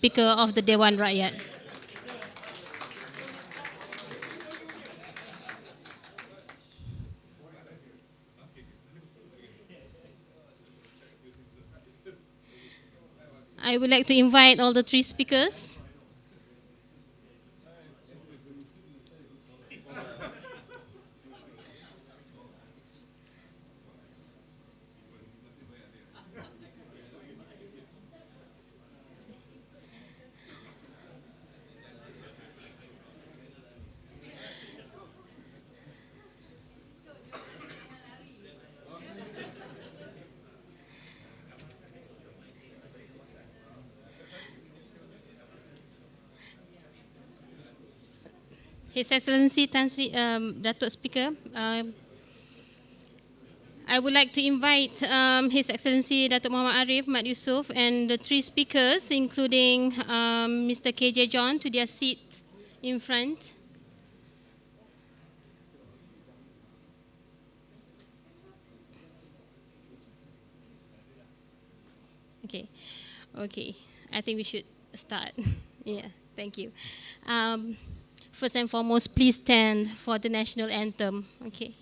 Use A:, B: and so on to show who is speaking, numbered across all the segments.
A: Speaker of the Dewan Rakyat. I would like to invite all the three speakers. His Excellency Tan Sri Datuk Speaker, I would like to invite His Excellency Datuk Muhammad Arif Mat Yusof and the three speakers, including Mr. KJ John, to their seat in front. Okay, okay. I think we should start. Yeah, thank you. First and foremost, please stand for the national anthem. Okay.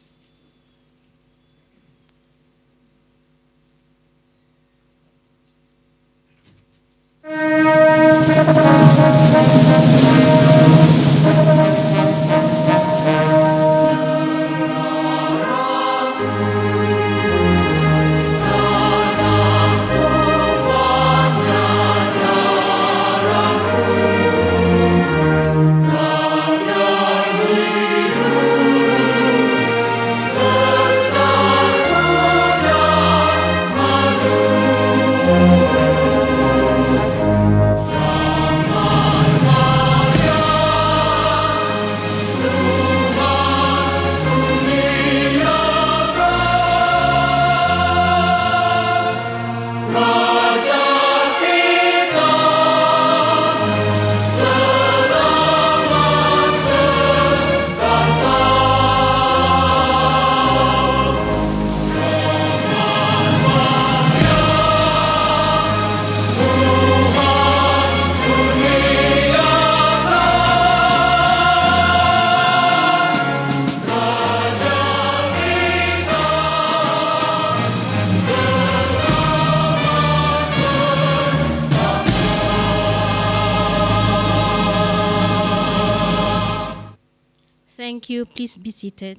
A: Thank you. Please be seated.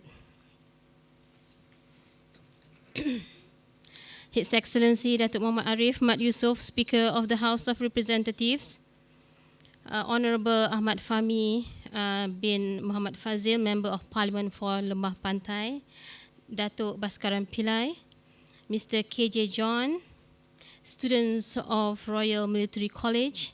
A: His Excellency Datuk Muhammad Arif Mat Yusof, Speaker of the House of Representatives, Honorable Ahmad Fahmi bin Muhammad Fazil, Member of Parliament for Lembah Pantai, Datuk Baskaran Pillai, Mr. KJ John, students of Royal Military College,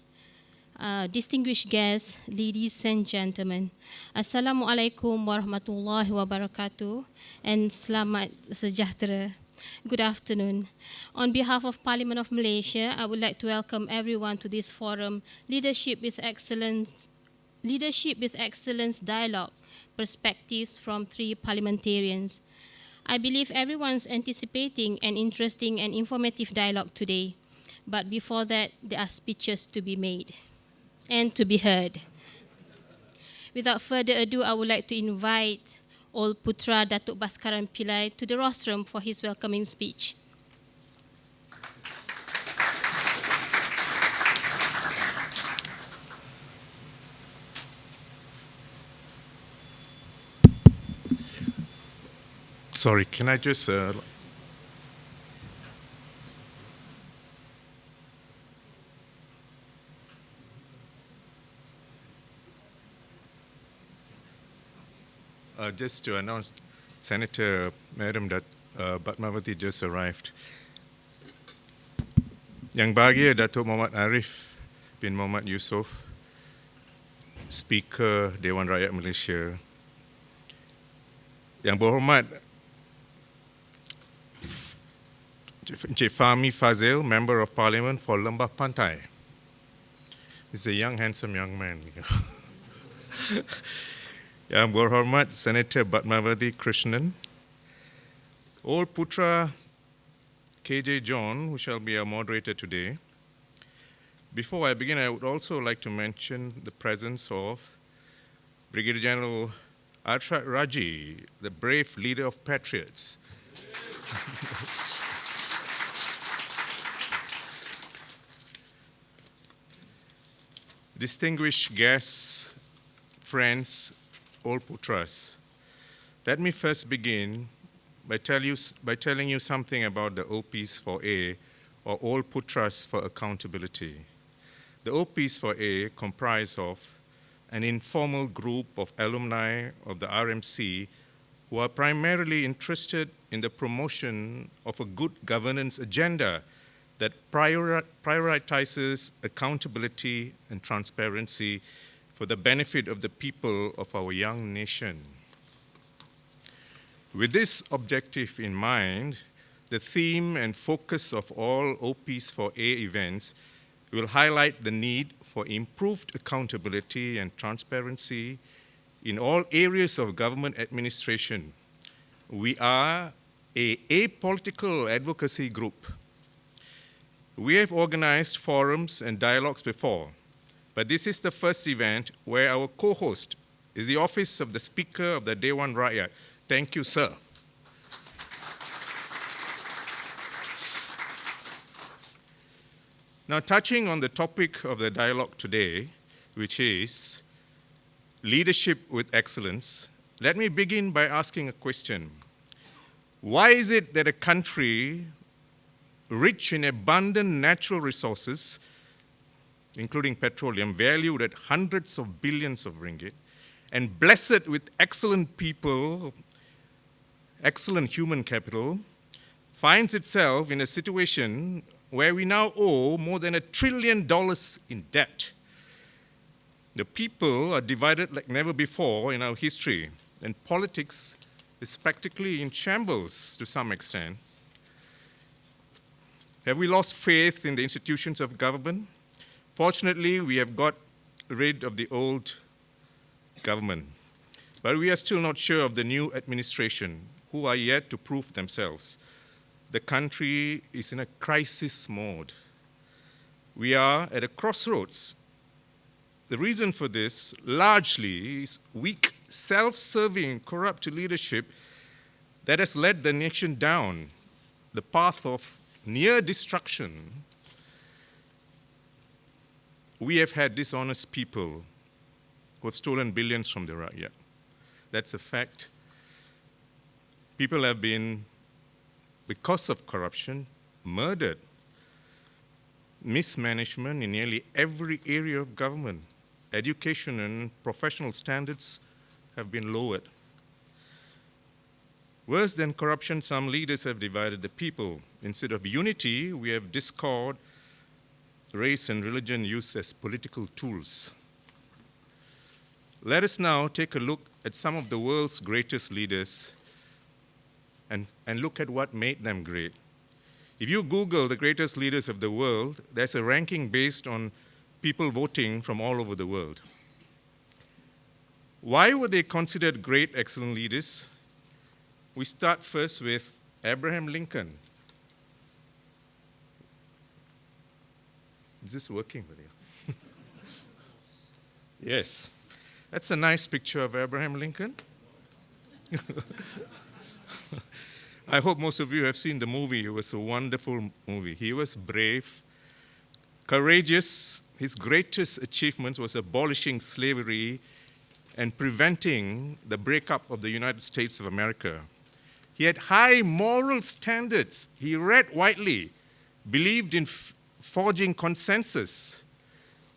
A: distinguished guests, ladies and gentlemen. Assalamualaikum warahmatullahi wabarakatuh and selamat sejahtera. Good afternoon. On behalf of Parliament of Malaysia, I would like to welcome everyone to this forum, Leadership with Excellence Dialogue, Perspectives from Three Parliamentarians. I believe everyone's anticipating an interesting and informative dialogue today. But before that, there are speeches to be made and to be heard. Without further ado, I would like to invite Ol Putra Datuk Baskaran Pillai to the rostrum for his welcoming speech.
B: Sorry, can I just just to announce, Senator Madam Batmawati just arrived. Yang bahagia Datuk Muhammad Arif bin Muhammad Yusof, Speaker Dewan Rakyat Malaysia. Yang berhormat Encik Fahmi Fazil, Member of Parliament for Lembah Pantai. He's a young, handsome young man. Yang berhormat Senator Batmawati Krishnan, Ol Putra KJ John, who shall be our moderator today, Before I begin, I would also like to mention the presence of Brigadier General Arshad Raji, the brave leader of patriots. Distinguished guests, friends, all Putras, let me first begin by telling you something about the OPs for A, or All Putras for Accountability. The OPs for A comprise of an informal group of alumni of the RMC who are primarily interested in the promotion of a good governance agenda that prioritizes accountability and transparency for the benefit of the people of our young nation. With this objective in mind, the theme and focus of all OPs for A events will highlight the need for improved accountability and transparency in all areas of government administration. We are an apolitical advocacy group. We have organized forums and dialogues before, but this is the first event where our co-host is the Office of the Speaker of the Dewan Rakyat. Thank you, sir. Now, touching on the topic of the dialogue today, which is leadership with excellence, let me begin by asking a question. Why is it that a country rich in abundant natural resources, including petroleum, valued at hundreds of billions of ringgit, and blessed with excellent people, excellent human capital, finds itself in a situation where we now owe more than $1 trillion in debt? The people are divided like never before in our history, and politics is practically in shambles to some extent. Have we lost faith in the institutions of government? Fortunately, we have got rid of the old government, but we are still not sure of the new administration, who are yet to prove themselves. The country is in a crisis mode. We are at a crossroads. The reason for this largely is weak, self-serving, corrupt leadership that has led the nation down the path of near destruction. We have had dishonest people who have stolen billions from the Rakyat. That's a fact. People have been, because of corruption, murdered. Mismanagement in nearly every area of government. Education and professional standards have been lowered. Worse than corruption, some leaders have divided the people. Instead of unity, we have discord, race and religion used as political tools. Let us now take a look at some of the world's greatest leaders and look at what made them great. If you Google the greatest leaders of the world, there's a ranking based on people voting from all over the world. Why were they considered great, excellent leaders? We start first with Abraham Lincoln. Is this working with you? Yes. That's a nice picture of Abraham Lincoln. I hope most of you have seen the movie. It was a wonderful movie. He was brave, courageous. His greatest achievement was abolishing slavery and preventing the breakup of the United States of America. He had high moral standards. He read widely, believed in forging consensus.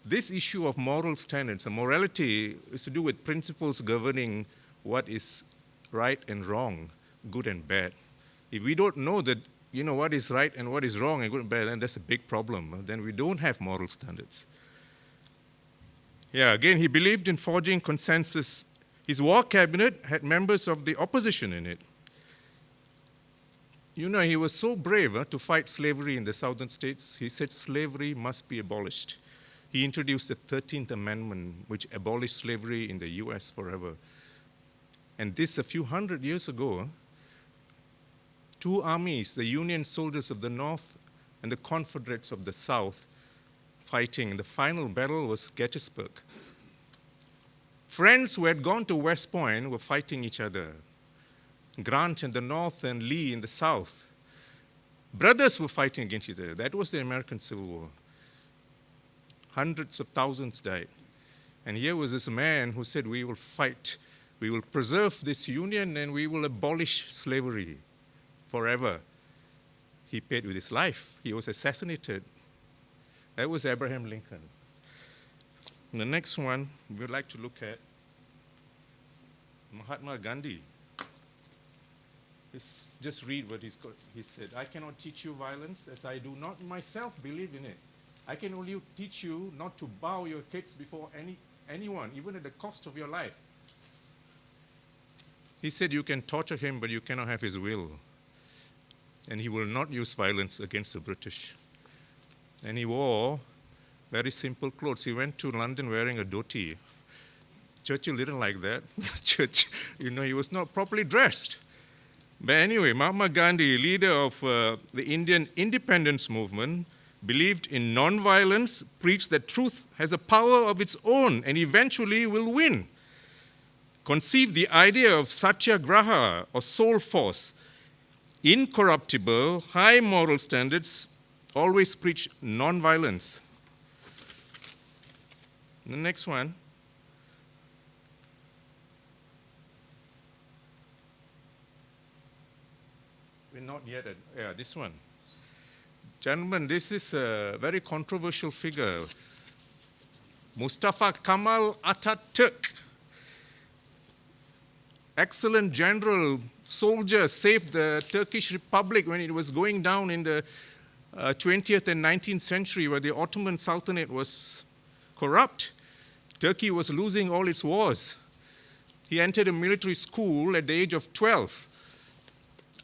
B: This issue of moral standards and morality is to do with principles governing what is right and wrong, good and bad. If we don't know that, what is right and what is wrong and good and bad, then that's a big problem. Then we don't have moral standards. Yeah, again, he believed in forging consensus. His war cabinet had members of the opposition in it. He was so brave to fight slavery in the southern states. He said slavery must be abolished. He introduced the 13th Amendment, which abolished slavery in the US forever. And this a few hundred years ago. Two armies, the Union soldiers of the North and the Confederates of the South, fighting. The final battle was Gettysburg. Friends who had gone to West Point were fighting each other. Grant in the north and Lee in the south. Brothers were fighting against each other. That was the American Civil War. Hundreds of thousands died. And here was this man who said, we will fight, we will preserve this union, and we will abolish slavery forever. He paid with his life. He was assassinated. That was Abraham Lincoln. And the next one we would like to look at Mahatma Gandhi. Just read what he said. I cannot teach you violence, as I do not myself believe in it. I can only teach you not to bow your heads before anyone, even at the cost of your life. He said you can torture him, but you cannot have his will. And he will not use violence against the British. And he wore very simple clothes. He went to London wearing a dhoti. Churchill didn't like that. He was not properly dressed. But anyway, Mahatma Gandhi, leader of the Indian independence movement, believed in non-violence, preached that truth has a power of its own and eventually will win. Conceived the idea of satyagraha, or soul force, incorruptible, high moral standards, always preach non-violence. The next one. We're not yet at, this one. Gentlemen, this is a very controversial figure. Mustafa Kemal Atatürk, excellent general, soldier, saved the Turkish Republic when it was going down in the 20th and 19th century, where the Ottoman Sultanate was corrupt. Turkey was losing all its wars. He entered a military school at the age of 12.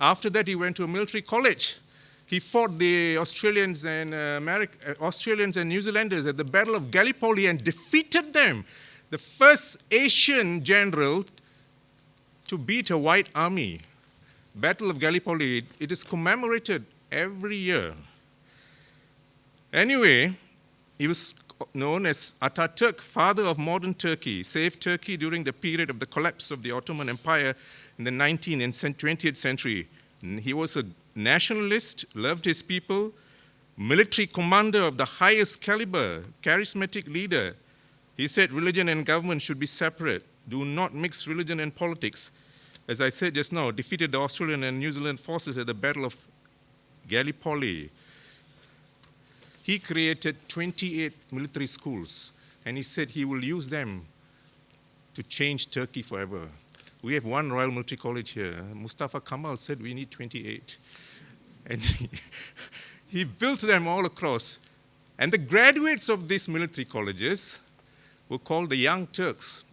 B: After that, he went to a military college. He fought the Australians and New Zealanders at the Battle of Gallipoli and defeated them. The first Asian general to beat a white army. Battle of Gallipoli, it is commemorated every year. Anyway, he was known as Atatürk, father of modern Turkey, saved Turkey during the period of the collapse of the Ottoman Empire in the 19th and 20th century. He was a nationalist, loved his people, military commander of the highest caliber, charismatic leader. He said religion and government should be separate. Do not mix religion and politics. As I said just now, defeated the Australian and New Zealand forces at the Battle of Gallipoli. He created 28 military schools, and he said he will use them to change Turkey forever. We have one Royal Military College here. Mustafa Kemal said we need 28. And he built them all across. And the graduates of these military colleges were called the Young Turks.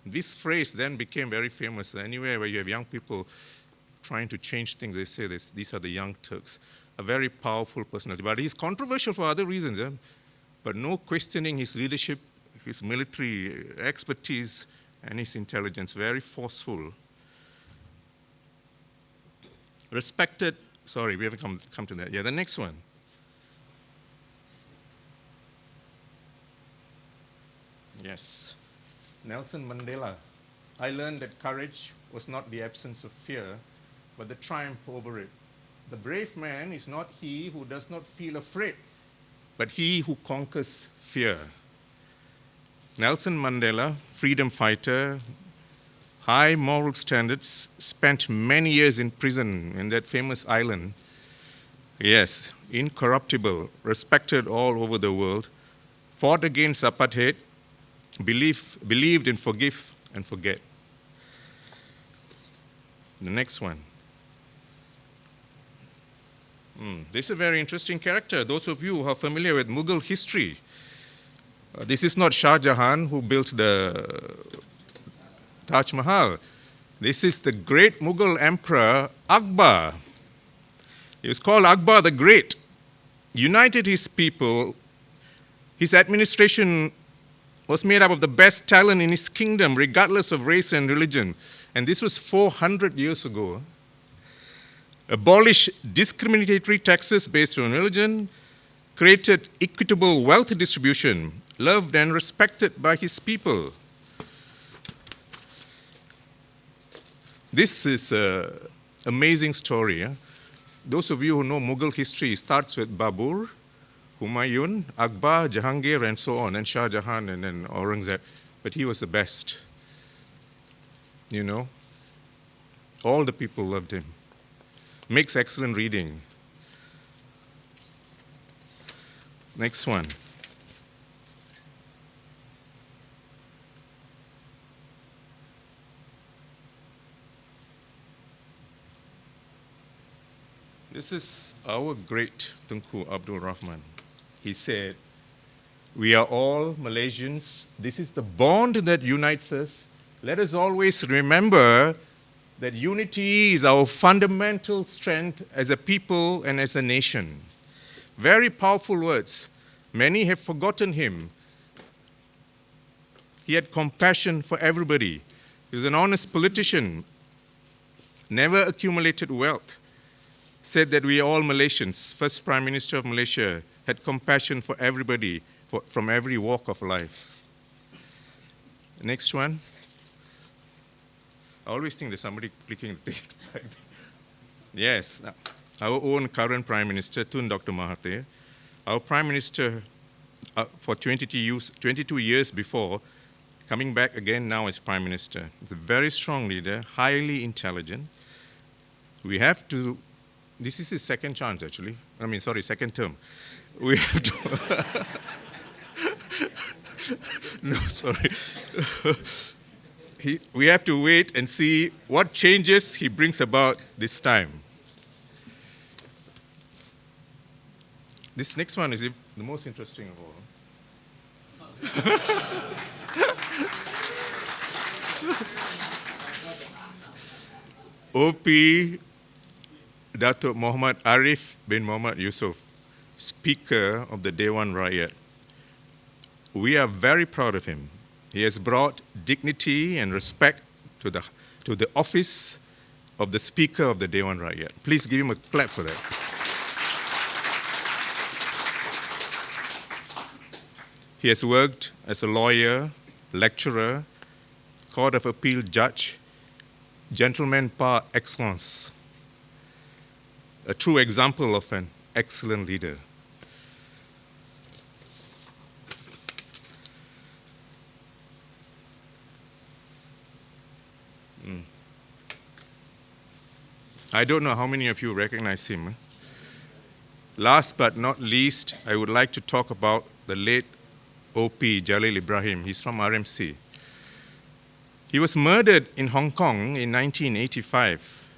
B: This phrase then became very famous. Anywhere where you have young people trying to change things, they say these are the Young Turks. A very powerful personality. But he's controversial for other reasons. But no questioning his leadership, his military expertise, and his intelligence. Very forceful. Respected, sorry, we haven't come to that. Yeah, the next one. Yes. Nelson Mandela. I learned that courage was not the absence of fear, but the triumph over it. The brave man is not he who does not feel afraid, but he who conquers fear. Nelson Mandela, freedom fighter, high moral standards, spent many years in prison in that famous island. Yes, incorruptible, respected all over the world, fought against apartheid, believed in forgive and forget. The next one. This is a very interesting character. Those of you who are familiar with Mughal history, this is not Shah Jahan who built the Taj Mahal. This is the great Mughal emperor Akbar. He was called Akbar the Great. United his people. His administration was made up of the best talent in his kingdom, regardless of race and religion. And this was 400 years ago. Abolished discriminatory taxes based on religion, created equitable wealth distribution, loved and respected by his people. This is an amazing story. Those of you who know Mughal history, it starts with Babur, Humayun, Akbar, Jahangir, and so on, and Shah Jahan, and then Aurangzeb. But he was the best. You know, all the people loved him. Makes excellent reading. Next one. This is our great Tunku Abdul Rahman. He said, "We are all Malaysians. This is the bond that unites us. Let us always remember that unity is our fundamental strength as a people and as a nation." Very powerful words. Many have forgotten him. He had compassion for everybody. He was an honest politician, never accumulated wealth. Said that we are all Malaysians. First Prime Minister of Malaysia had compassion for everybody from every walk of life. Next one. I always think there's somebody clicking the thing. Yes, our own current Prime Minister, Tun Dr. Mahathir. Our Prime Minister for 22 years before, coming back again now as Prime Minister. He's a very strong leader, highly intelligent. We have to, this is his second chance actually. Second term. We have to, no, sorry. We have to wait and see what changes he brings about this time. This next one is the most interesting of all. OP Datuk Muhammad Arif bin Muhammad Yusof, Speaker of the Dewan Rakyat. We are very proud of him. He has brought dignity and respect to the office of the Speaker of the Dewan Rakyat. Please give him a clap for that. He has worked as a lawyer, lecturer, Court of Appeal judge, gentleman par excellence, a true example of an excellent leader. I don't know how many of you recognize him. Last but not least, I would like to talk about the late OP Jalil Ibrahim. He's from RMC. He was murdered in Hong Kong in 1985.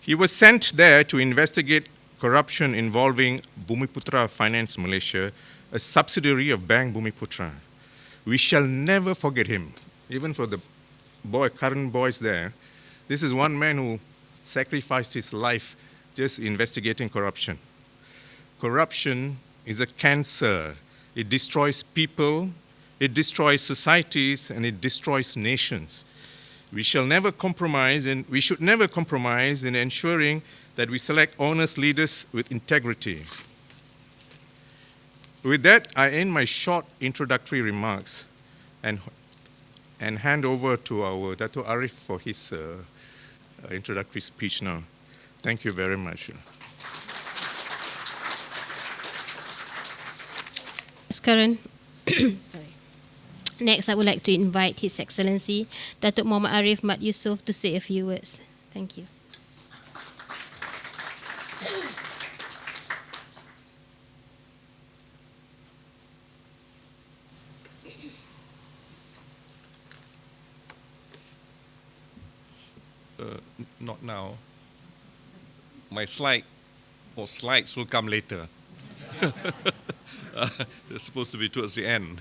B: He was sent there to investigate corruption involving Bumiputra Finance Malaysia, a subsidiary of Bank Bumiputra. We shall never forget him, even for the current boys there. This is one man who sacrificed his life just investigating corruption. Corruption is a cancer. It destroys people, it destroys societies, and it destroys nations. We shall never compromise, and we should never compromise in ensuring that we select honest leaders with integrity. With that, I end my short introductory remarks and hand over to our Dato' Arif for his introductory speech now. Thank you very much.
A: Karan. Sorry. Next, I would like to invite His Excellency Datuk Muhammad Arif Mat Yusof to say a few words. Thank you.
C: Not now. My slides will come later. They're supposed to be towards the end.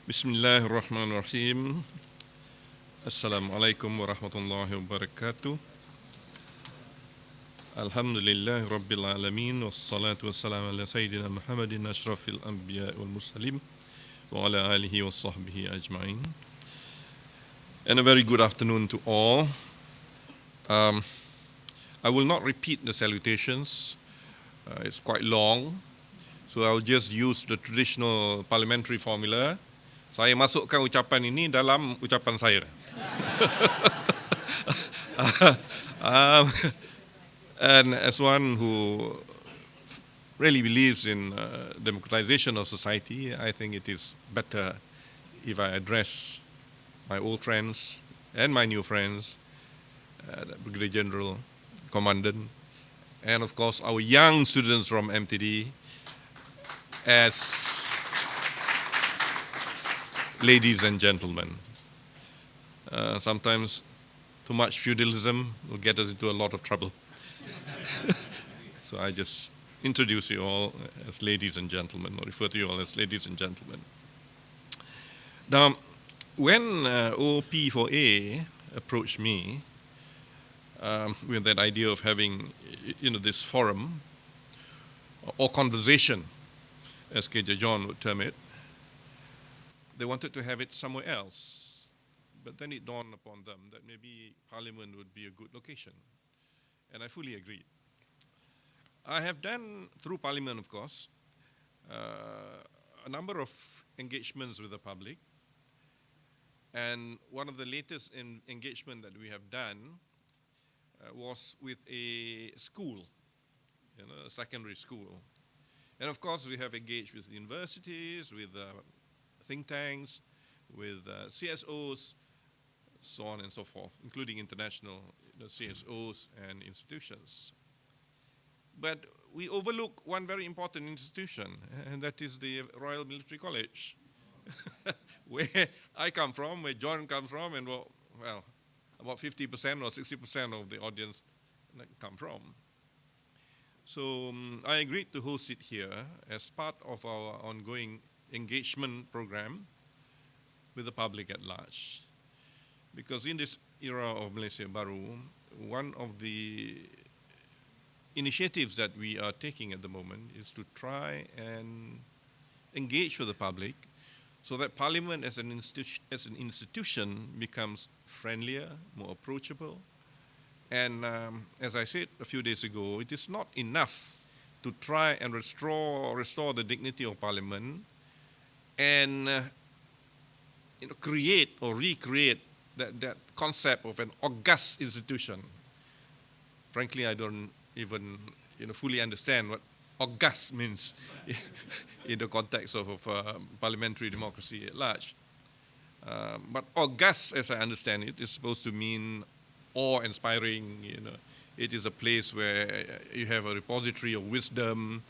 C: Bismillahirrahmanirrahim. Assalamualaikum warahmatullahi wabarakatuh. Alhamdulillah Rabbil Alameen. Wassalatu wassalamu ala Sayyidina Muhammadin ashrafil anbiya wal mursalim wa ala alihi wa sahbihi ajma'in. And a very good afternoon to all. I will not repeat the salutations. It's quite long, so I'll just use the traditional parliamentary formula. Saya masukkan ucapan ini dalam ucapan saya. And as one who really believes in democratization of society, I think it is better if I address my old friends and my new friends, the Brigadier General, Commandant, and of course our young students from MTD as ladies and gentlemen. Sometimes too much feudalism will get us into a lot of trouble. So I just introduce you all as ladies and gentlemen, or refer to you all as ladies and gentlemen. Now, when OP4A approached me with that idea of having, this forum or conversation, as KJ John would term it, they wanted to have it somewhere else. But then it dawned upon them that maybe Parliament would be a good location. And I fully agreed. I have done, through Parliament of course, a number of engagements with the public. And one of the latest engagement that we have done was with a school, a secondary school. And of course we have engaged with universities, with think tanks, with CSOs, so on and so forth, including international CSOs and institutions. But we overlook one very important institution, and that is the Royal Military College, where I come from, where John comes from, and well, about 50% or 60% of the audience come from. So I agreed to host it here as part of our ongoing engagement program with the public at large. Because in this era of Malaysia Baru, one of the initiatives that we are taking at the moment is to try and engage with the public so that Parliament as an institution becomes friendlier, more approachable. And as I said a few days ago, it is not enough to try and restore the dignity of Parliament and create or recreate that concept of an august institution. Frankly, I don't even fully understand what august means in the context of parliamentary democracy at large. But august, as I understand it, is supposed to mean awe-inspiring. It is a place where you have a repository of wisdom.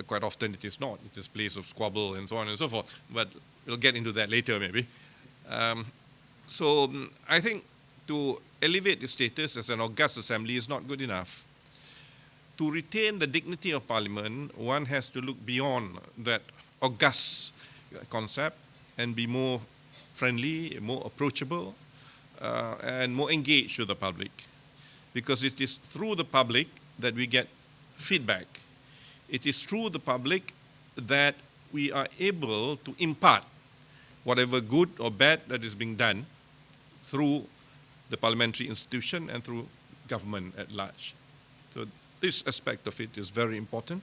C: Quite often it is not. It is a place of squabble and so on and so forth. But we'll get into that later, maybe. So I think to elevate the status as an august assembly is not good enough. To retain the dignity of Parliament, one has to look beyond that august concept and be more friendly, more approachable, and more engaged with the public. Because it is through the public that we get feedback. It is through the public that we are able to impart whatever good or bad that is being done through the parliamentary institution and through government at large. So this aspect of it is very important,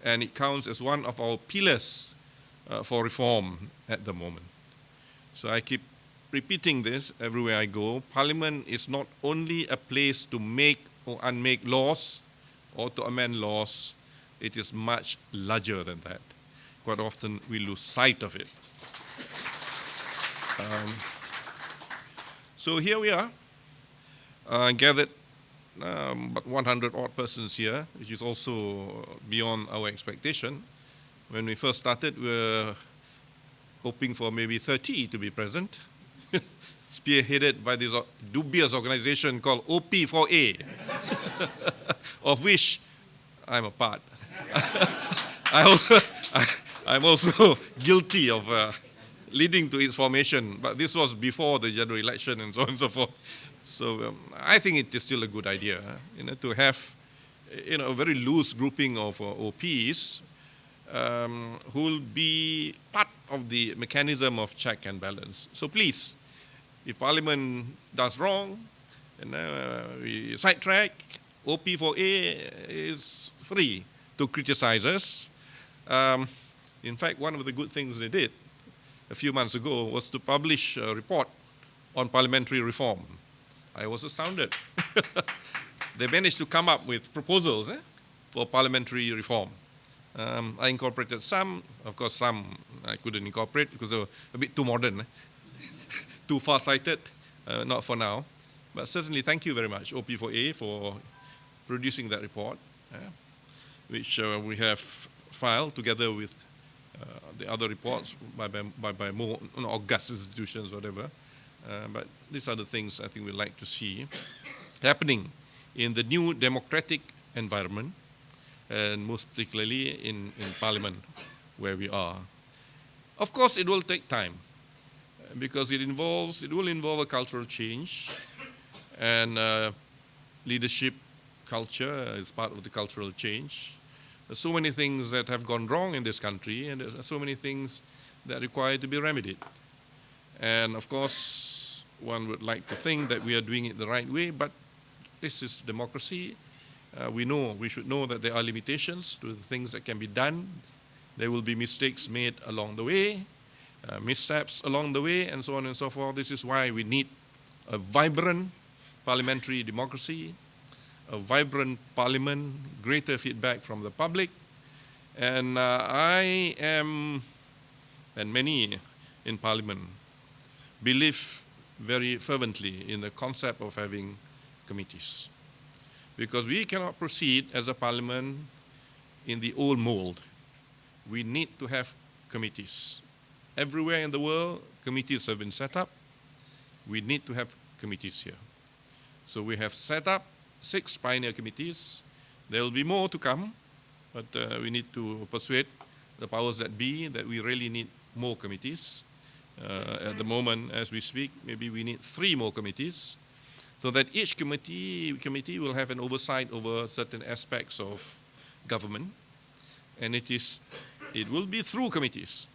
C: and it counts as one of our pillars for reform at the moment. So I keep repeating this everywhere I go. Parliament is not only a place to make or unmake laws or to amend laws, it is much larger than that. Quite often we lose sight of it. So here we are, gathered about 100 odd persons here, which is also beyond our expectation. When we first started, we were hoping for maybe 30 to be present, spearheaded by this dubious organization called OP4A, of which I'm a part. I'm also guilty of leading to its formation, but this was before the general election and so on and so forth. So I think it is still a good idea, to have, a very loose grouping of OPs who will be part of the mechanism of check and balance. So please, if Parliament does wrong, and we sidetrack, OP4A is free to criticize us. In fact, one of the good things they did a few months ago was to publish a report on parliamentary reform. I was astounded. They managed to come up with proposals for parliamentary reform. I incorporated some. Of course, some I couldn't incorporate because they were a bit too modern, too far-sighted, not for now. But certainly, thank you very much, OP4A, for producing that report, which we have filed together with the other reports by more august institutions, whatever. But these are the things I think we'd like to see happening in the new democratic environment, and most particularly in Parliament, where we are. Of course, it will take time, because it will involve a cultural change, and leadership culture is part of the cultural change. There's so many things that have gone wrong in this country, and there's so many things that require to be remedied. And of course, one would like to think that we are doing it the right way, but this is democracy. We should know that there are limitations to the things that can be done. There will be mistakes made along the way, missteps along the way, and so on and so forth. This is why we need a vibrant parliamentary democracy, a vibrant parliament, greater feedback from the public. And I am, and many in parliament, believe very fervently in the concept of having committees. Because we cannot proceed as a parliament in the old mold. We need to have committees. Everywhere in the world, committees have been set up. We need to have committees here. So we have set up 6 pioneer committees. There will be more to come, but we need to persuade the powers that be that we really need more committees. At the moment, as we speak, maybe we need 3 more committees, so that each committee will have an oversight over certain aspects of government. And it will be through committees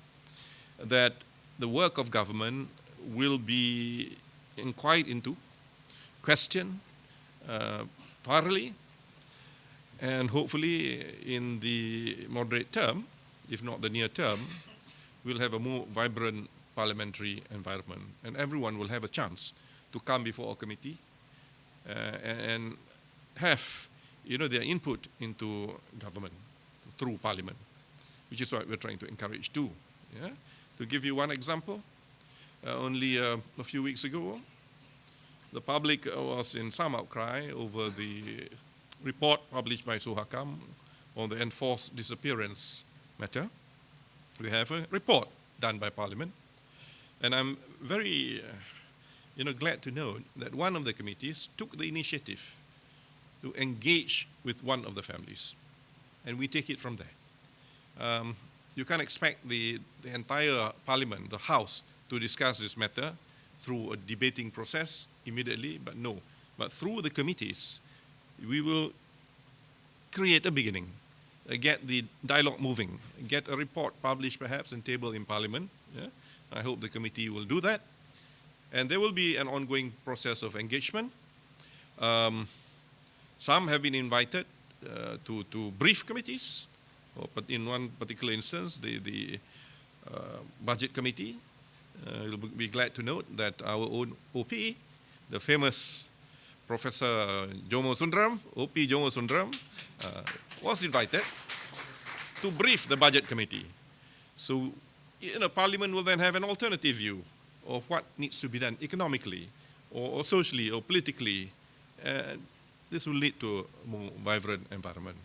C: that the work of government will be inquired into, questioned thoroughly, and hopefully in the moderate term, if not the near term, we'll have a more vibrant parliamentary environment, and everyone will have a chance to come before a committee and have their input into government through parliament, which is what we're trying to encourage too. To give you one example, only a few weeks ago, the public was in some outcry over the report published by Suhakam on the enforced disappearance matter. We have a report done by Parliament, and I'm very glad to note that one of the committees took the initiative to engage with one of the families, and we take it from there. You can't expect the entire Parliament, the House, to discuss this matter through a debating process immediately, but no. But through the committees, we will create a beginning, get the dialogue moving, get a report published perhaps and tabled in Parliament. I hope the committee will do that. And there will be an ongoing process of engagement. Some have been invited to brief committees, but in one particular instance, the Budget Committee. You'll be glad to note that our own OP, the famous Professor Jomo Sundram, OP Jomo Sundram, was invited to brief the Budget Committee. So, Parliament will then have an alternative view of what needs to be done economically, or socially, or politically. This will lead to a more vibrant environment.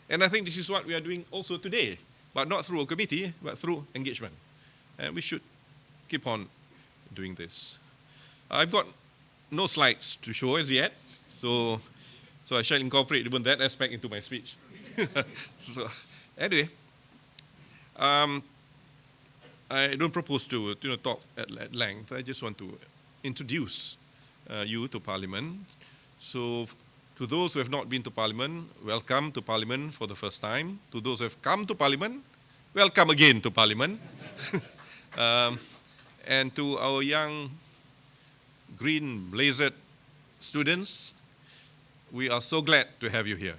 C: And I think this is what we are doing also today, but not through a committee, but through engagement. And we should keep on doing this. I've got no slides to show as yet, so I shall incorporate even that aspect into my speech. So anyway, I don't propose to talk at length. I just want to introduce you to Parliament. So to those who have not been to Parliament, welcome to Parliament for the first time. To those who have come to Parliament, welcome again to Parliament. And to our young green blazered students, we are so glad to have you here.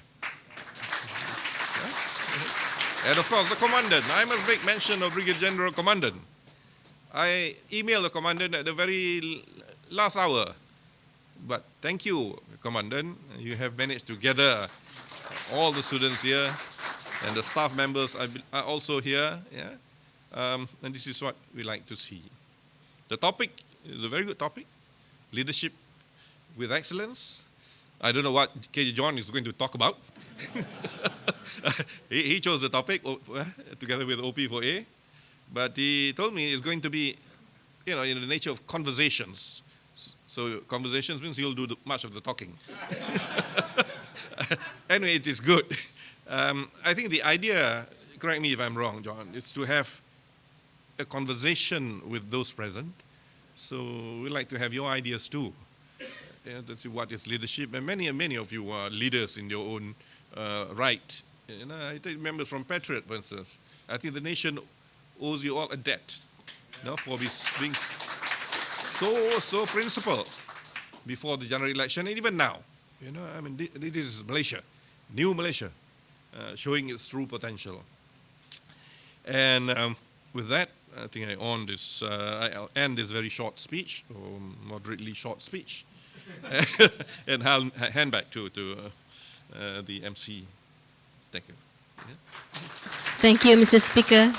C: And of course, the Commandant. I must make mention of Brigadier General Commandant. I emailed the Commandant at the very last hour. But thank you, Commandant. You have managed to gather all the students here, and the staff members are also here. Yeah? And this is what we like to see. The topic is a very good topic, leadership with excellence. I don't know what KJ John is going to talk about. he chose the topic together with OP4A, but he told me it's going to be, in the nature of conversations. So conversations means he'll do much of the talking. Anyway, it is good. I think the idea, correct me if I'm wrong, John, is to have a conversation with those present. So we'd like to have your ideas too. To see what is leadership. And many of you are leaders in your own right. I take members from Patriot, for instance. I think the nation owes you all a debt for being so principled before the general election, and even now. This is Malaysia, new Malaysia, showing its true potential. And with that, I think I'll end this very short speech, or moderately short speech, and I'll hand back to the MC. Thank you. Yeah.
A: Thank you, Mr. Speaker.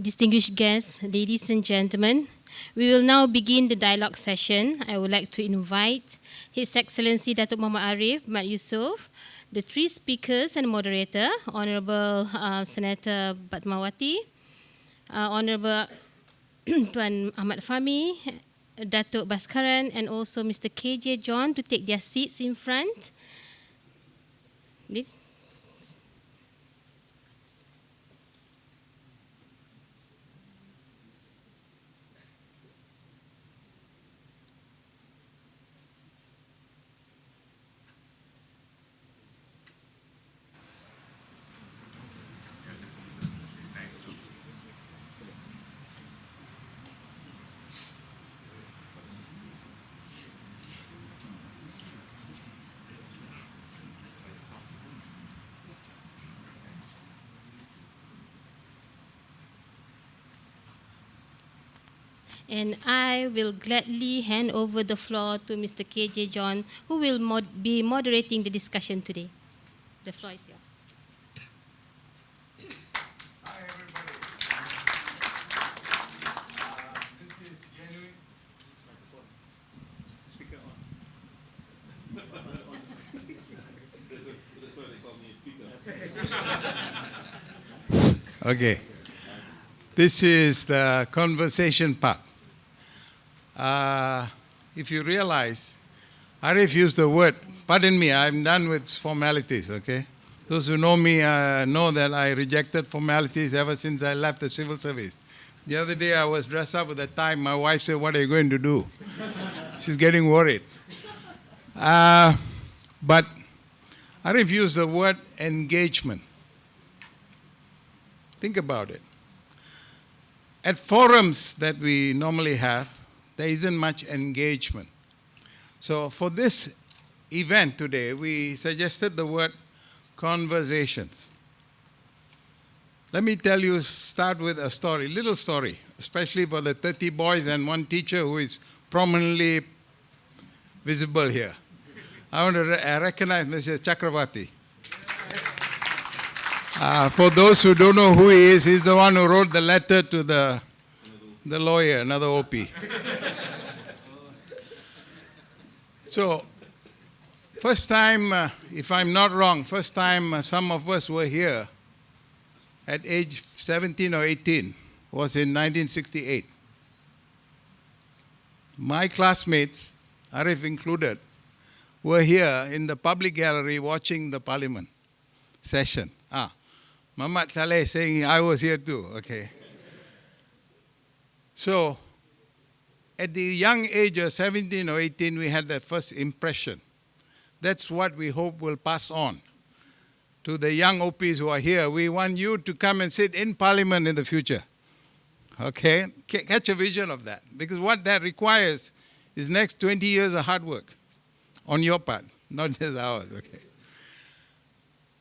A: Distinguished guests, ladies and gentlemen, we will now begin the dialogue session. I would like to invite His Excellency Datuk Muhammad Arif Mat Yusof, the three speakers and moderator, Honorable Senator Batmawati, Honorable Tuan Ahmad Fahmi, Datuk Baskaran, and also Mr. KJ John to take their seats in front. Please. And I will gladly hand over the floor to Mr. KJ John, who will be moderating the discussion today. The floor is yours.
D: Hi, everybody. This is genuine. Speaker on.
C: That's why they call me speaker.
D: Okay. This is the conversation part. If you realize, Arif used the word, pardon me, I'm done with formalities, okay? Those who know me know that I rejected formalities ever since I left the civil service. The other day I was dressed up with a tie. My wife said, what are you going to do? She's getting worried. But Arif used the word engagement. Think about it. At forums that we normally have, there isn't much engagement. So for this event today, we suggested the word conversations. Let me tell you, start with a story, little story, especially for the 30 boys and one teacher who is prominently visible here. I want to recognize Mr. Chakravarti. For those who don't know who he is, he's the one who wrote the letter to the lawyer, another OP. So, first time, if I'm not wrong, first time some of us were here at age 17 or 18 was in 1968. My classmates, Arif included, were here in the public gallery watching the parliament session. Muhammad Saleh saying I was here too, okay. So, at the young age of 17 or 18, we had that first impression. That's what we hope will pass on to the young OPs who are here. We want you to come and sit in parliament in the future. Okay? Catch a vision of that. Because what that requires is next 20 years of hard work on your part, not just ours, okay?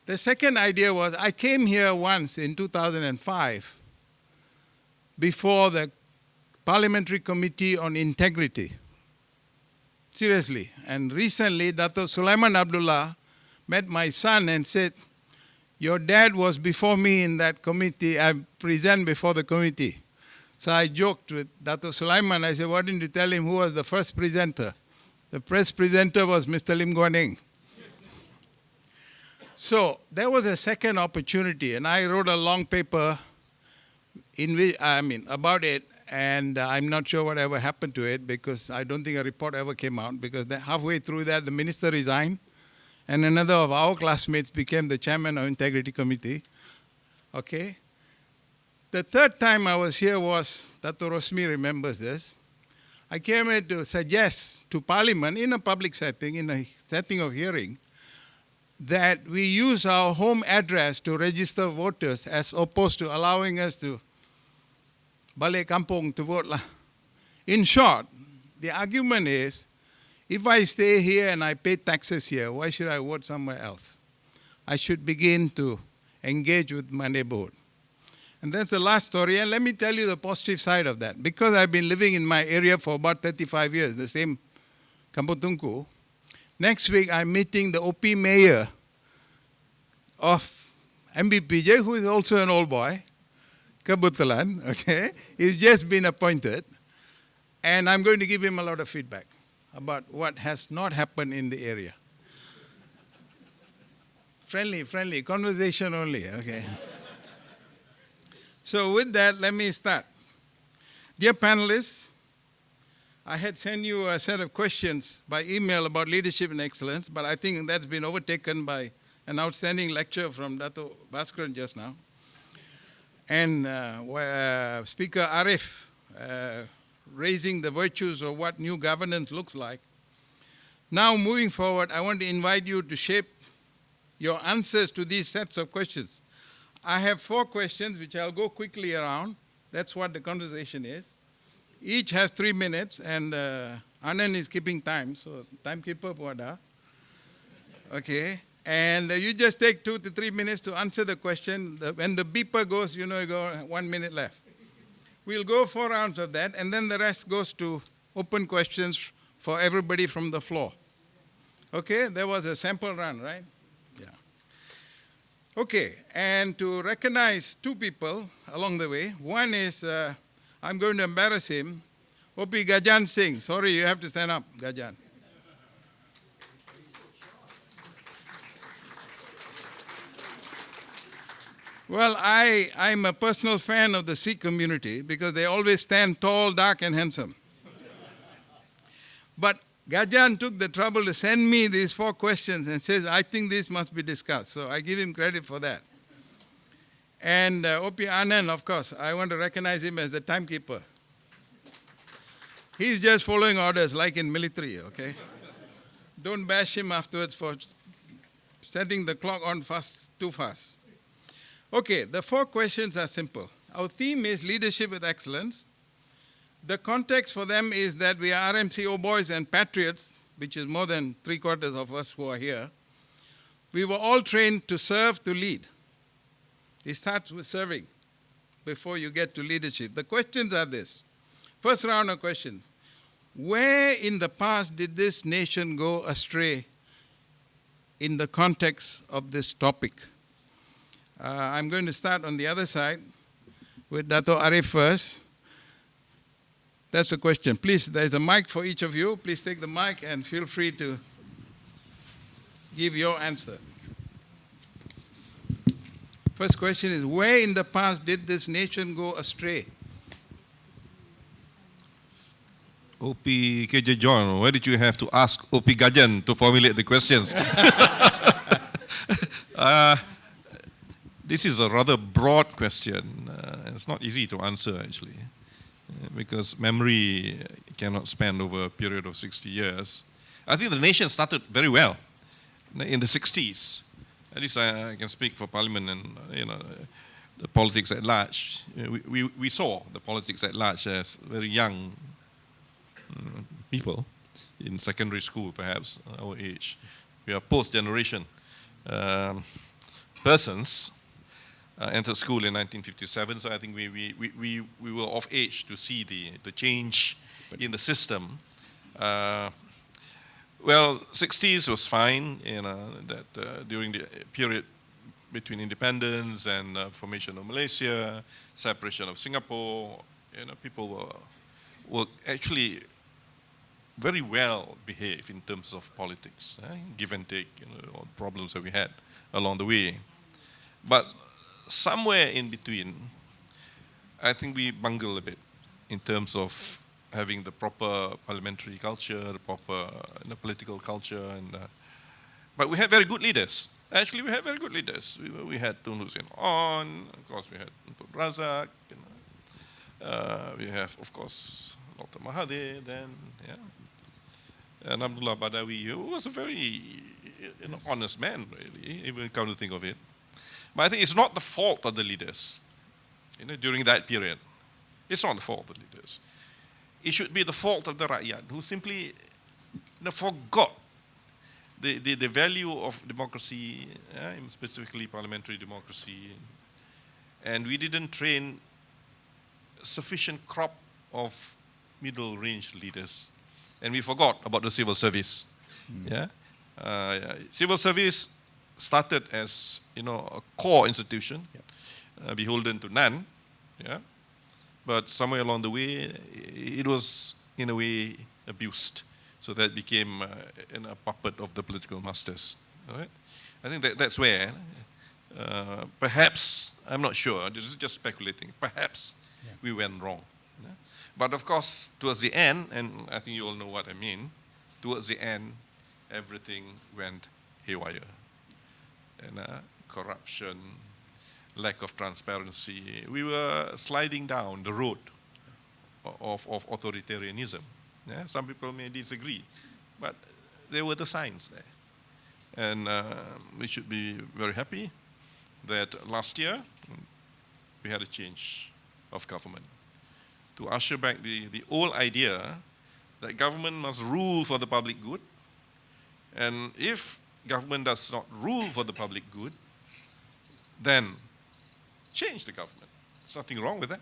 D: The second idea was I came here once in 2005 before the Parliamentary Committee on Integrity. Seriously. And recently, Dr. Sulaiman Abdullah met my son and said, your dad was before me in that committee. I present before the committee. So I joked with Dr. Sulaiman. I said, why didn't you tell him who was the first presenter? The first presenter was Mr. Lim Guan Eng. So there was a second opportunity, and I wrote a long paper about it, and I'm not sure whatever happened to it because I don't think a report ever came out because halfway through that, the minister resigned, and another of our classmates became the chairman of Integrity Committee. Okay. The third time I was here was, Dr. Rosmi remembers this, I came here to suggest to Parliament in a public setting, in a setting of hearing, that we use our home address to register voters as opposed to allowing us to balik kampung to vote. In short, the argument is, if I stay here and I pay taxes here, why should I vote somewhere else? I should begin to engage with my neighborhood. And that's the last story. And let me tell you the positive side of that. Because I've been living in my area for about 35 years, the same Kampung Tunku, next week I'm meeting the OP mayor of MBPJ, who is also an old boy, Kebetulan, okay? He's just been appointed. And I'm going to give him a lot of feedback about what has not happened in the area. Friendly, conversation only, okay? So with that, let me start. Dear panelists, I had sent you a set of questions by email about leadership and excellence, but I think that's been overtaken by an outstanding lecture from Dato' Bhaskaran just now. And Speaker Arif raising the virtues of what new governance looks like. Now moving forward, I want to invite you to shape your answers to these sets of questions. I have 4 questions which I'll go quickly around. That's what the conversation is. Each has 3 minutes, and Anand is keeping time, so timekeeper Puada. Okay, and you just take 2 to 3 minutes to answer the question. When the beeper goes, you go 1 minute left. We'll go 4 rounds of that, and then the rest goes to open questions for everybody from the floor. Okay, there was a sample run, right? Okay, and to recognize 2 people along the way. One is, I'm going to embarrass him, O.P. Gajan Singh. Sorry, you have to stand up, Gajan. Well, I'm a personal fan of the Sikh community because they always stand tall, dark, and handsome. But Gajan took the trouble to send me these 4 questions and says, I think this must be discussed. So I give him credit for that. And O.P. Anand, of course, I want to recognize him as the timekeeper. He's just following orders like in military, okay? Don't bash him afterwards for setting the clock on too fast. Okay, the 4 questions are simple. Our theme is leadership with excellence. The context for them is that we are RMCO boys and patriots, which is more than 3/4 of us who are here. We were all trained to serve, to lead. It starts with serving before you get to leadership. The questions are this. First round of questions. Where in the past did this nation go astray in the context of this topic? I'm going to start on the other side with Dato' Arif first. That's the question. Please, there's a mic for each of you. Please take the mic and feel free to give your answer. First question is, where in the past did this nation go astray?
C: O.P. KJ John, why did you have to ask O.P. Gajan to formulate the questions? This is a rather broad question. It's not easy to answer, actually, because memory cannot span over a period of 60 years. I think the nation started very well in the 60s. At least I can speak for Parliament and the politics at large. We saw the politics at large as very young people in secondary school, perhaps our age. We are post-generation. persons entered school in 1957, so I think we were of age to see the change in the system. Well, 60s was fine, that during the period between independence and formation of Malaysia, separation of Singapore, people were actually very well behaved in terms of politics, give and take, all problems that we had along the way. But somewhere in between, I think we bungle a bit in terms of having the proper parliamentary culture, the proper political culture, but we had very good leaders. Actually, we had very good leaders. We had Tun Hussein On, of course we had Tun Razak, we have, of course, Dr. Mahathir then, and Abdullah Badawi, who was a very honest man, really, even come to think of it. But I think it's not the fault of the leaders, during that period. It's not the fault of the leaders. It should be the fault of the Rakyat, who simply forgot the value of democracy, specifically parliamentary democracy, and we didn't train sufficient crop of middle-range leaders, and we forgot about the civil service. Civil service started as a core institution, beholden to none, but somewhere along the way it was in a way abused, so that became a puppet of the political masters. All right? I think that's where perhaps, I'm not sure, this is just speculating, perhaps we went wrong. But of course, towards the end, and I think you all know what I mean, towards the end, everything went haywire. And corruption, lack of transparency. We were sliding down the road of authoritarianism. Some people may disagree, but there were the signs there. And we should be very happy that last year we had a change of government to usher back the old idea that government must rule for the public good, and if government does not rule for the public good, then change the government. There's nothing wrong with that.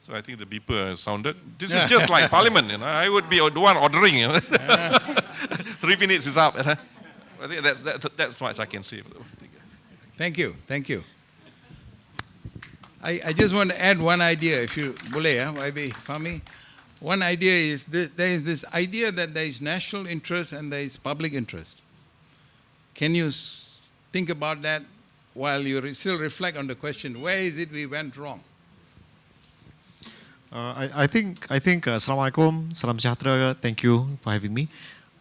C: So I think the beeper has sounded. This is just like Parliament, I would be the one ordering. 3 minutes is up. I think that's much I can say.
D: Thank you. I just want to add one idea, if you boleh, YB Fahmi. One idea is there is this idea that there is national interest and there is public interest. Can you think about that while you still reflect on the question, where is it we went wrong?
E: I think Assalamualaikum, Salam Sejahtera, thank you for having me.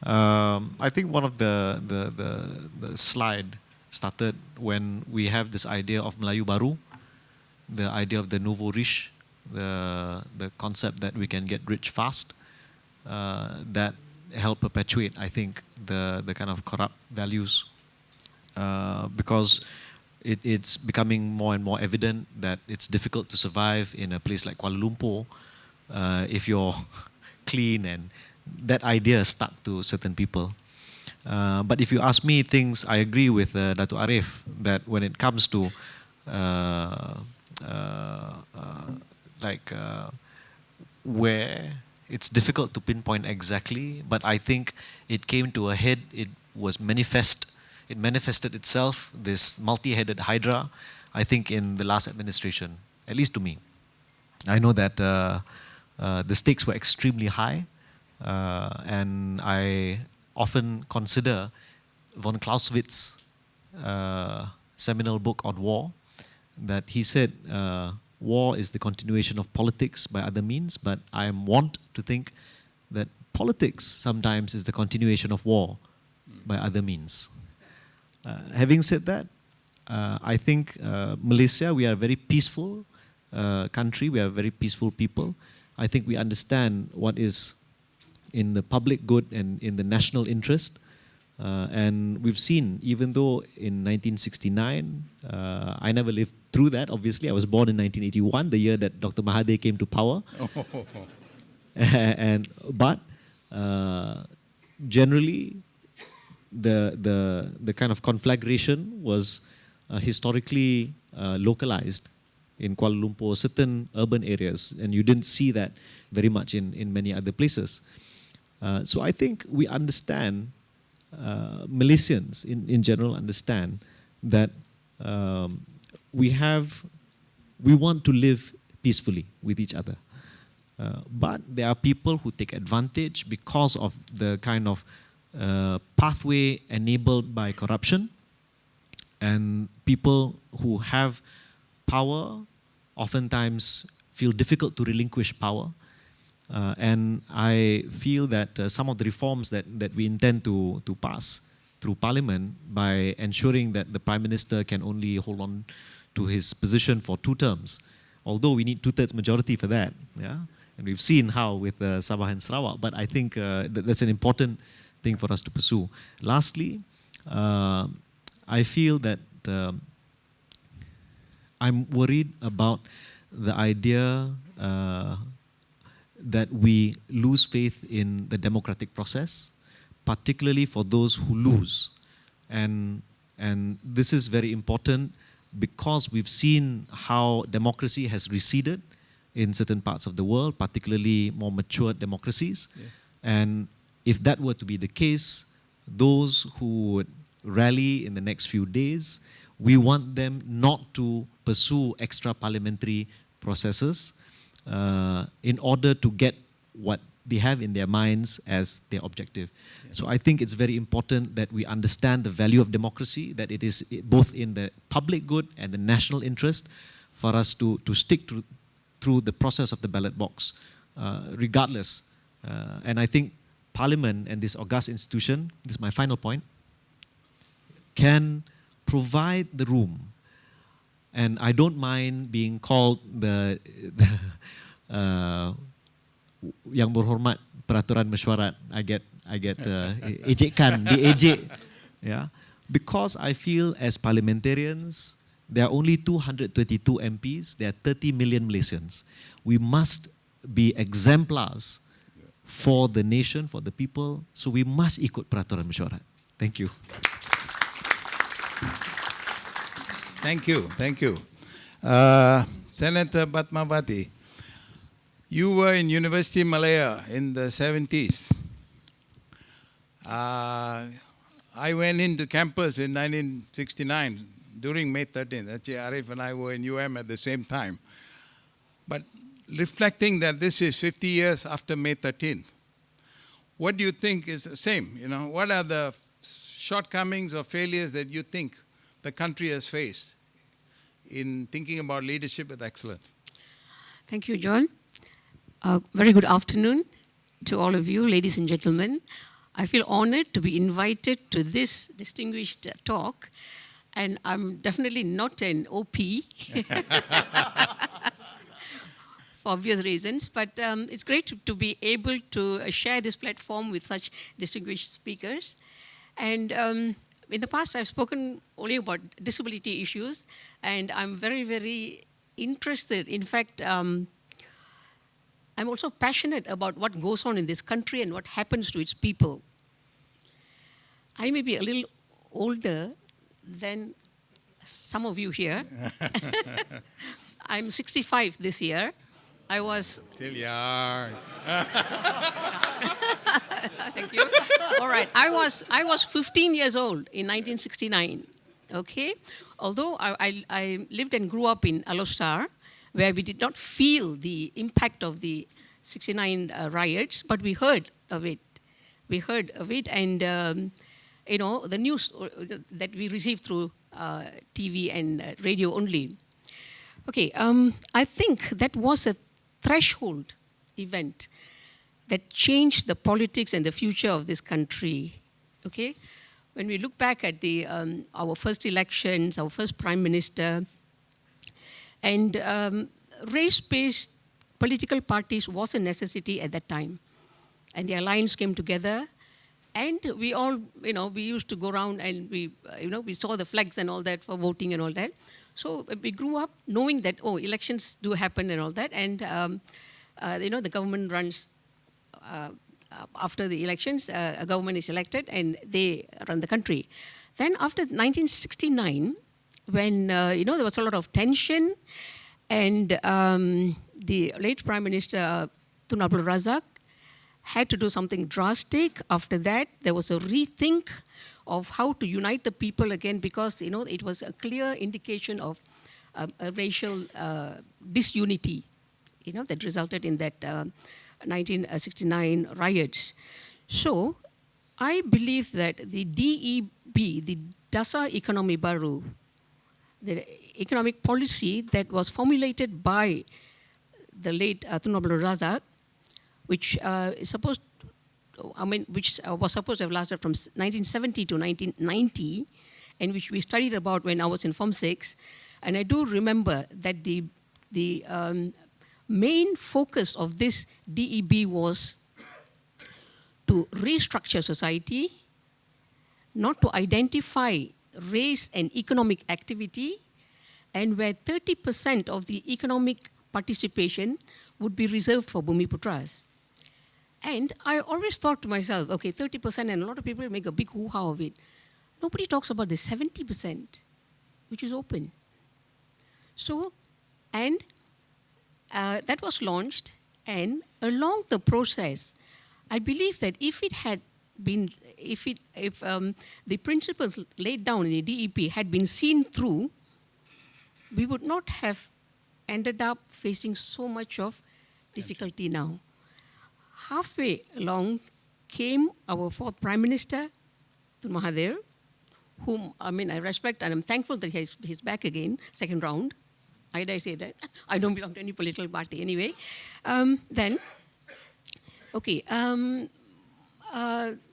E: I think one of the slide started when we have this idea of Melayu Baru, the idea of the nouveau riche, the concept that we can get rich fast, that help perpetuate, I think, the kind of corrupt values, because it's becoming more and more evident that it's difficult to survive in a place like Kuala Lumpur if you're clean, and that idea stuck to certain people. But if you ask me things, I agree with Dato' Arif that when it comes to where it's difficult to pinpoint exactly, but I think it came to a head, it manifested itself, this multi-headed hydra, I think in the last administration, at least to me. I know that the stakes were extremely high, and I often consider von Clausewitz's seminal book on war, that he said war is the continuation of politics by other means, but I am wont to think that politics sometimes is the continuation of war by other means. Having said that, I think Malaysia, we are a very peaceful country, we are very peaceful people. I think we understand what is in the public good and in the national interest. And we've seen, even though in 1969, I never lived through that, obviously. I was born in 1981, the year that Dr. Mahathir came to power. But generally, the kind of conflagration was historically localized in Kuala Lumpur, certain urban areas, and you didn't see that very much in many other places. So I think we understand, Malaysians in general understand that we want to live peacefully with each other. But there are people who take advantage because of the kind of pathway enabled by corruption, and people who have power oftentimes feel difficult to relinquish power. And I feel that some of the reforms that we intend to pass through Parliament, by ensuring that the Prime Minister can only hold on to his position for 2 terms, although we need 2/3 majority for that, yeah? And we've seen how with Sabah and Sarawak, but I think that's an important thing for us to pursue. Lastly, I feel that I'm worried about the idea that we lose faith in the democratic process, particularly for those who lose. And this is very important because we've seen how democracy has receded in certain parts of the world, particularly more mature democracies.
D: Yes.
E: And if that were to be the case, those who would rally in the next few days, we want them not to pursue extra parliamentary processes in order to get what they have in their minds as their objective. Yes. So I think it's very important that we understand the value of democracy, that it is both in the public good and the national interest for us to stick through the process of the ballot box, regardless. And I think Parliament and this august institution, this is my final point, can provide the room. And I don't mind being called the Yang Berhormat Peraturan Mesyuarat. I get ejekan, diejek, yeah, because I feel as parliamentarians there are only 222 MPs. There are 30 million Malaysians. We must be exemplars for the nation, for the people. So we must ikut Peraturan Mesyuarat. Thank you.
D: Thank you, thank you. Senator Padmawati, you were in University Malaya in the 70s. I went into campus in 1969 during May 13th. Actually, Arif and I were in UM at the same time. But reflecting that this is 50 years after May 13th, what do you think is the same? You know, what are the shortcomings or failures that you think the country has faced in thinking about leadership with excellence?
F: Thank you, John. Very good afternoon to all of you, ladies and gentlemen. I feel honored to be invited to this distinguished talk, and I'm definitely not an OP for obvious reasons, but it's great to be able to share this platform with such distinguished speakers. And in the past, I've spoken only about disability issues, and I'm very, very interested. In fact, I'm also passionate about what goes on in this country and what happens to its people. I may be a little older than some of you here. I'm 65 this year. I was...
D: Still young.
F: Thank you. All right. I was 15 years old in 1969. Okay? Although I lived and grew up in Alostar, where we did not feel the impact of the 69 riots, but we heard of it. We heard of it, and you know, the news that we received through TV and radio only. Okay, I think that was a threshold event that changed the politics and the future of this country. Okay, when we look back at the our first elections, our first prime minister, and race-based political parties was a necessity at that time, and the alliance came together. And we all, you know, we used to go around and we, you know, we saw the flags and all that for voting and all that. So we grew up knowing that, oh, elections do happen and all that. And, you know, the government runs, after the elections, a government is elected and they run the country. Then after 1969, when, there was a lot of tension, and the late Prime Minister Tun Abdul Razak had to do something drastic. After that, there was a rethink of how to unite the people again, because it was a clear indication of a racial disunity, that resulted in that 1969 riots. So I believe that the DEB, the Dasar Ekonomi Baru, the economic policy that was formulated by the late Tun Abdul Razak, which is supposed, which was supposed to have lasted from 1970 to 1990, and which we studied about when I was in Form 6. And I do remember that the main focus of this DEB was to restructure society, not to identify race and economic activity, and where 30% of the economic participation would be reserved for Bumiputras. And I always thought to myself, okay, 30%, and a lot of people make a big hoo-ha of it. Nobody talks about the 70%, which is open. So, and that was launched, and along the process, I believe that if it had been, if the principles laid down in the DEP had been seen through, we would not have ended up facing so much of difficulty now. Halfway along came our fourth Prime Minister, Tun Mahathir, whom, I respect, and I'm thankful that he's back again, second round. Why did I say that? I don't belong to any political party anyway. Tun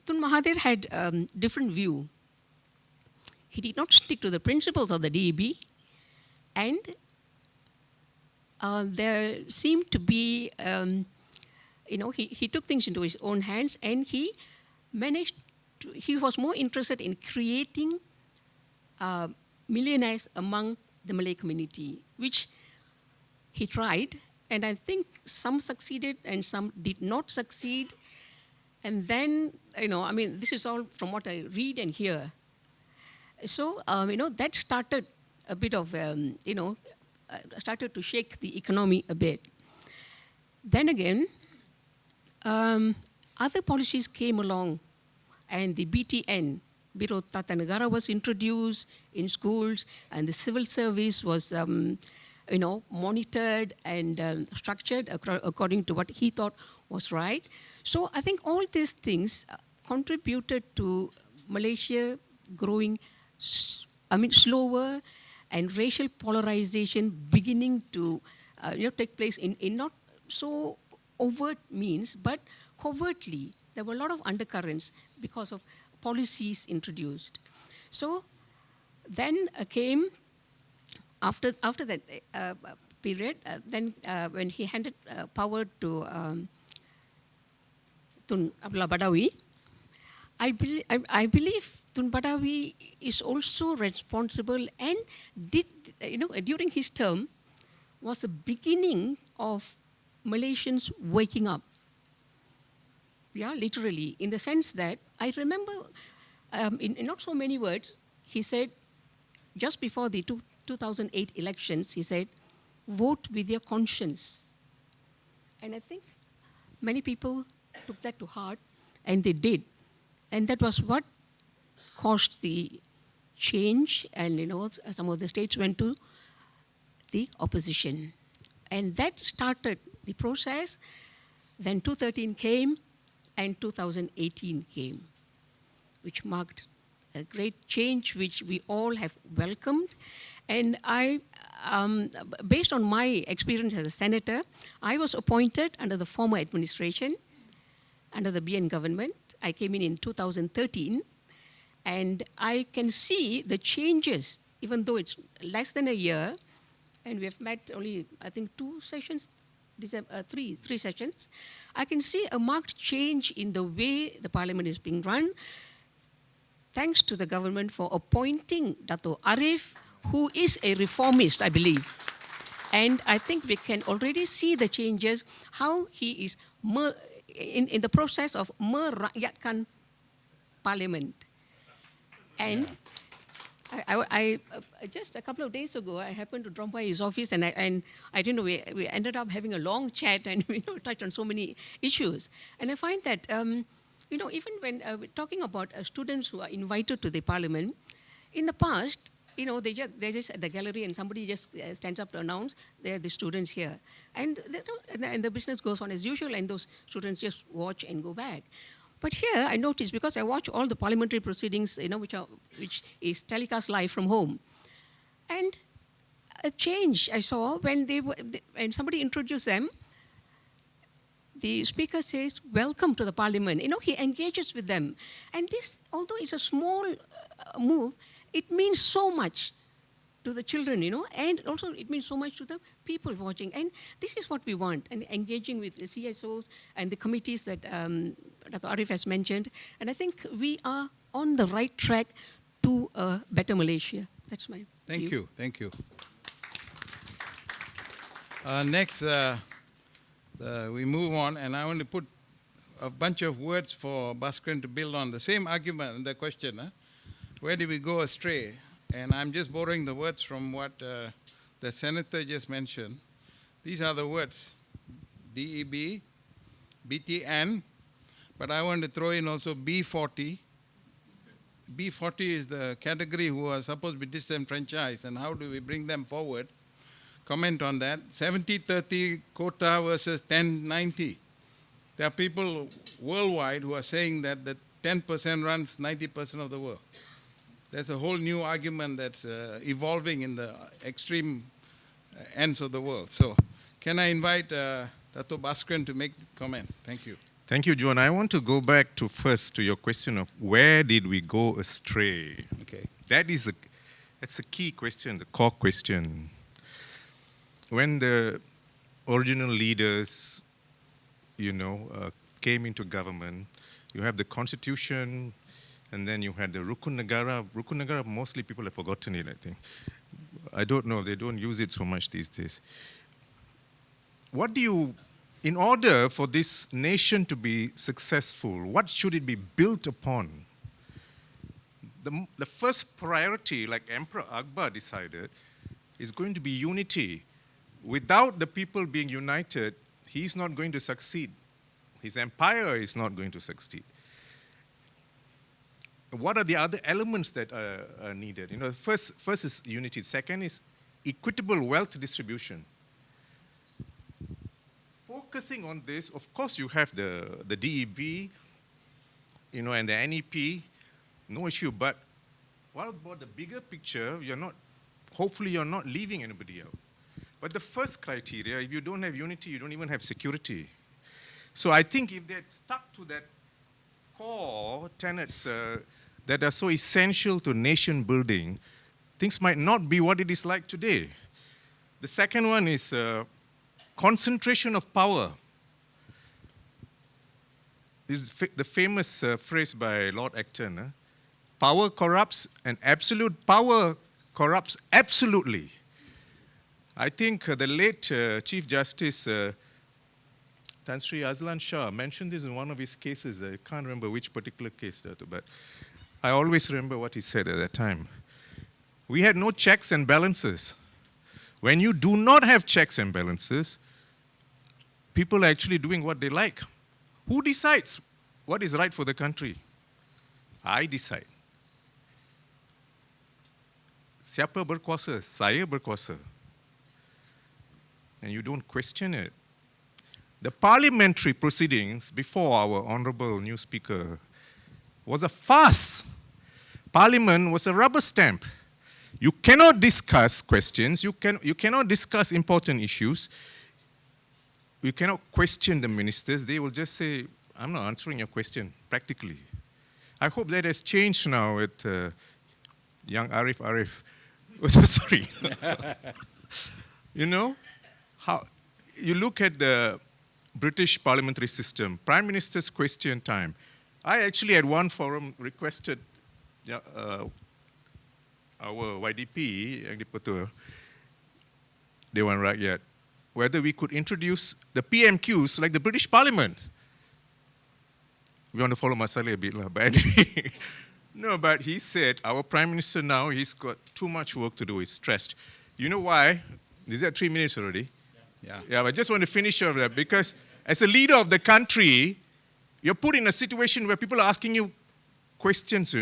F: Mahathir had a different view. He did not stick to the principles of the DEB, and there seemed to be, he took things into his own hands, and he was more interested in creating millionaires among the Malay community, which he tried, and I think some succeeded and some did not succeed. And then, this is all from what I read and hear. So, that started a bit of, started to shake the economy a bit. Then again, other policies came along, and the BTN, Biro Tata Negara, was introduced in schools, and the civil service was, monitored and structured according to what he thought was right. So I think all these things contributed to Malaysia growing, slower, and racial polarization beginning to, take place in not so overt means, but covertly. There were a lot of undercurrents because of policies introduced. So then came, after that period, when he handed power to Tun Abdullah Badawi, I believe Tun Badawi is also responsible and did, during his term, was the beginning of Malaysians waking up. Yeah, literally, in the sense that I remember, in not so many words, he said, just before the 2008 elections, he said, vote with your conscience. And I think many people took that to heart, and they did. And that was what caused the change, and some of the states went to the opposition. And that started the process. Then 2013 came, and 2018 came, which marked a great change which we all have welcomed. And I, based on my experience as a senator, I was appointed under the former administration, under the BN government. I came in 2013, and I can see the changes, even though it's less than a year, and we have met only, I think, 2 sessions, three sessions. I can see a marked change in the way the parliament is being run, thanks to the government for appointing Dato' Arif, who is a reformist, I believe. And I think we can already see the changes, how he is in the process of merakyatkan parliament. And Just a couple of days ago, I happened to drop by his office, and I didn't know, we ended up having a long chat, and we touched on so many issues. And I find that, even when we're talking about students who are invited to the parliament, in the past, they're just at the gallery, and somebody just stands up to announce they're the students here, and the business goes on as usual, and those students just watch and go back. But here I noticed, because I watch all the parliamentary proceedings, which is telecast live from home, and a change I saw when somebody introduced them. The speaker says, "Welcome to the parliament." He engages with them, and this, although it's a small move, it means so much to the children, and also it means so much to the people watching. And this is what we want, and engaging with the CSOs and the committees that Dr. Arif has mentioned. And I think we are on the right track to a better Malaysia. That's my view.
D: Thank you. Next, we move on, and I want to put a bunch of words for Bhaskaran to build on the same argument and the question. Where did we go astray? And I'm just borrowing the words from what the senator just mentioned. These are the words: DEB, BTN, but I want to throw in also B40. B40 is the category who are supposed to be disenfranchised, and how do we bring them forward? Comment on that. 70-30 quota versus 10-90. There are people worldwide who are saying that the 10% runs 90% of the world. There's a whole new argument that's evolving in the extreme ends of the world. So can I invite Dato' Bhaskaran to make the comment? Thank you.
B: Thank you, John. I want to go back to your question of where did we go astray?
D: Okay.
B: That's a key question, the core question. When the original leaders, came into government, you have the constitution, and then you had the Rukun Negara. Rukun Negara, mostly people have forgotten it, I think. I don't know, they don't use it so much these days. In order for this nation to be successful, what should it be built upon? The first priority, like Emperor Akbar decided, is going to be unity. Without the people being united, he's not going to succeed. His empire is not going to succeed. What are the other elements that are needed? First is unity. Second is equitable wealth distribution. Focusing on this, of course, you have the DEB, and the NEP, no issue. But what about the bigger picture? Hopefully, you're not leaving anybody out. But the first criteria, if you don't have unity, you don't even have security. So I think if they're stuck to that core tenets that are so essential to nation building, things might not be what it is like today. The second one is concentration of power. This is the famous phrase by Lord Acton, power corrupts, and absolute power corrupts absolutely. I think the late Chief Justice Tan Sri Azlan Shah mentioned this in one of his cases. I can't remember which particular case, but I always remember what he said at that time. We had no checks and balances. When you do not have checks and balances, people are actually doing what they like. Who decides what is right for the country? I decide. Siapa berkuasa? Saya berkuasa. And you don't question it. The parliamentary proceedings before our honorable new speaker was a farce. Parliament was a rubber stamp. You cannot discuss questions. You cannot discuss important issues. You cannot question the ministers. They will just say, I'm not answering your question, practically. I hope that has changed now with young Arif. Sorry. How you look at the British parliamentary system, Prime Minister's question time. I actually at one forum requested our YDP, Yang di-Pertua, Dewan Rakyat, whether we could introduce the PMQs like the British Parliament. We want to follow Masali a bit, but anyway, No, but he said our Prime Minister now, he's got too much work to do. He's stressed. You know why? Is that 3 minutes already?
D: Yeah.
B: Yeah, but I just want to finish off that because as a leader of the country, you're put in a situation where people are asking you questions,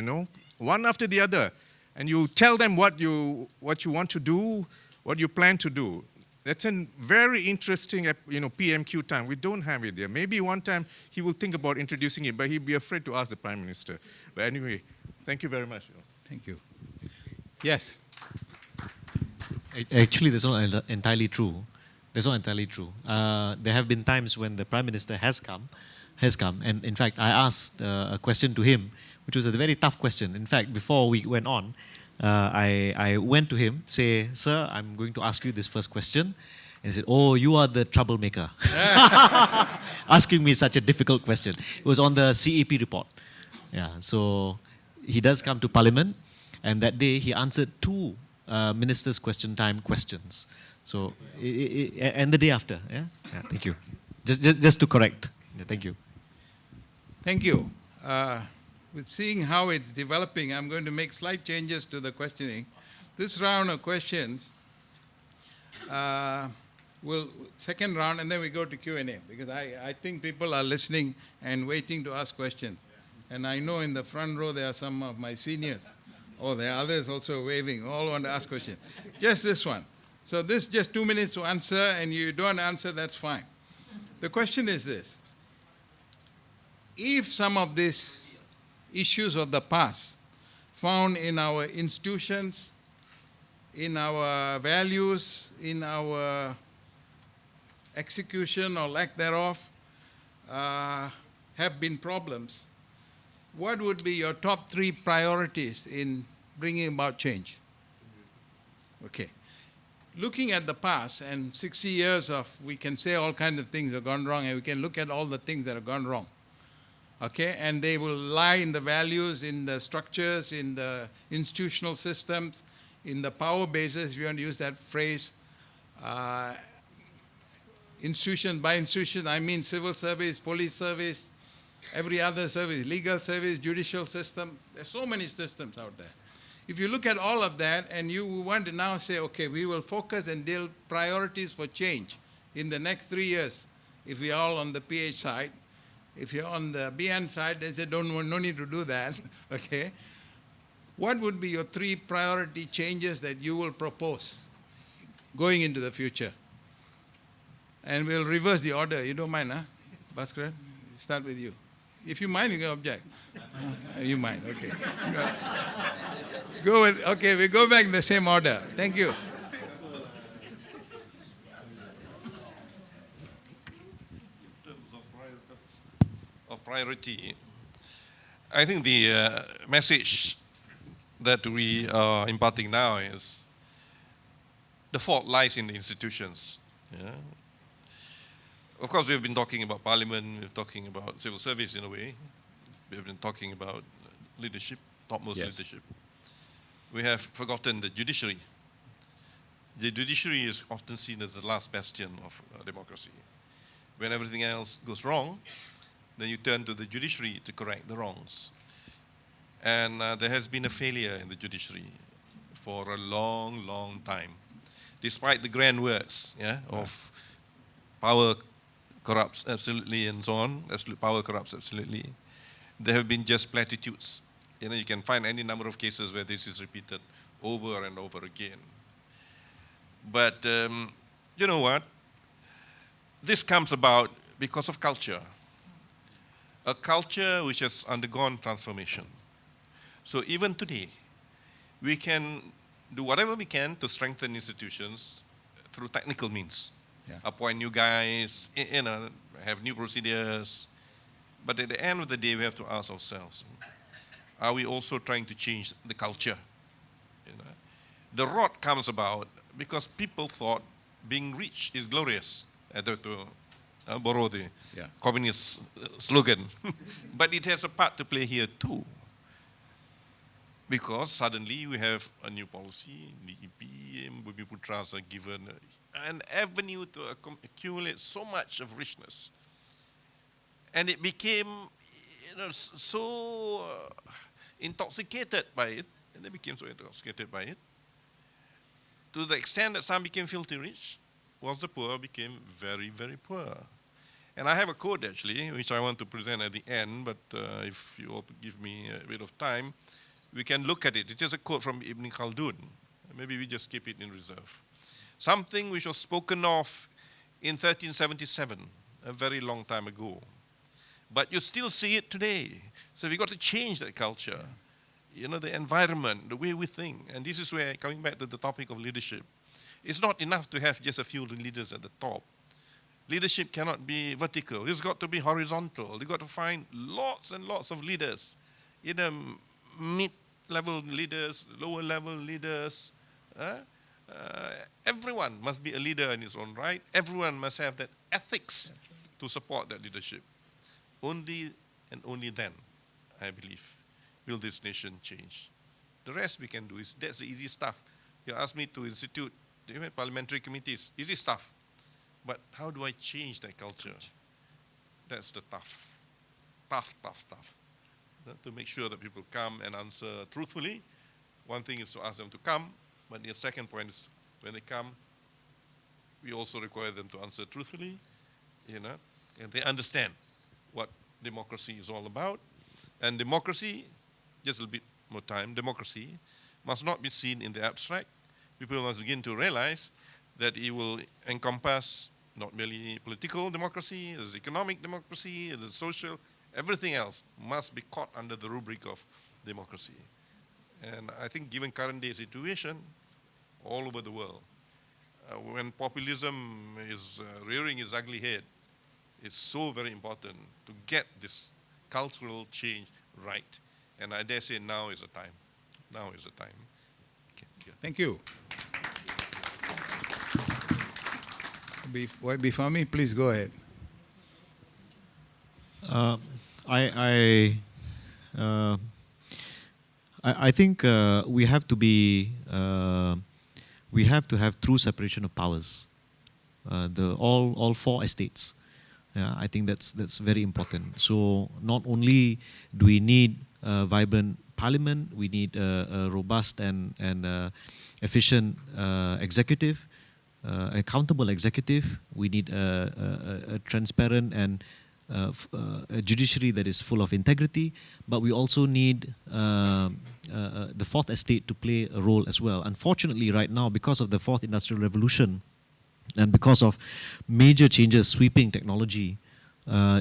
B: one after the other. And you tell them what you want to do, what you plan to do. That's a very interesting, PMQ time. We don't have it there. Maybe one time he will think about introducing it, but he'll be afraid to ask the Prime Minister. But anyway, thank you very much.
D: Thank you. Yes.
E: Actually, that's not entirely true. That's not entirely true. There have been times when the Prime Minister has come, and in fact, I asked a question to him, which was a very tough question. In fact, before we went on, I went to him, say, "Sir, I'm going to ask you this first question." And he said, "Oh, you are the troublemaker." Asking me such a difficult question. It was on the CAP report. Yeah, so he does come to Parliament, and that day he answered 2 Ministers' Question Time questions. So, and the day after, yeah? Thank you. Just to correct. Yeah, thank you.
D: Thank you. With seeing how it's developing, I'm going to make slight changes to the questioning. This round of questions, second round, and then we go to Q&A, because I think people are listening and waiting to ask questions. And I know in the front row there are some of my seniors. Oh, there are others also waving, all want to ask questions. Just this one. So this just 2 minutes to answer, and you don't answer, that's fine. The question is this. If some of these issues of the past found in our institutions, in our values, in our execution or lack thereof, have been problems, what would be your top 3 priorities in bringing about change? Okay. Looking at the past and 60 years of, we can say all kinds of things have gone wrong, and we can look at all the things that have gone wrong. Okay, and they will lie in the values, in the structures, in the institutional systems, in the power bases, if you want to use that phrase. Institution by institution, I mean civil service, police service, every other service, legal service, judicial system. There's so many systems out there. If you look at all of that and you want to now say, okay, we will focus and deal priorities for change in the next 3 years, if we are all on the PH side. If you're on the BN side, they say, no need to do that, okay? What would be your 3 priority changes that you will propose going into the future? And we'll reverse the order. You don't mind, huh? Bhaskaran, start with you. If you mind, you can object. You mind, okay. Okay, we go back in the same order. Thank you.
C: Of priority, I think the message that we are imparting now is the fault lies in the institutions. Yeah? Of course, we've been talking about parliament, we're talking about civil service in a way, we've been talking about leadership, topmost leadership. We have forgotten the judiciary. The judiciary is often seen as the last bastion of democracy. When everything else goes wrong, then you turn to the judiciary to correct the wrongs. And there has been a failure in the judiciary for a long, long time. Despite the grand words of power corrupts absolutely and so on, power corrupts absolutely, there have been just platitudes. You can find any number of cases where this is repeated over and over again. But you know what? This comes about because of culture. A culture which has undergone transformation. So even today, we can do whatever we can to strengthen institutions through technical means.
D: Yeah.
C: Appoint new guys, have new procedures. But at the end of the day, we have to ask ourselves, are we also trying to change the culture? The rot comes about because people thought being rich is glorious. To borrow the communist slogan. But it has a part to play here too. Because suddenly we have a new policy, DEP, Bumiputras are given an avenue to accumulate so much of richness. And it became so intoxicated by it, and they became so intoxicated by it, to the extent that some became filthy rich, whilst the poor became very, very poor. And I have a quote actually, which I want to present at the end, but if you all give me a bit of time, we can look at it. It is a quote from Ibn Khaldun. Maybe we just keep it in reserve. Something which was spoken of in 1377, a very long time ago. But you still see it today. So we've got to change that culture. You know, the environment, the way we think. And this is where, coming back to the topic of leadership, it's not enough to have just a few leaders at the top. Leadership cannot be vertical. It's got to be horizontal. You've got to find lots and lots of leaders. Either mid-level leaders, lower-level leaders. Everyone must be a leader in his own right. Everyone must have that ethics to support that leadership. Only and only then, I believe, will this nation change. The rest we can do that's the easy stuff. You ask me to institute parliamentary committees, easy stuff. But how do I change that culture? That's the tough. To make sure that people come and answer truthfully. One thing is to ask them to come, but the second point is when they come, we also require them to answer truthfully, and they understand what democracy is all about. And democracy, just a little bit more time, democracy must not be seen in the abstract. People must begin to realize that it will encompass not merely political democracy, there's economic democracy, there's social, everything else must be caught under the rubric of democracy. And I think given current day situation, all over the world, when populism is rearing its ugly head, it's so very important to get this cultural change right. And I dare say now is the time. Now is the time. Okay, yeah.
D: Thank you. Before me, please go ahead.
E: I think we have to have true separation of powers. All four estates. Yeah, I think that's very important. So not only do we need a vibrant parliament, we need a robust and efficient executive, accountable executive. We need a transparent and a judiciary that is full of integrity. But we also need the fourth estate to play a role as well. Unfortunately, right now, because of the fourth industrial revolution, and because of major changes sweeping technology,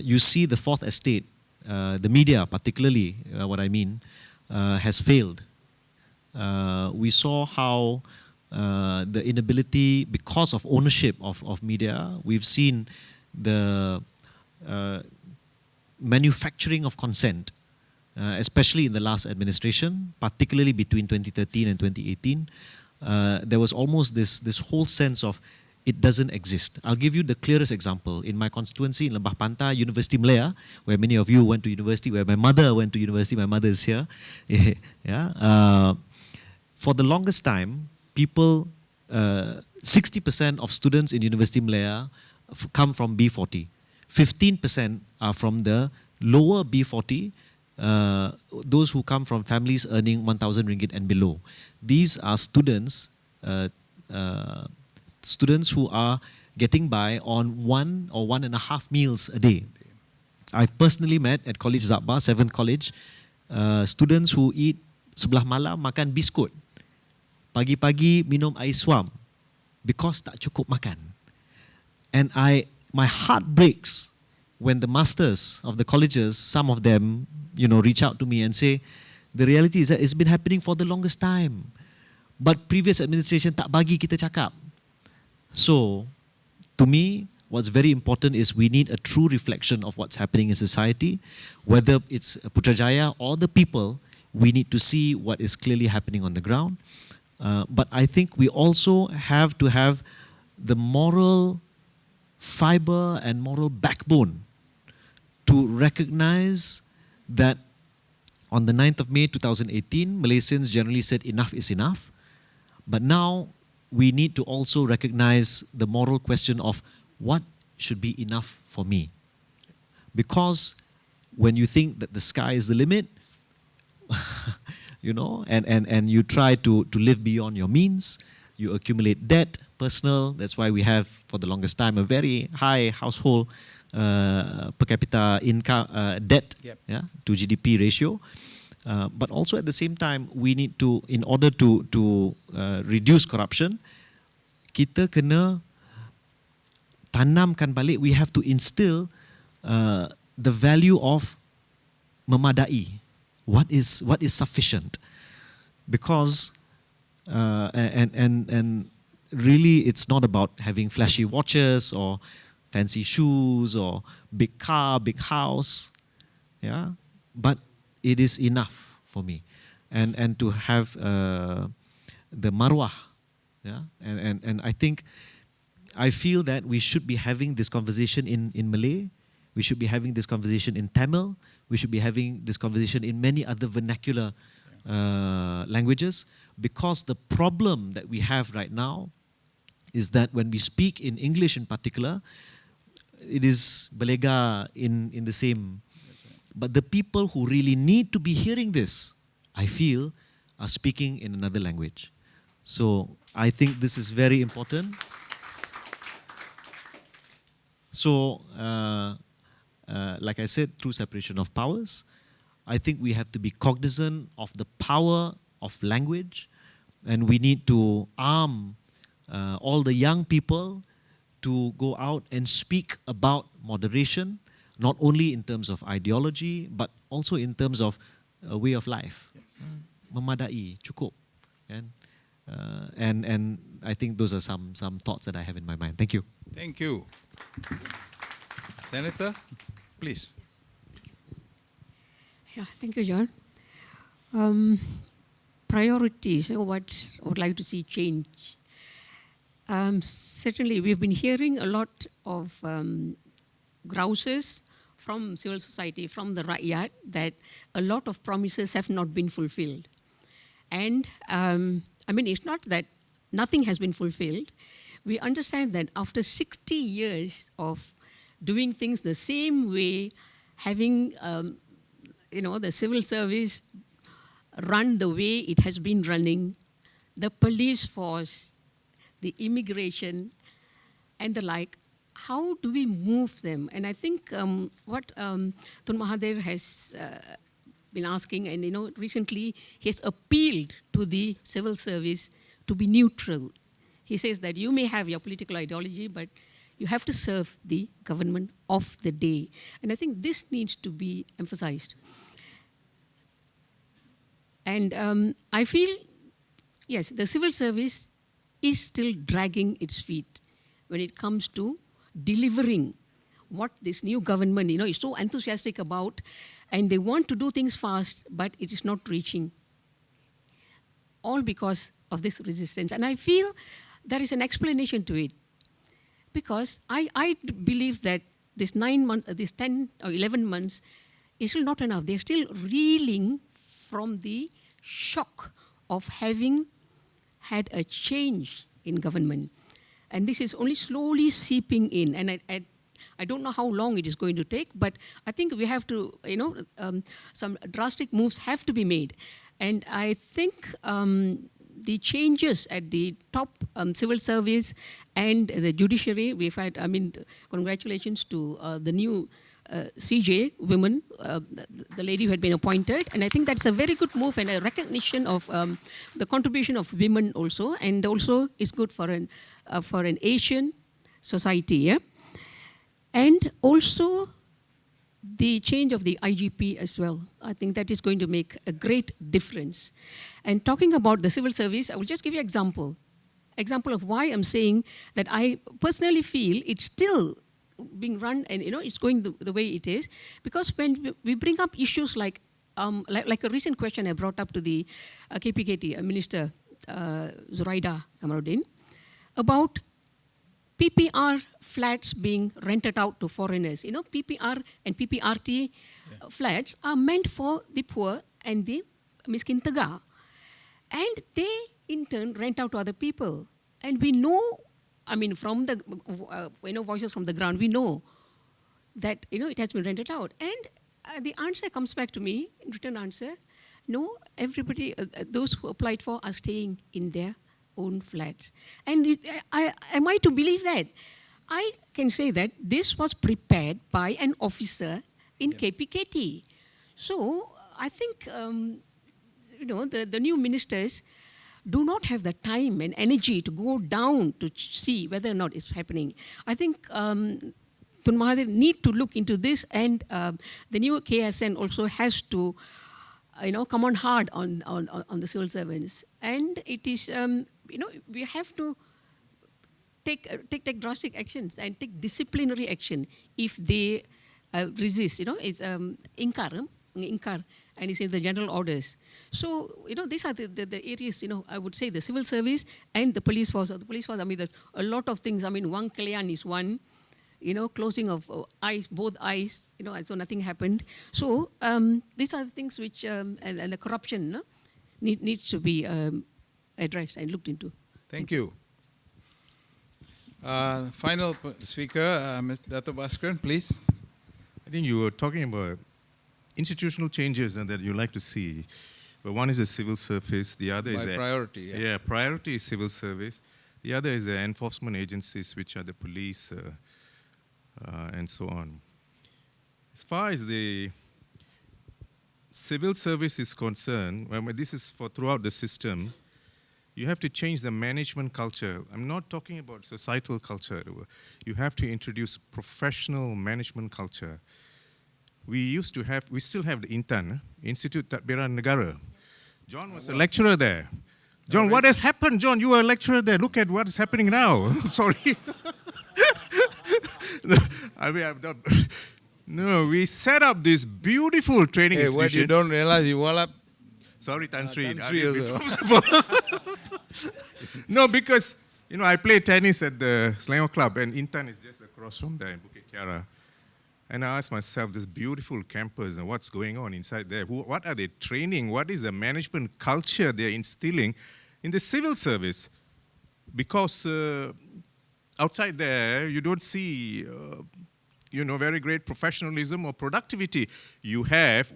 E: you see the fourth estate, the media particularly, what I mean, has failed. We saw how the inability, because of ownership of media, we've seen the manufacturing of consent, especially in the last administration, particularly between 2013 and 2018. There was almost this whole sense of it doesn't exist. I'll give you the clearest example. In my constituency, in Lembah Panta, University Malaya, where many of you went to university, where my mother went to university, my mother is here. For the longest time, people, 60% of students in University Malaya come from B40. 15% are from the lower B40, those who come from families earning 1,000 ringgit and below. These are students who are getting by on 1 or 1.5 meals a day. I've personally met at College Zabba, 7th College, students who eat sebelah malam makan biskut, pagi-pagi minum air suam because tak cukup makan. And my heart breaks when the masters of the colleges, some of them, reach out to me and say, the reality is that it's been happening for the longest time, but previous administration tak bagi kita cakap. So, to me, what's very important is we need a true reflection of what's happening in society. Whether it's Putrajaya or the people, we need to see what is clearly happening on the ground. But I think we also have to have the moral fiber and moral backbone to recognize that on the 9th of May 2018, Malaysians generally said enough is enough. But now we need to also recognize the moral question of what should be enough for me. Because when you think that the sky is the limit, you know, and you try to live beyond your means. You accumulate debt, personal. That's why we have, for the longest time, a very high household per capita income debt,
D: Yep.
E: yeah, to GDP ratio. But also at the same time, we need to, in order to reduce corruption, kita kena tanamkan balik. We have to instill the value of memadai. What is sufficient? Because and really, it's not about having flashy watches or fancy shoes or big car, big house, yeah. But it is enough for me, and to have the marwah, yeah. And I feel that we should be having this conversation in Malay. We should be having this conversation in Tamil. We should be having this conversation in many other vernacular languages, because the problem that we have right now is that when we speak in English in particular, it is belega in the same. But the people who really need to be hearing this, I feel, are speaking in another language. So I think this is very important. So, like I said, through separation of powers, I think we have to be cognizant of the power of language, and we need to arm all the young people to go out and speak about moderation, not only in terms of ideology, but also in terms of a way of life.
D: Yes.
E: Memadai, cukup. And I think those are some thoughts that I have in my mind. Thank you.
D: Thank you. Senator, please.
F: Yeah, thank you, John. Priorities, what I would like to see change. Certainly, we've been hearing a lot of grouses from civil society, from the rakyat, that a lot of promises have not been fulfilled. And I mean, it's not that nothing has been fulfilled. We understand that after 60 years of doing things the same way, having the civil service run the way it has been running, the police force, the immigration, and the like, how do we move them? And I think what Tun Mahathir has been asking, and recently he has appealed to the civil service to be neutral. He says that you may have your political ideology, but you have to serve the government of the day. And I think this needs to be emphasized. And I feel, yes, the civil service is still dragging its feet when it comes to delivering what this new government, is so enthusiastic about, and they want to do things fast, but it is not reaching. All because of this resistance. And I feel there is an explanation to it. Because I believe that this 9 months, this 10 or 11 months is still not enough. They're still reeling from the shock of having had a change in government. And this is only slowly seeping in. And I don't know how long it is going to take, but I think we have to, some drastic moves have to be made. And I think the changes at the top civil service and the judiciary, we've had, congratulations to the new CJ women, the lady who had been appointed. And I think that's a very good move and a recognition of the contribution of women also, and also is good for an Asian society. Yeah? And also the change of the IGP as well. I think that is going to make a great difference. And talking about the civil service, I will just give you an example of why I'm saying that I personally feel it's still being run and it's going the way it is, because when we bring up issues like a recent question I brought up to the KPKT Minister Zuraida Kamaruddin about PPR flats being rented out to foreigners. PPR and PPRT flats are meant for the poor and the miskin tega. And they, in turn, rent out to other people. And we know, from the voices from the ground, we know that, it has been rented out. And the answer comes back to me, in written answer, No, everybody, those who applied for are staying in their own flats. And am I to believe that? I can say that this was prepared by an officer in KPKT. So I think, the new ministers do not have the time and energy to go down to see whether or not it's happening. I think Tun Mahathir need to look into this, and the new KSN also has to, come on hard on the civil servants. And it is, we have to take drastic actions and take disciplinary action if they resist. It's inkar, and it's in the general orders. So, these are the areas, I would say the civil service and the police force. The police force, there's a lot of things. Wang Kalian is one, closing of eyes, both eyes, so nothing happened. So, these are the things which, and the corruption needs to be addressed and looked into.
D: Thank you. Final speaker, Ms. Dato' Bhaskaran, please.
B: I think you were talking about institutional changes and that you like to see. But one is the civil service, the other is
D: By
B: the
D: priority,
B: Yeah, priority is civil service. The other is the enforcement agencies, which are the police and so on. As far as the civil service is concerned, this is for throughout the system, you have to change the management culture. I'm not talking about societal culture. You have to introduce professional management culture. We still have the INTAN, Institute Tadbiran Negara. John was a lecturer there. John, what has happened, John? You were a lecturer there. Look at what is happening now. I'm sorry. I'm not. No, we set up this beautiful training
D: Hey,
B: institution.
D: what you don't realize, you all up.
B: Sorry, Tan Sri.
D: Tan Sri also.
B: No, because, I play tennis at the Selangor Club, and Intan is just across from there in Bukit Kiara. And I asked myself, this beautiful campus, and what's going on inside there? What are they training? What is the management culture they're instilling in the civil service? Because outside there, you don't see, very great professionalism or productivity. You have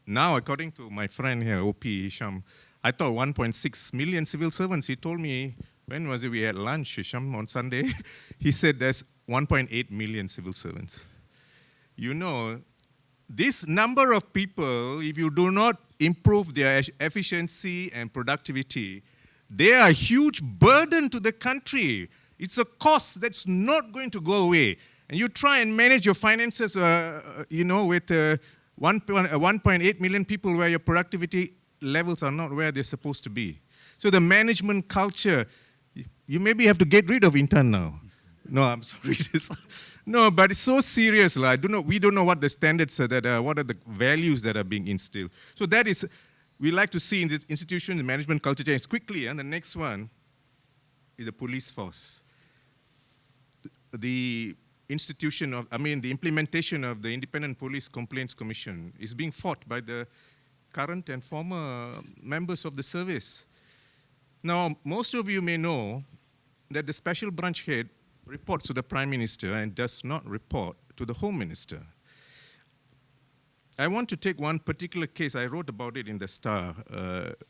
B: now, according to my friend here, O.P. Hisham, I thought 1.6 million civil servants. He told me, when was it we had lunch, Hisham, on Sunday? He said there's 1.8 million civil servants. This number of people, if you do not improve their efficiency and productivity, they are a huge burden to the country. It's a cost that's not going to go away. And you try and manage your finances, with 1.8 million people where your productivity levels are not where they're supposed to be. So the management culture, you maybe have to get rid of Intan now. No, I'm sorry. No, but it's so serious. We don't know what the standards are, what are the values that are being instilled. So that is, we like to see in the institutions and management culture change quickly. And the next one is the police force. The implementation of the Independent Police Complaints Commission is being fought by the current and former members of the service. Now, most of you may know that the special branch head reports to the Prime Minister and does not report to the Home Minister. I want to take one particular case. I wrote about it in the Star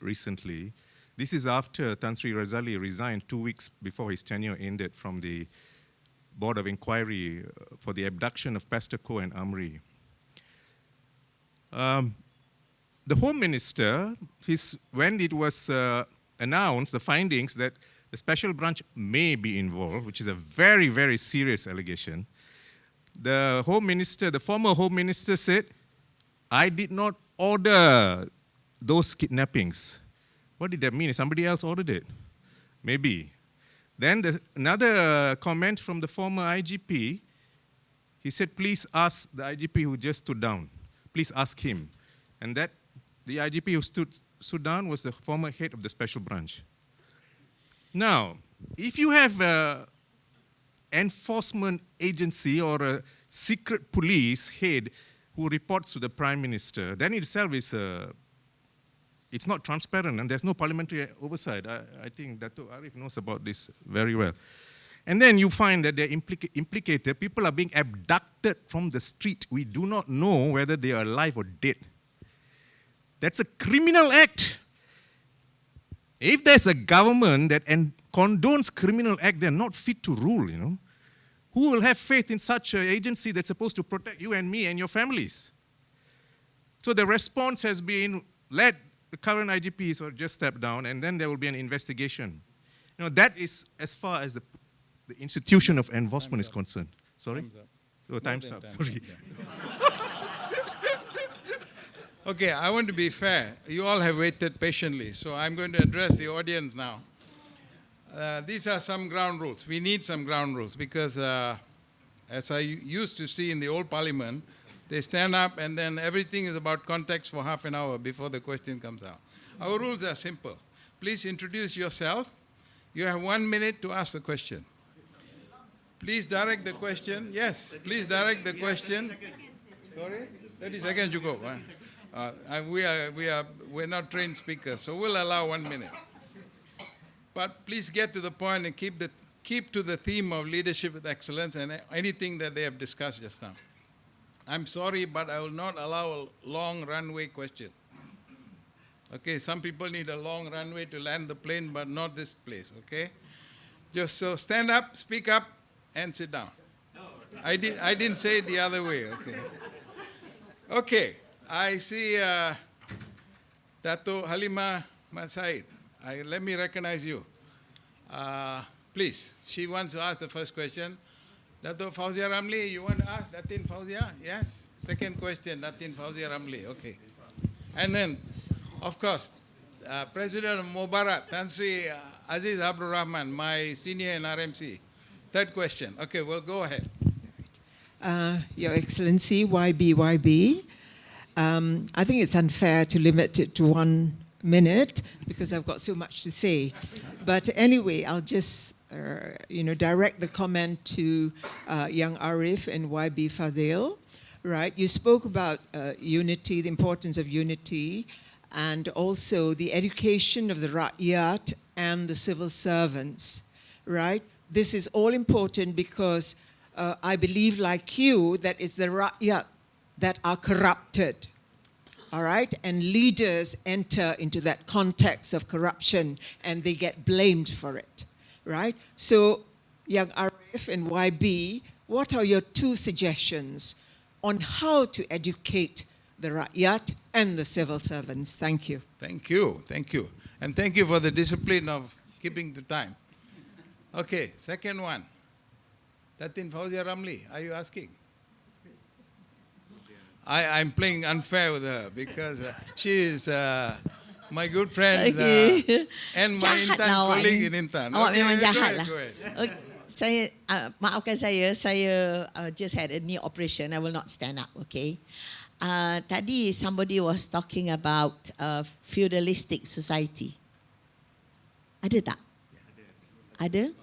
B: recently. This is after Tan Sri Razali resigned 2 weeks before his tenure ended from the Board of Inquiry for the abduction of Pastor Koh and Amri. The Home Minister, when it was announced, the findings that the special branch may be involved, which is a very, very serious allegation, the former Home Minister said, I did not order those kidnappings. What did that mean? Somebody else ordered it? Maybe. Then another comment from the former IGP, he said, please ask the IGP who just stood down. Please ask him. And the IGP who stood down was the former head of the special branch. Now, if you have an enforcement agency or a secret police head who reports to the Prime Minister, then itself is it's not transparent and there's no parliamentary oversight. I think Dato' Arif knows about this very well. And then you find that they're implicated. People are being abducted from the street. We do not know whether they are alive or dead. That's a criminal act. If there's a government that condones criminal act, they're not fit to rule, you know. Who will have faith in such an agency that's supposed to protect you and me and your families? So the response has been, let the current IGP sort of just step down, and then there will be an investigation. You know, that is as far as the institution of enforcement is concerned. Sorry? Time's up. Sorry.
D: Okay, I want to be fair. You all have waited patiently, so I'm going to address the audience now. These are some ground rules. We need some ground rules because, as I used to see in the old parliament, they stand up and then everything is about context for half an hour before the question comes out. Our rules are simple. Please introduce yourself. You have 1 minute to ask the question. Please direct the question. Yes, please direct the question. Sorry? 30 seconds you go. We're not trained speakers, so we'll allow 1 minute. But please get to the point and keep to the theme of leadership with excellence and anything that they have discussed just now. I'm sorry, but I will not allow a long runway question. Okay, some people need a long runway to land the plane, but not this place, okay? Just so stand up, speak up, and sit down. I didn't say it the other way, okay? Okay, I see Dato' Halimah Mat Said. Let me recognize you. Please, she wants to ask the first question. Dato' Fauzia Ramli, you want to ask? Datin Fauzia? Yes. Second question, Datin Fauzia Ramli. Okay. And then, of course, President of Mubarak, Tan Sri Aziz Abdul Rahman, my senior in RMC. Third question. Okay, well, go ahead.
G: Your Excellency, YB. I think it's unfair to limit it to 1 minute because I've got so much to say. But anyway, I'll just direct the comment to Young Arif and YB Fadil. Right? You spoke about unity, the importance of unity, and also the education of the Rakyat and the civil servants. Right? This is all important because I believe, like you, that it's the Rakyat that are corrupted. All right? And leaders enter into that context of corruption and they get blamed for it. Right? So, Young Arif and YB, what are your 2 suggestions on how to educate the Rakyat and the civil servants? Thank you.
D: Thank you. And thank you for the discipline of keeping the time. Okay, second one. Datin Fauzia Ramli, are you asking? I'm playing unfair with her because she is my good friend and my Intan colleague in Intan.
H: Awak memang jahat lah.
D: Go ahead.
H: Okay. Saya, maafkan saya just had a knee operation. I will not stand up, okay? Tadi somebody was talking about feudalistic society. Ada tak? Ada?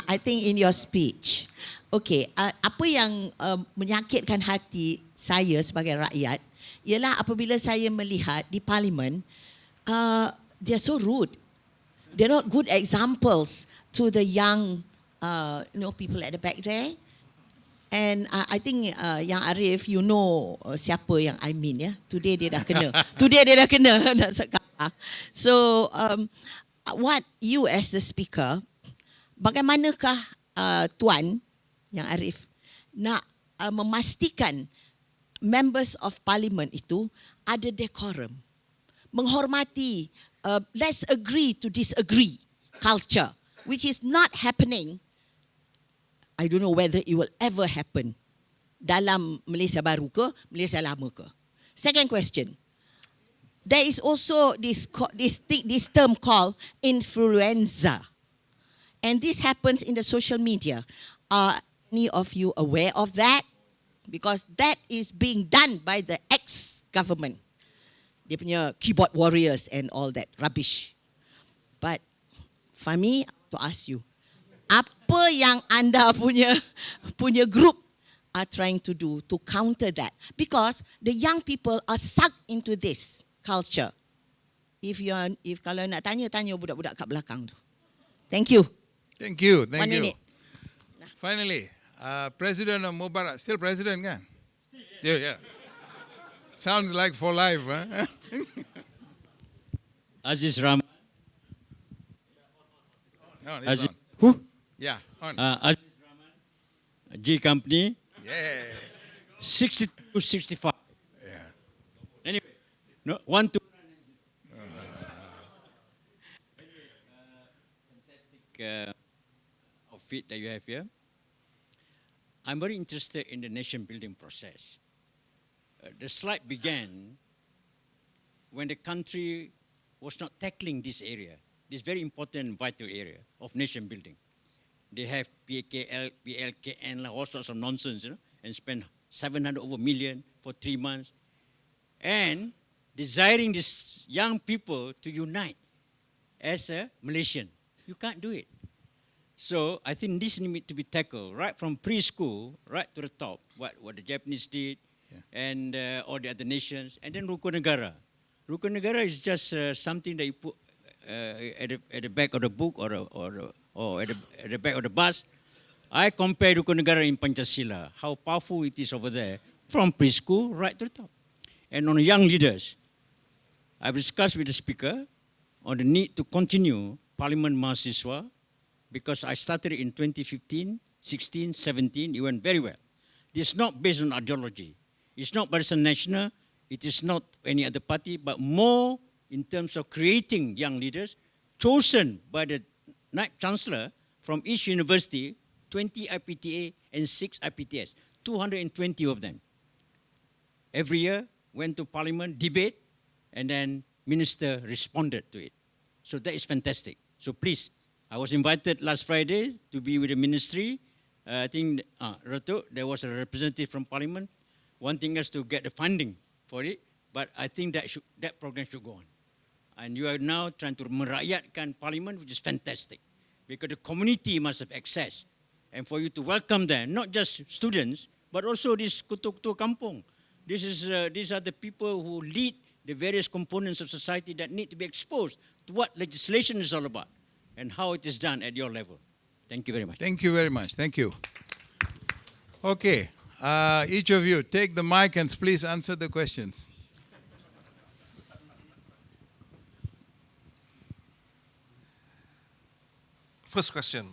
H: I think in your speech. Okay, apa yang menyakitkan hati saya sebagai rakyat ialah apabila saya melihat di parlimen, they're so rude. They're not good examples to the young people at the back there. And I think Yang Arif, you know siapa yang I mean, ya. Today dia dah kena. Nak cakap. So, what you as the speaker, bagaimanakah Tuan Yang Arif nak memastikan members of parliament itu ada decorum, menghormati let's agree to disagree culture, which is not happening. I don't know whether it will ever happen dalam Malaysia baru ke, Malaysia lama ke. Second question. There is also this term called influenza. And this happens in the social media. Are any of you aware of that? Because that is being done by the ex-government. Dia punya keyboard warriors and all that rubbish. But for me, to ask you, apa yang anda punya group are trying to do to counter that? Because the young people are sucked into this culture. If kalau nak tanya budak-budak kat belakang tu. Thank you.
D: Thank you.
H: 1 minute.
D: Finally, President of Mubarak, still president kan? Yeah. Sounds like for life, huh?
I: Aziz Rahman.
D: No, it's
I: Aziz,
D: on.
I: who?
D: Yeah, on.
I: Aziz Rahman. G Company.
D: Yeah.
I: 62, 65.
D: Yeah.
I: Anyway, no, 1, 2. Fantastic outfit that you have here. I'm very interested in the nation building process. The slide began when the country was not tackling this area, this very important and vital area of nation building. They have PKL, PLKN, all sorts of nonsense, and spend 700 over million for 3 months. And desiring these young people to unite as a Malaysian. You can't do it. So I think this needs to be tackled right from preschool, right to the top, what the Japanese did, and all the other nations, and then Rukun Negara. Rukun Negara is just something that you put at the back of the book or at the back of the bus. I compare Rukun Negara in Pancasila, how powerful it is over there, from preschool right to the top. And on young leaders, I've discussed with the speaker on the need to continue Parliament Mahasiswa, because I started in 2015, 16, 17, it went very well. This is not based on ideology. It's not Barisan Nasional, it is not any other party, but more in terms of creating young leaders chosen by the Naib Chancellor from each university, 20 IPTA and 6 IPTS, 220 of them. Every year, went to Parliament, debate, and then Minister responded to it. So that is fantastic. So please, I was invited last Friday to be with the ministry. I think, Ratu, there was a representative from Parliament wanting us to get the funding for it, but I think that program should go on. And you are now trying to merakyatkan Parliament, which is fantastic, because the community must have access. And for you to welcome them, not just students, but also these ketua-ketua kampung. These are the people who lead the various components of society that need to be exposed to what legislation is all about and how it is done at your level. Thank you very much.
D: Thank you very much. Thank you. Okay. Each of you, take the mic and please answer the questions.
C: First question,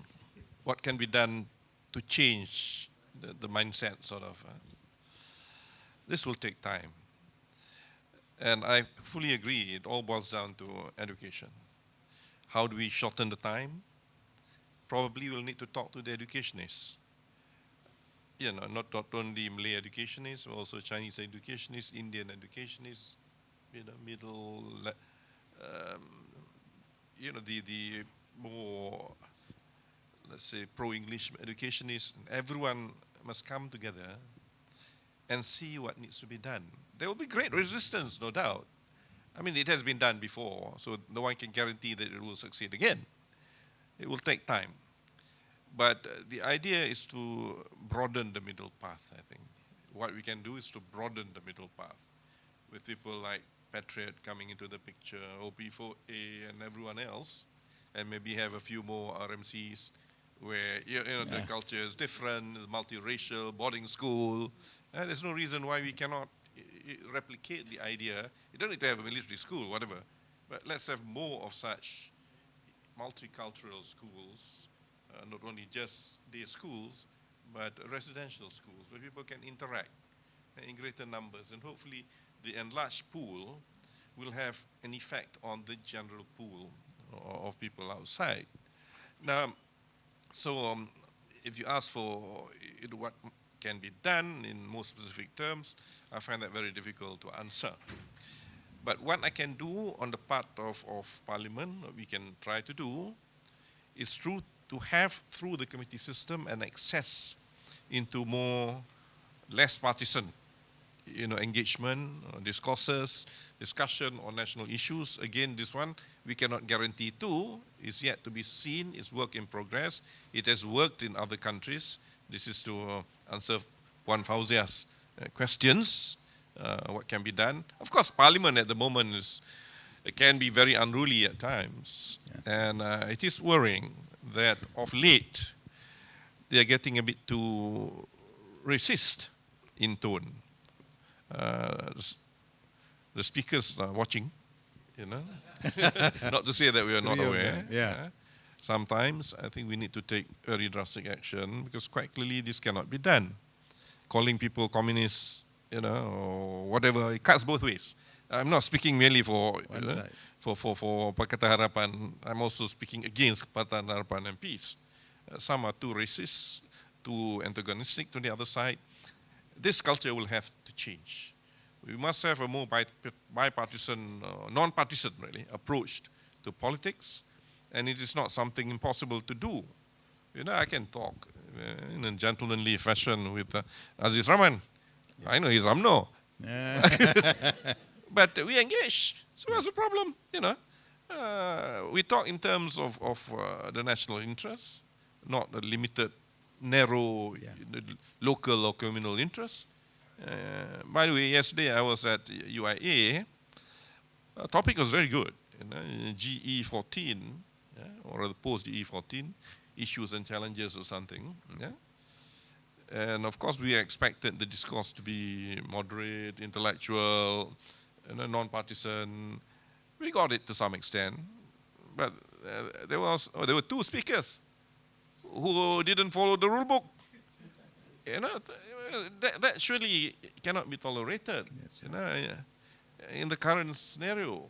C: what can be done to change the mindset, sort of? This will take time. And I fully agree, it all boils down to education. How do we shorten the time? Probably we'll need to talk to the educationists. You know, not only Malay educationists, but also Chinese educationists, Indian educationists, middle, the more, let's say, pro-English educationists. Everyone must come together and see what needs to be done. There will be great resistance, no doubt. I mean, it has been done before, so no one can guarantee that it will succeed again. It will take time. But the idea is to broaden the middle path, I think. What we can do is to broaden the middle path with people like Patriot coming into the picture, OP4A and everyone else, and maybe have a few more RMCs where the culture is different, multiracial, boarding school. There's no reason why we cannot replicate the idea. You don't need to have a military school, whatever, but let's have more of such multicultural schools, not only just day schools, but residential schools where people can interact in greater numbers, and hopefully the enlarged pool will have an effect on the general pool of people outside. Now, so if you ask for what can be done in more specific terms, I find that very difficult to answer. But what I can do on the part of Parliament, what we can try to do, is to have through the committee system an access into less partisan engagement, discourses, discussion on national issues. Again, this one we cannot guarantee too. It's yet to be seen. It's work in progress. It has worked in other countries. This is to answer Puan Fauzia's questions. What can be done? Of course, Parliament at the moment can be very unruly at times, and it is worrying that of late they are getting a bit too racist in tone. the speakers are watching, Not to say that we are not
D: Three of
C: aware.
D: them, yeah.
C: Sometimes I think we need to take very drastic action because quite clearly this cannot be done. Calling people communists, or whatever, it cuts both ways. I'm not speaking merely for
D: One side.
C: for Pakatan Harapan. I'm also speaking against Pakatan Harapan and peace. Some are too racist, too antagonistic to the other side. This culture will have to change. We must have a more bipartisan, non-partisan really, approach to politics, and it is not something impossible to do. I can talk in a gentlemanly fashion with Aziz Rahman. Yeah. I know he's UMNO. But we engage. So what's the problem? We talk in terms of the national interest, not the limited, narrow, local or communal interest. By the way, yesterday I was at UIA. The topic was very good. GE14, or the post-GE14, issues and challenges or something. And of course, we expected the discourse to be moderate, intellectual, non-partisan. We got it to some extent, but there were two speakers who didn't follow the rule book. That surely cannot be tolerated. In the current scenario,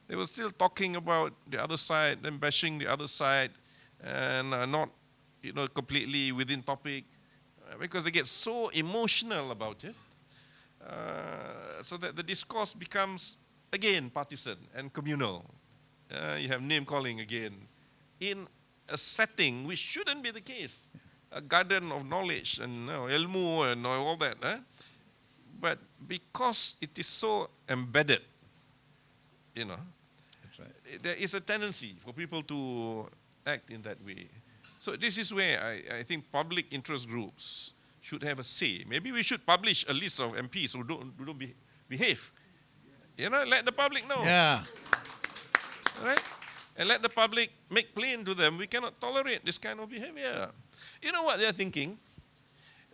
C: they were still talking about the other side and bashing the other side, and not, completely within topic, because they get so emotional about it, so that the discourse becomes again partisan and communal. You have name calling again in a setting which shouldn't be the case. A garden of knowledge and ilmu and all that. But because it is so embedded,
D: That's right.
C: there is a tendency for people to act in that way. So this is where I think public interest groups should have a say. Maybe we should publish a list of MPs who don't behave. Let the public know.
D: Yeah.
C: Right? And let the public make plain to them, we cannot tolerate this kind of behavior. You know what they're thinking?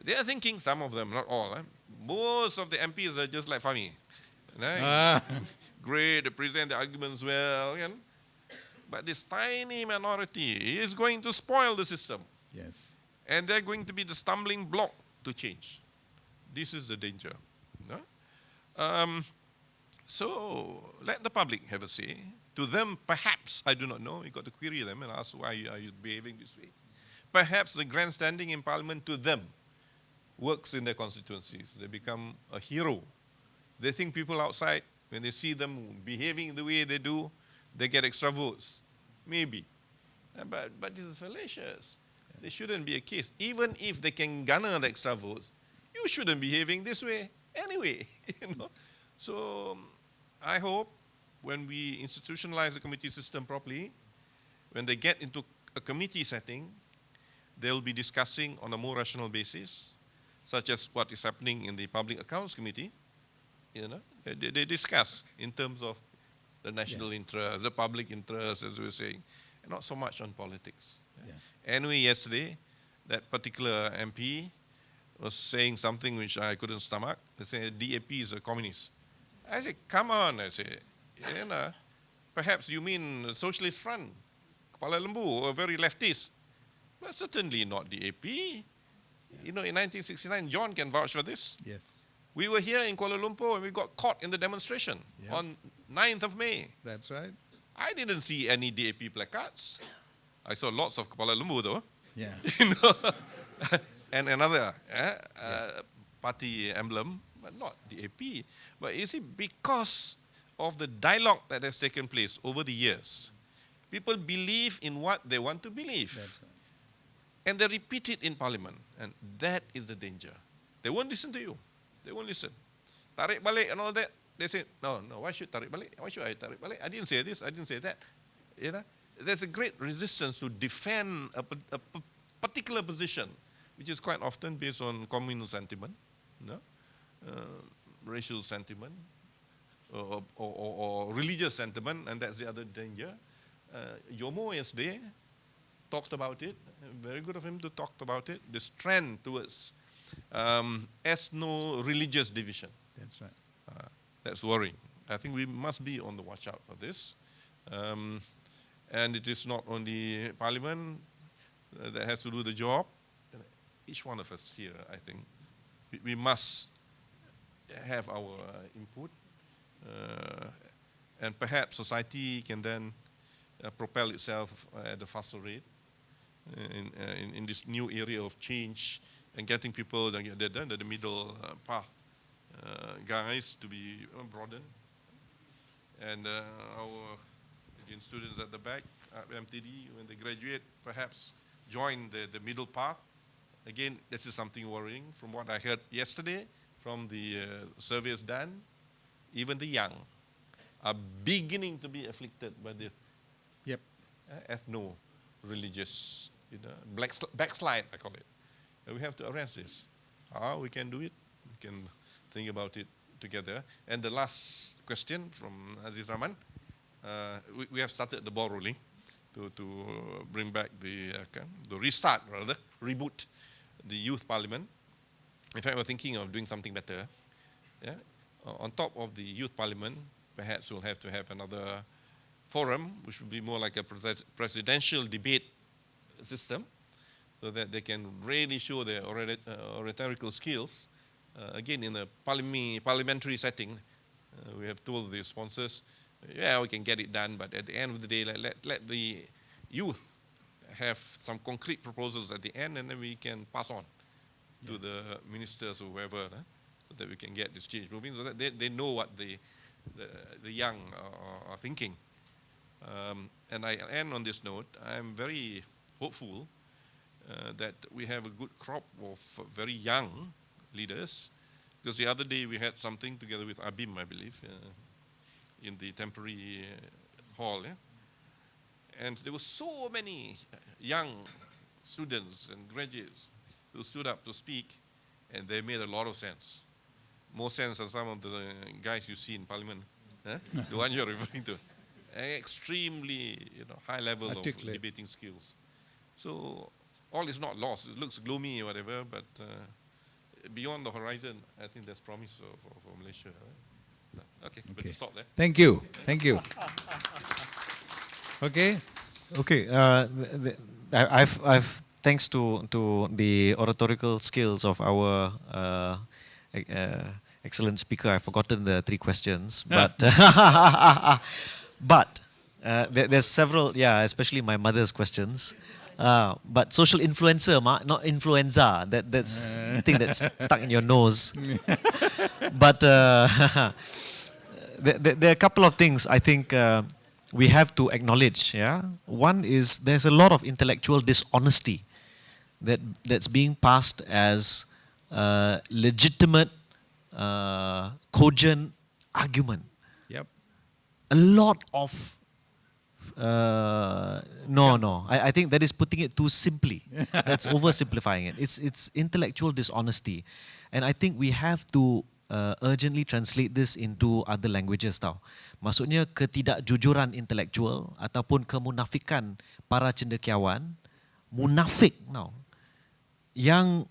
C: They are thinking, some of them, not all. Most of the MPs are just like Fahmi. Great, they present the arguments well. But this tiny minority is going to spoil the system.
D: Yes.
C: And they're going to be the stumbling block to change. This is the danger. So let the public have a say. To them, perhaps, I do not know, you got to query them and ask why are you behaving this way. Perhaps the grandstanding in parliament to them works in their constituencies. They become a hero. They think people outside, when they see them behaving the way they do, they get extra votes. Maybe. But this is fallacious. There shouldn't be a case. Even if they can garner the extra votes, you shouldn't be behaving this way anyway. So I hope when we institutionalize the committee system properly, when they get into a committee setting, they'll be discussing on a more rational basis, such as what is happening in the Public Accounts Committee. They discuss in terms of the national interest, the public interest, as we were saying, and not so much on politics. Anyway, yesterday, that particular MP was saying something which I couldn't stomach. They said DAP is a communist. I said, come on, I said, perhaps you mean the Socialist Front, Kuala Lembu, or very leftist. But certainly not DAP. In 1969, John can vouch for this.
D: Yes.
C: We were here in Kuala Lumpur and we got caught in the demonstration on 9th of May.
D: That's right.
C: I didn't see any DAP placards. I saw lots of Kuala Lumpur though.
D: Yeah.
C: And another party emblem, but not DAP. But you see, because of the dialogue that has taken place over the years, people believe in what they want to believe.
D: That's right.
C: And they repeat it in parliament. And that is the danger. They won't listen to you. They won't listen. Tarik balik and all that. They say, no, why should tarik balik? Why should I tarik balik? I didn't say this, I didn't say that. There's a great resistance to defend a particular position, which is quite often based on communal sentiment, racial sentiment, or religious sentiment, and that's the other danger. Yomo yesterday talked about it. Very good of him to talk about it. This trend towards ethno-religious division.
D: That's right.
C: That's worrying. I think we must be on the watch out for this. And it is not only Parliament that has to do the job. Each one of us here, I think, we must have our input. And perhaps society can then propel itself at a faster rate in this new area of change and getting people, the middle path guys to be broadened. And our Indian students at the back, MTD, when they graduate, perhaps join the middle path. Again, this is something worrying. From what I heard yesterday from the surveys done, even the young are beginning to be afflicted by the ethno-religious backslide, I call it. And we have to arrest this. How we can do it? We can think about it together. And the last question from Aziz Rahman. We have started the ball rolling to bring back reboot the youth parliament. In fact, we're thinking of doing something better. Yeah? On top of the youth parliament, perhaps we'll have to have another forum, which will be more like a presidential debate system, so that they can really show their oratorical skills. Again, in a parliamentary setting, we have told the sponsors, yeah, we can get it done, but at the end of the day, let the youth have some concrete proposals at the end, and then we can pass on to the ministers or whoever, so that we can get this change moving, so that they know what the young are thinking. And I end on this note. I'm very hopeful that we have a good crop of very young leaders, because the other day we had something together with ABIM, I believe, in the temporary hall, and there were so many young students and graduates who stood up to speak, and they made a lot of sense. More sense than some of the guys you see in Parliament, the one you're referring to. Extremely high level of debating skills. So all is not lost. It looks gloomy or whatever, but beyond the horizon, I think there's promise for Malaysia. Right? Okay, better stop there.
D: Thank you. Thank you. Okay.
E: Okay. I've thanks to the oratorical skills of our excellent speaker, I've forgotten the 3 questions, but but there's several, especially my mother's questions. But social influencer, not influenza. That's the thing that's stuck in your nose. But there are a couple of things I think we have to acknowledge. Yeah, one is there's a lot of intellectual dishonesty that's being passed as legitimate, cogent argument.
D: Yep.
E: A lot of I think that is putting it too simply. That's oversimplifying it. It's intellectual dishonesty, and I think we have to urgently translate this into other languages tau. Maksudnya ketidakjujuran intelektual ataupun kemunafikan para cendekiawan, munafik now, yang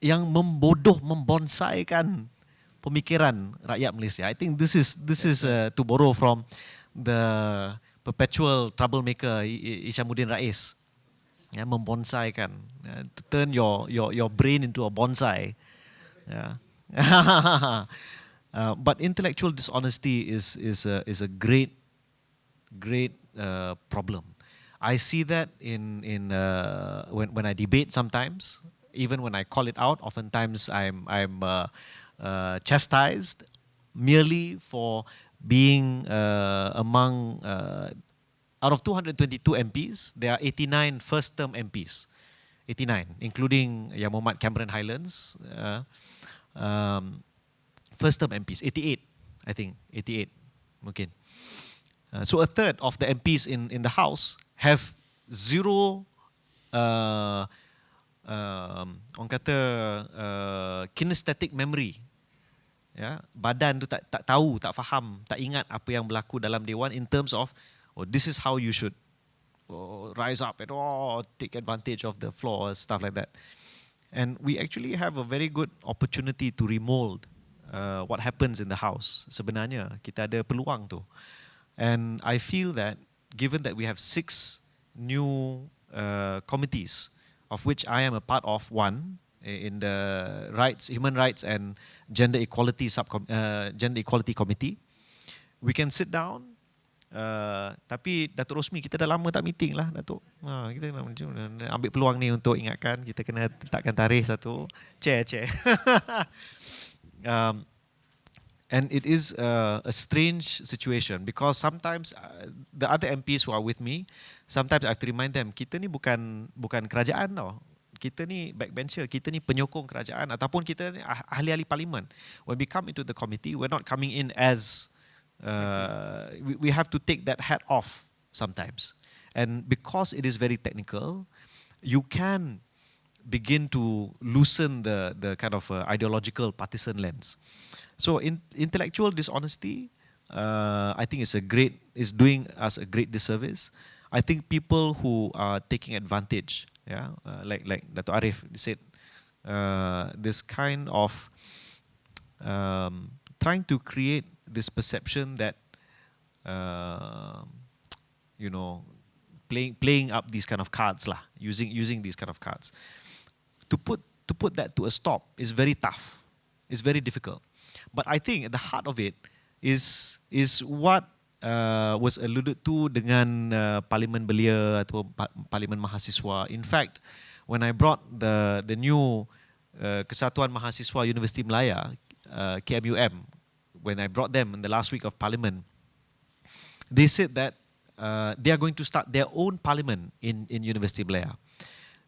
E: membonsaikan pemikiran rakyat Malaysia. I think this is to borrow from the perpetual troublemaker Ishamuddin Rais. Membonsaikan, to turn your brain into a bonsai. But intellectual dishonesty is a great problem. I see that in when I debate sometimes. Even when I call it out, oftentimes I'm chastised merely for being among out of 222 MPs, there are 89 first-term MPs, 89, including Yang Mohamad Cameron Highlands. First-term MPs, 88, I think, 88, mungkin. So a third of the MPs in the House have zero orang kata kinesthetic memory. Ya, badan tu tak tahu, tak faham, tak ingat apa yang berlaku dalam Dewan in terms of this is how you should rise up and take advantage of the floor, stuff like that. And we actually have a very good opportunity to remold what happens in the House. Sebenarnya kita ada peluang tu. And I feel that given that we have 6 new committees, of which I am a part of one in the Human Rights and Gender Equality Committee, we can sit down. Tapi Datuk Rosmi, kita dah lama tak meeting lah, Datuk. Kita nak ambil peluang ni untuk ingatkan, kita kena letakkan tarikh satu. Chair. And it is a strange situation because sometimes the other MPs who are with me, sometimes I have to remind them, kita ni bukan kerajaan tau. Kita ni backbencher, kita ni penyokong kerajaan ataupun kita ni ahli-ahli parlimen. When we come into the committee, we're not coming in as we have to take that hat off sometimes. And because it is very technical, you can begin to loosen the kind of ideological partisan lens. So intellectual dishonesty, I think is doing us a great disservice. I think people who are taking advantage, like Dato' Arif said, this kind of trying to create this perception that playing up these kind of cards lah, using these kind of cards. To put that to a stop is very tough. It's very difficult. But I think at the heart of it is what was alluded to dengan Parlimen Belia atau Parlimen Mahasiswa. In fact, when I brought the new Kesatuan Mahasiswa Universiti Malaya, KMUM, when I brought them in the last week of Parliament, they said that they are going to start their own parliament in Universiti Malaya.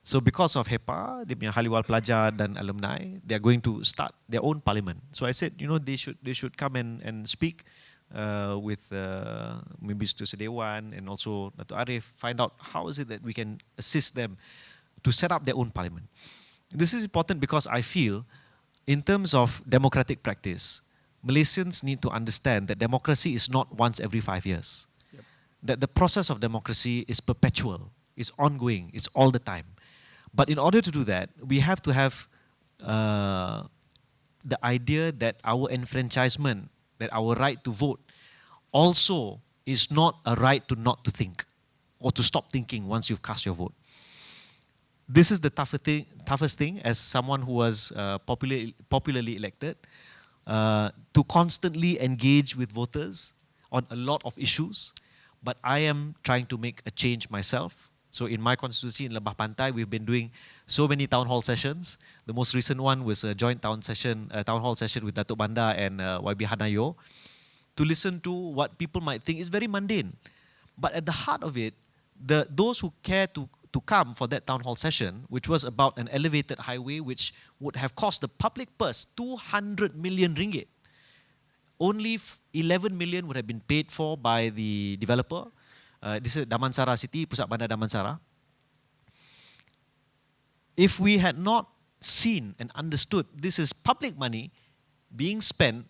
E: So because of HEPA, dia punya Haliwal Pelajar dan alumni, they are going to start their own parliament. So I said, they should come and speak with maybe Mr. Sedewan and also Dato' Arif, find out how is it that we can assist them to set up their own parliament. This is important because I feel, in terms of democratic practice, Malaysians need to understand that democracy is not once every 5 years. Yep. That the process of democracy is perpetual, is ongoing, it's all the time. But in order to do that, we have to have the idea that our enfranchisement, that our right to vote, also is not a right to not to think or to stop thinking once you've cast your vote. This is the toughest thing as someone who was popularly elected, to constantly engage with voters on a lot of issues. But I am trying to make a change myself. So in my constituency in Lembah Pantai, we've been doing so many town hall sessions. The most recent one was a joint town hall session with Datuk Banda and YB Hanayo, to listen to what people might think is very mundane. But at the heart of it, those who care to come for that town hall session, which was about an elevated highway which would have cost the public purse 200 million ringgit. Only 11 million would have been paid for by the developer. This is Damansara City, Pusat Bandar Damansara. If we had not seen and understood this is public money being spent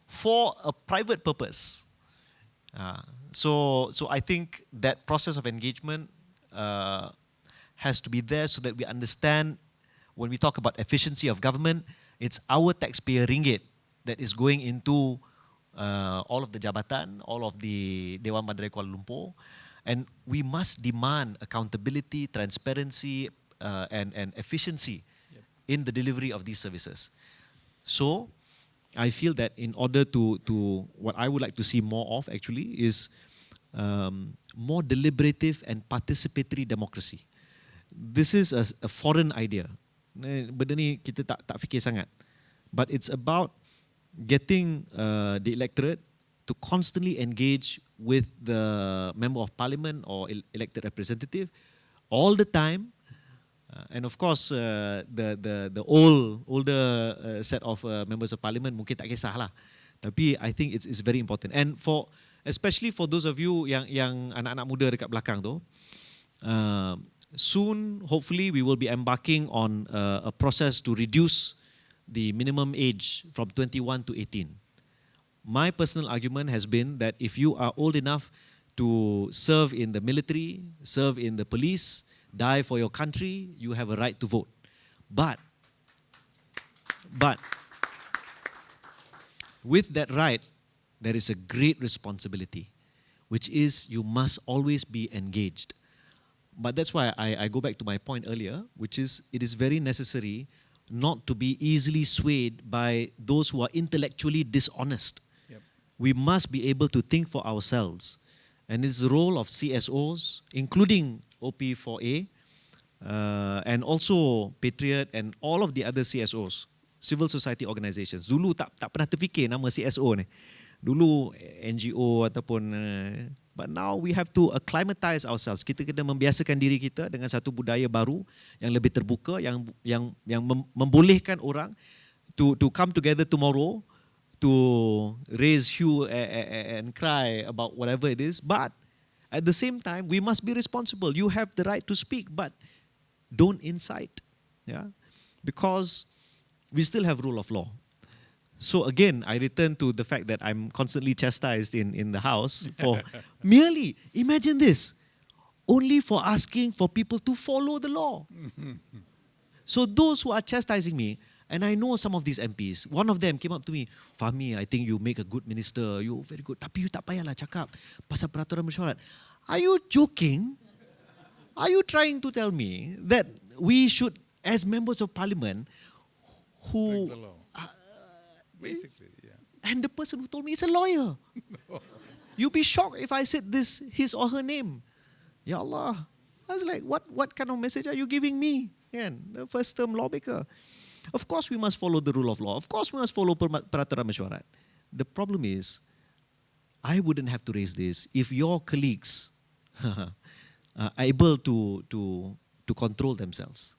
E: for a private purpose. So I think that process of engagement has to be there so that we understand when we talk about efficiency of government, it's our taxpayer ringgit that is going into all of the jabatan, all of the Dewan Bandaraya Kuala Lumpur, and we must demand accountability, transparency, and efficiency in the delivery of these services. So I feel that in order to what I would like to see more of actually is more deliberative and participatory democracy. This is a foreign idea. Benda ni kita tak fikir sangat. But it's about getting the electorate to constantly engage with the member of parliament or elected representative all the time. And of course, the older set of members of parliament mungkin tak kisahlah. Tapi I think it's very important. And especially for those of you yang anak-anak muda dekat belakang tu, soon hopefully we will be embarking on a process to reduce the minimum age from 21 to 18. My personal argument has been that if you are old enough to serve in the military, serve in the police, die for your country, you have a right to vote. But with that right, there is a great responsibility, which is you must always be engaged. But that's why I go back to my point earlier, which is it is very necessary not to be easily swayed by those who are intellectually dishonest.
D: Yep.
E: We must be able to think for ourselves. And it's the role of CSOs, including OP4A, and also Patriot and all of the other CSOs, civil society organizations. Dulu tak pernah terfikir nama CSO ni. Dulu NGO ataupun but now we have to acclimatize ourselves. Kita kena membiasakan diri kita dengan satu budaya baru yang lebih terbuka, yang membolehkan orang to come together tomorrow to raise hue and cry about whatever it is. But at the same time, we must be responsible. You have the right to speak, but don't incite, yeah, because we still have rule of law. So again, I return to the fact that I'm constantly chastised in the house for merely, imagine this, only for asking for people to follow the law. So those who are chastising me, and I know some of these MPs, one of them came up to me, Fahmi, I think you make a good minister, you very good, tapi you tak payahlah cakap pasal peraturan mesyuarat. Are you joking? Are you trying to tell me that we should, as members of parliament, who...
D: Break the law. Basically, yeah.
E: And the person who told me is a lawyer. You'd be shocked if I said this, his or her name. Ya Allah. I was like, what kind of message are you giving me? Yeah, the first term lawmaker. Of course we must follow the rule of law. Of course we must follow peraturan mesyuarat. The problem is, I wouldn't have to raise this if your colleagues are able to control themselves.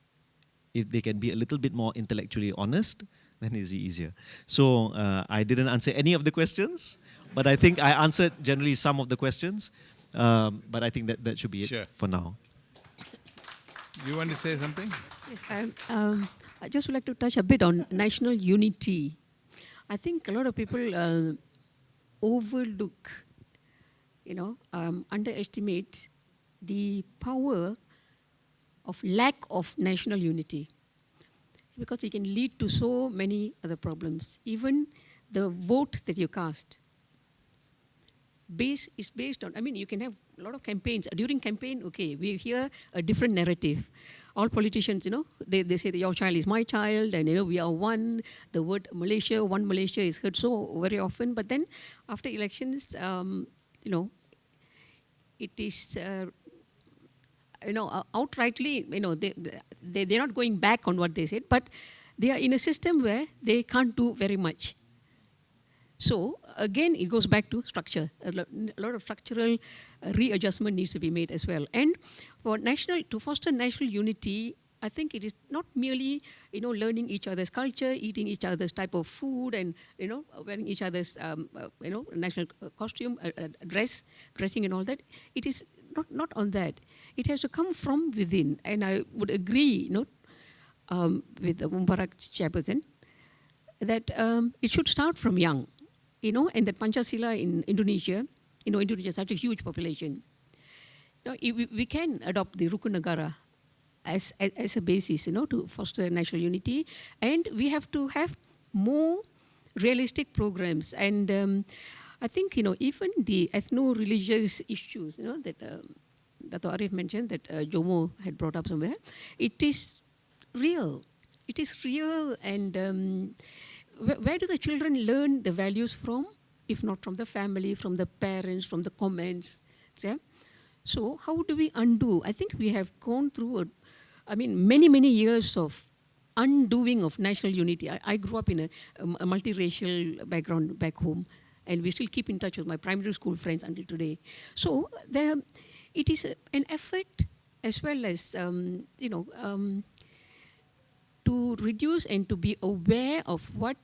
E: If they can be a little bit more intellectually honest, then it's easier. So I didn't answer any of the questions, but I think I answered generally some of the questions. But I think that should be it for now.
D: You want to say something?
F: Yes, I just would like to touch a bit on national unity. I think a lot of people overlook, underestimate the power of lack of national unity, because it can lead to so many other problems. Even the vote that you cast is based on, you can have a lot of campaigns. During campaign, okay, we hear a different narrative. All politicians, they say that your child is my child, and we are one. The word Malaysia, one Malaysia is heard so very often. But then after elections, it is, outrightly, they're not going back on what they said, but they are in a system where they can't do very much. So again, it goes back to structure. A lot of structural readjustment needs to be made as well. And to foster national unity, I think it is not merely learning each other's culture, eating each other's type of food, and wearing each other's national costume, dressing, and all that. It is not on that. It has to come from within. And I would agree, with the Mubarak chairperson, that it should start from young. And that Pancasila in Indonesia, Indonesia is such a huge population. We can adopt the Rukun Negara as a basis, to foster national unity. And we have to have more realistic programs. And I think, even the ethno-religious issues, that Dato' Arif mentioned, that Jomo had brought up somewhere, it is real. It is real, and where do the children learn the values from, if not from the family, from the parents, from the comments? Yeah? So how do we undo? I think we have gone through, many, many years of undoing of national unity. I grew up in a multiracial background back home, and we still keep in touch with my primary school friends until today. So it is an effort, as well as, to reduce and to be aware of what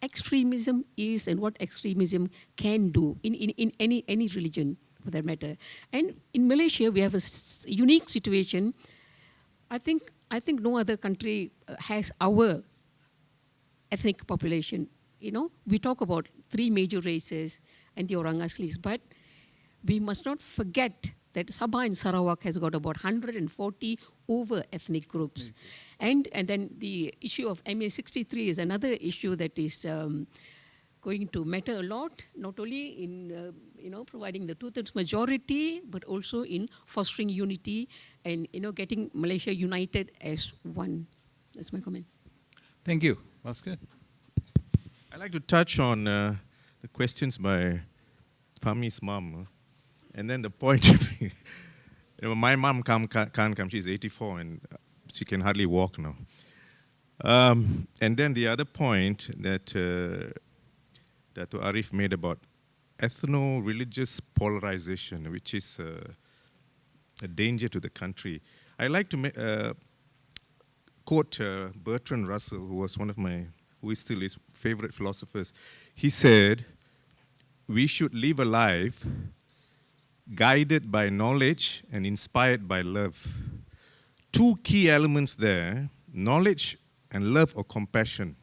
F: extremism is and what extremism can do in any religion, for that matter. And in Malaysia, we have a unique situation. I think no other country has our ethnic population. We talk about 3 major races and the Orang Aslis, but we must not forget that Sabah and Sarawak has got about 140 over ethnic groups. And then the issue of MA63 is another issue that is going to matter a lot, not only in providing the two-thirds majority, but also in fostering unity and getting Malaysia united as one. That's my comment.
D: Thank you. That's good.
B: I'd like to touch on the questions by Fahmi's mom. And then the point, my mom can't come. She's 84 and she can hardly walk now. And then the other point that Dato' Arif made about ethno-religious polarization, which is a danger to the country. I like to quote Bertrand Russell, who is still his favorite philosophers. He said, "We should live a life guided by knowledge and inspired by love." Two key elements there, knowledge and love or compassion.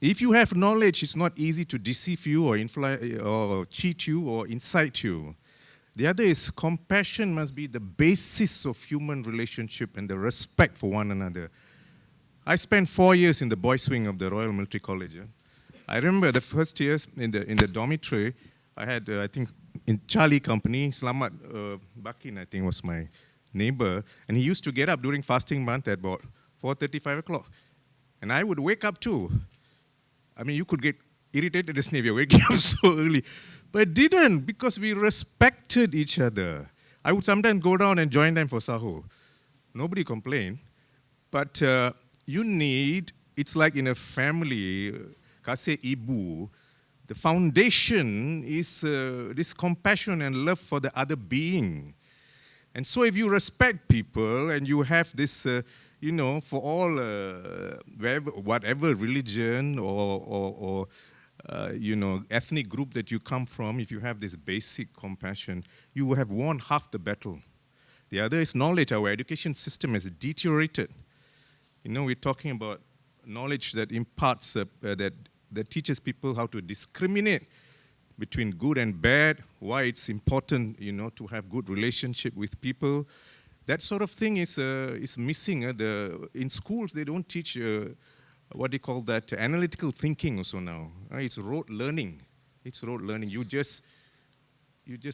B: If you have knowledge, it's not easy to deceive you or cheat you or incite you. The other is compassion must be the basis of human relationship and the respect for one another. I spent 4 years in the boys' wing of the Royal Military College. I remember the first years in the dormitory, I had, I think, in Charlie Company, Slamat Bakin, I think, was my neighbor, and he used to get up during fasting month at about 4:30, 5 o'clock. And I would wake up too. I mean, you could get irritated as if you're waking up so early. But didn't, because we respected each other. I would sometimes go down and join them for sahur. Nobody complained. But it's like in a family, kasih ibu, the foundation is this compassion and love for the other being. And so if you respect people and you have this, for all, whatever religion or ethnic group that you come from, if you have this basic compassion, you will have won half the battle. The other is knowledge. Our education system has deteriorated. We're talking about knowledge that imparts, that teaches people how to discriminate between good and bad, why it's important, to have good relationship with people. That sort of thing is missing. In schools, they don't teach what they call that analytical thinking also now. It's rote learning. You just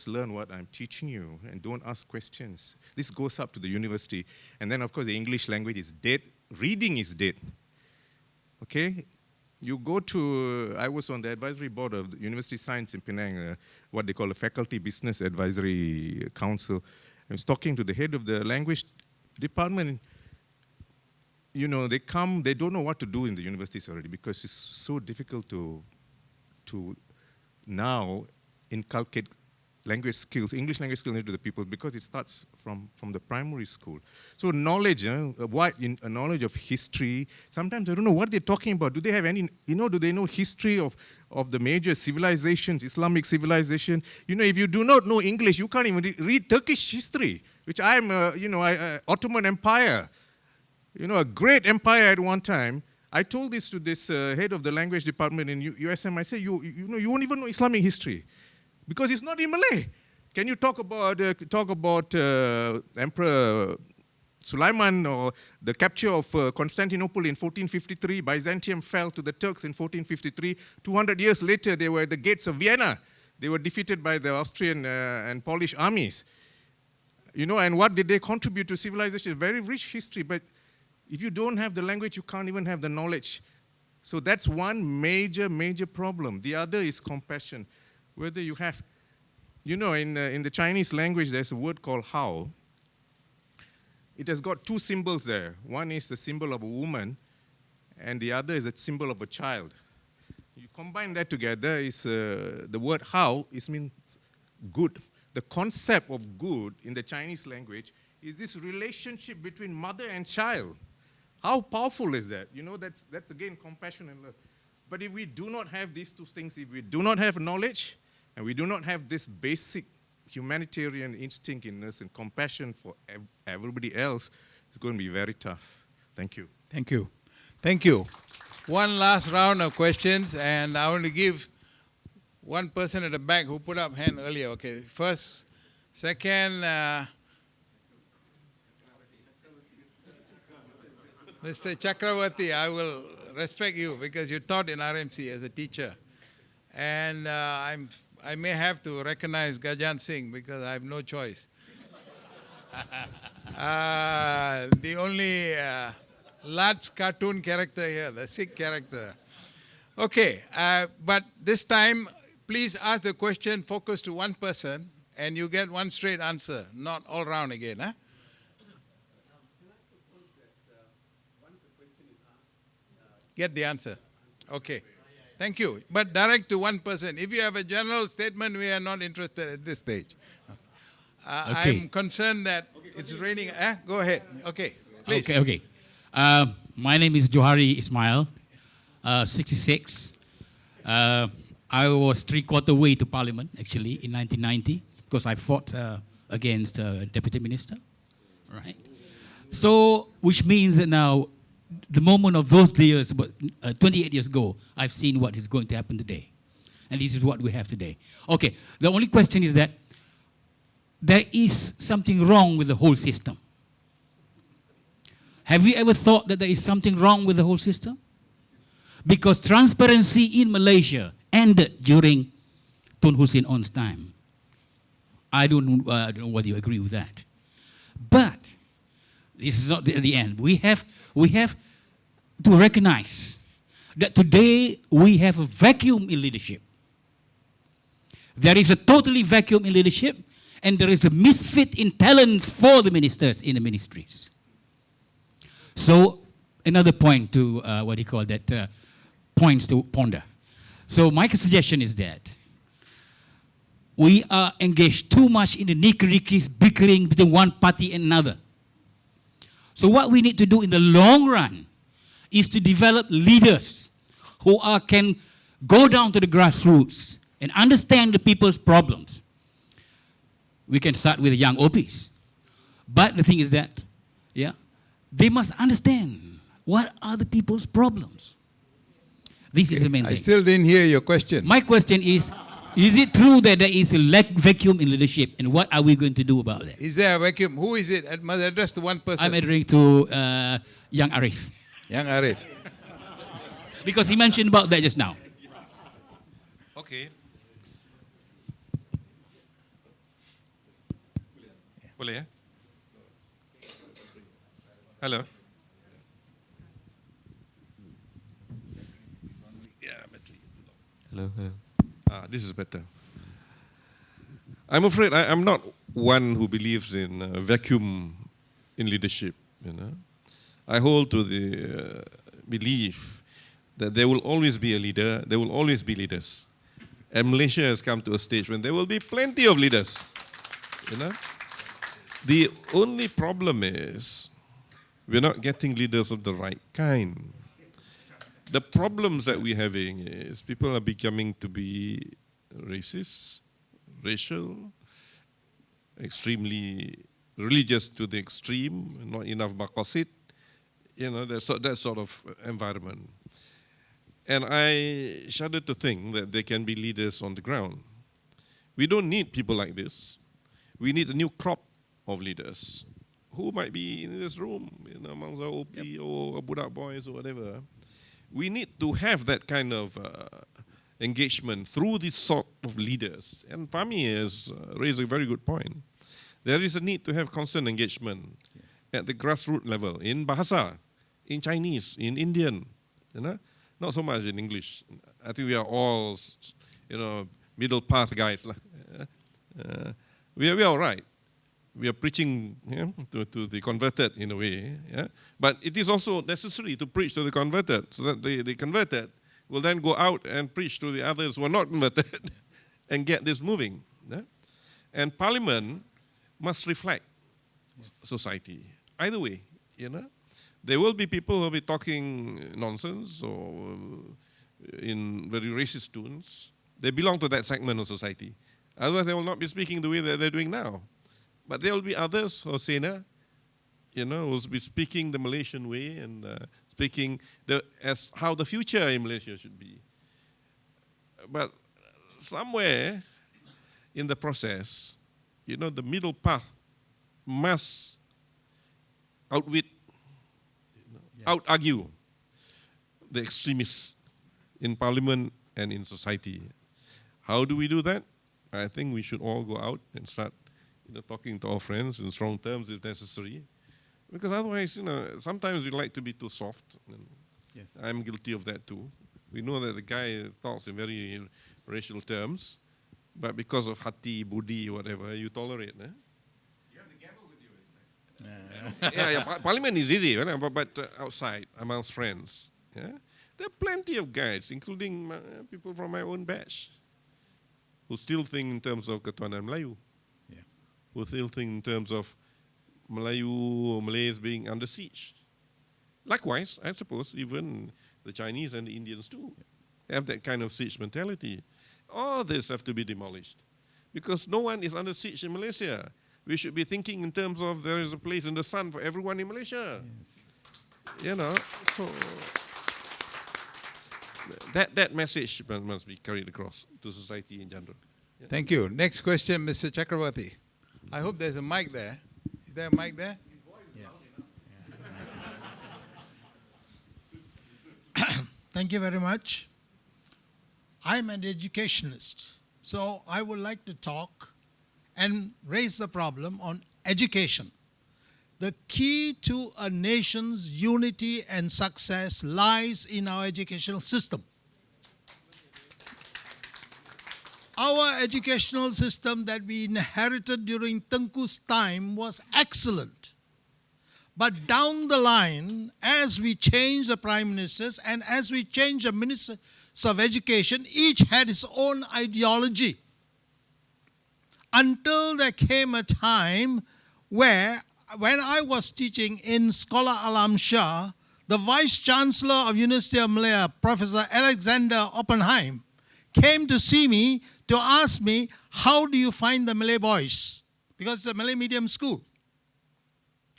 B: learn what I'm teaching you and don't ask questions. This goes up to the university. And then, of course, the English language is dead. Reading is dead. Okay? I was on the advisory board of the University of Science in Penang, what they call a Faculty Business Advisory Council. I was talking to the head of the language department. They come, they don't know what to do in the universities already because it's so difficult to now inculcate language skills, English language skills into the people because it starts from the primary school. So knowledge, a knowledge of history. Sometimes I don't know what they're talking about. Do they have any, do they know history of the major civilizations, Islamic civilization? If you do not know English, you can't even read Turkish history, which Ottoman Empire. A great empire at one time. I told this to this head of the language department in USM. I said, you won't even know Islamic history because it's not in Malay. Can you talk about Emperor Sulaiman or the capture of Constantinople in 1453? Byzantium fell to the Turks in 1453. 200 years later, they were at the gates of Vienna. They were defeated by the Austrian and Polish armies. And what did they contribute to civilization? Very rich history, but if you don't have the language, you can't even have the knowledge. So that's one major, major problem. The other is compassion. Whether you have, in the Chinese language, there's a word called hao. It has got two symbols there. One is the symbol of a woman, and the other is a symbol of a child. You combine that together, is the word hao means good. The concept of good in the Chinese language is this relationship between mother and child. How powerful is that? That's again compassion and love. But if we do not have these two things, if we do not have knowledge, and we do not have this basic humanitarian instinct in us and compassion for everybody else, it's going to be very tough. Thank you.
D: Thank you. Thank you. One last round of questions, and I want to give one person at the back who put up hand earlier. Okay, first, second, Mr. Chakravarti, I will respect you because you taught in RMC as a teacher. And I may have to recognize Gajan Singh because I have no choice. The only large cartoon character here, the Sikh character. Okay, but this time, please ask the question, focus to one person, and you get one straight answer, not all round again. Huh? Get the answer. Okay. Thank you. But direct to one person. If you have a general statement, we are not interested at this stage.
J: Okay.
D: I'm concerned that it's raining. Go ahead. Okay, please.
J: Okay. My name is Johari Ismail, 66. I was three-quarter way to Parliament, actually, in 1990, because I fought against Deputy Minister, right? So, which means that now, the moment of those years, about 28 years ago, I've seen what is going to happen today. And this is what we have today. Okay, the only question is that there is something wrong with the whole system. Have you ever thought that there is something wrong with the whole system? Because transparency in Malaysia ended during Tun Hussein On's time. I don't know whether you agree with that. But this is not the end. We have to recognize that today we have a vacuum in leadership. There is a totally vacuum in leadership, and there is a misfit in talents for the ministers in the ministries. So another point to points to ponder. So my suggestion is that we are engaged too much in the nitty-gritty bickering between one party and another. So what we need to do in the long run is to develop leaders who can go down to the grassroots and understand the people's problems. We can start with the young OPs. But the thing is that, they must understand what are the people's problems. This is the main thing.
D: I still didn't hear your question.
J: My question is it true that there is a vacuum in leadership, and what are we going to do about that?
D: Is there a vacuum? Who is it? I must address to one person.
J: I'm addressing to Young Arif.
D: Young Arif.
J: Because he mentioned about that just now.
C: Okay. Boleh ya? Hello.
E: Hello.
C: This is better. I'm afraid I'm not one who believes in vacuum in leadership. I hold to the belief that there will always be a leader, there will always be leaders. And Malaysia has come to a stage when there will be plenty of leaders. The only problem is we're not getting leaders of the right kind. The problems that we're having is people are becoming to be racist, racial, extremely religious to the extreme, not enough maqasid, that sort of environment. And I shudder to think that there can be leaders on the ground. We don't need people like this. We need a new crop of leaders who might be in this room, amongst our OP or Budak Boys or whatever. We need to have that kind of engagement through this sort of leaders. And Fahmi has raised a very good point. There is a need to have constant engagement at the grassroots level, in Bahasa, in Chinese, in Indian, not so much in English. I think we are all, middle path guys. We are all right. We are preaching to the converted in a way. But it is also necessary to preach to the converted so that the converted will then go out and preach to the others who are not converted and get this moving. And Parliament must reflect society. Either way, there will be people who will be talking nonsense or in very racist tones. They belong to that segment of society. Otherwise, they will not be speaking the way that they're doing now. But there will be others, or Sena, who will be speaking the Malaysian way and speaking as how the future in Malaysia should be. But somewhere in the process, the middle path must out-argue the extremists in parliament and in society. How do we do that? I think we should all go out and start talking to our friends in strong terms if necessary. Because otherwise, sometimes we like to be too soft. And
D: Yes.
C: I'm guilty of that too. We know that the guy talks in very racial terms, but because of hati, budi, whatever, you tolerate. Eh? Parliament is easy, right? But outside, amongst friends, there are plenty of guys, including people from my own batch, who still think in terms of Ketuhanan Melayu, who still think in terms of Melayu or Malays being under siege. Likewise, I suppose even the Chinese and the Indians too have that kind of siege mentality. All this have to be demolished because no one is under siege in Malaysia. We should be thinking in terms of there is a place in the sun for everyone in Malaysia. Yes. So that message must be carried across to society in general.
D: Thank you. Next question, Mr. Chakravarti. I hope there's a mic there. Is there a mic there?
K: Thank you very much. I'm an educationist, so I would like to talk and raise the problem on education. The key to a nation's unity and success lies in our educational system. Our educational system that we inherited during Tengku's time was excellent. But down the line, as we changed the prime ministers and as we changed the ministers of education, each had its own ideology. Until there came a time where, when I was teaching in Sekolah Alam Shah, the Vice Chancellor of University of Malaya, Professor Alexander Oppenheim, came to see me to ask me, how do you find the Malay boys? Because it's a Malay medium school.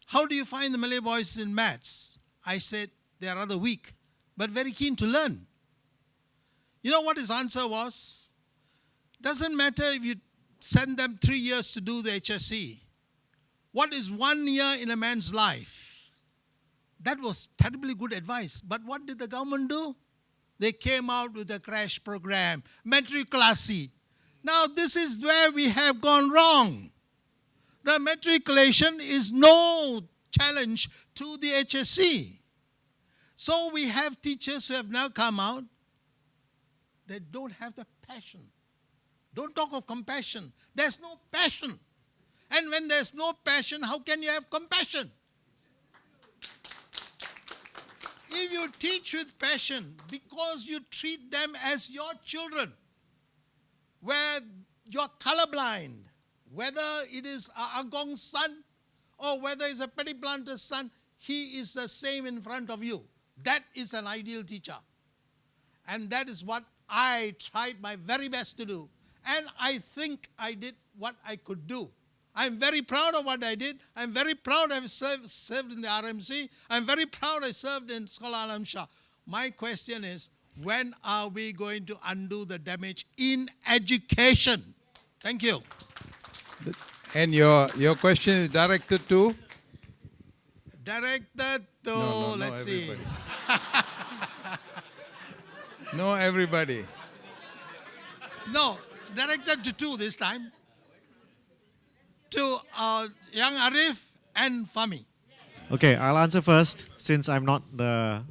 K: How do you find the Malay boys in maths? I said, they are rather weak, but very keen to learn. You know what his answer was? Doesn't matter if you send them 3 years to do the HSC. What is 1 year in a man's life? That was terribly good advice. But what did the government do? They came out with a crash program, matriculasi. Now this is where we have gone wrong. The matriculation is no challenge to the HSC. So we have teachers who have now come out. They don't have the passion. Don't talk of compassion. There's no passion. And when there's no passion, how can you have compassion? If you teach with passion, because you treat them as your children, where you're colorblind, whether it is Agong's son or whether it's a petty planter's son, he is the same in front of you. That is an ideal teacher. And that is what I tried my very best to do. And I think I did what I could do. I'm very proud of what I did. I'm very proud I've served in the RMC. I'm very proud I served in Sekolah Alam Shah. My question is, when are we going to undo the damage in education? Thank you.
D: And your question is directed to?
K: Directed to,
D: No,
K: let's see.
D: No, everybody.
K: No, directed to two this time. To Young Arif and Fahmi.
E: Okay, I'll answer first since I'm not the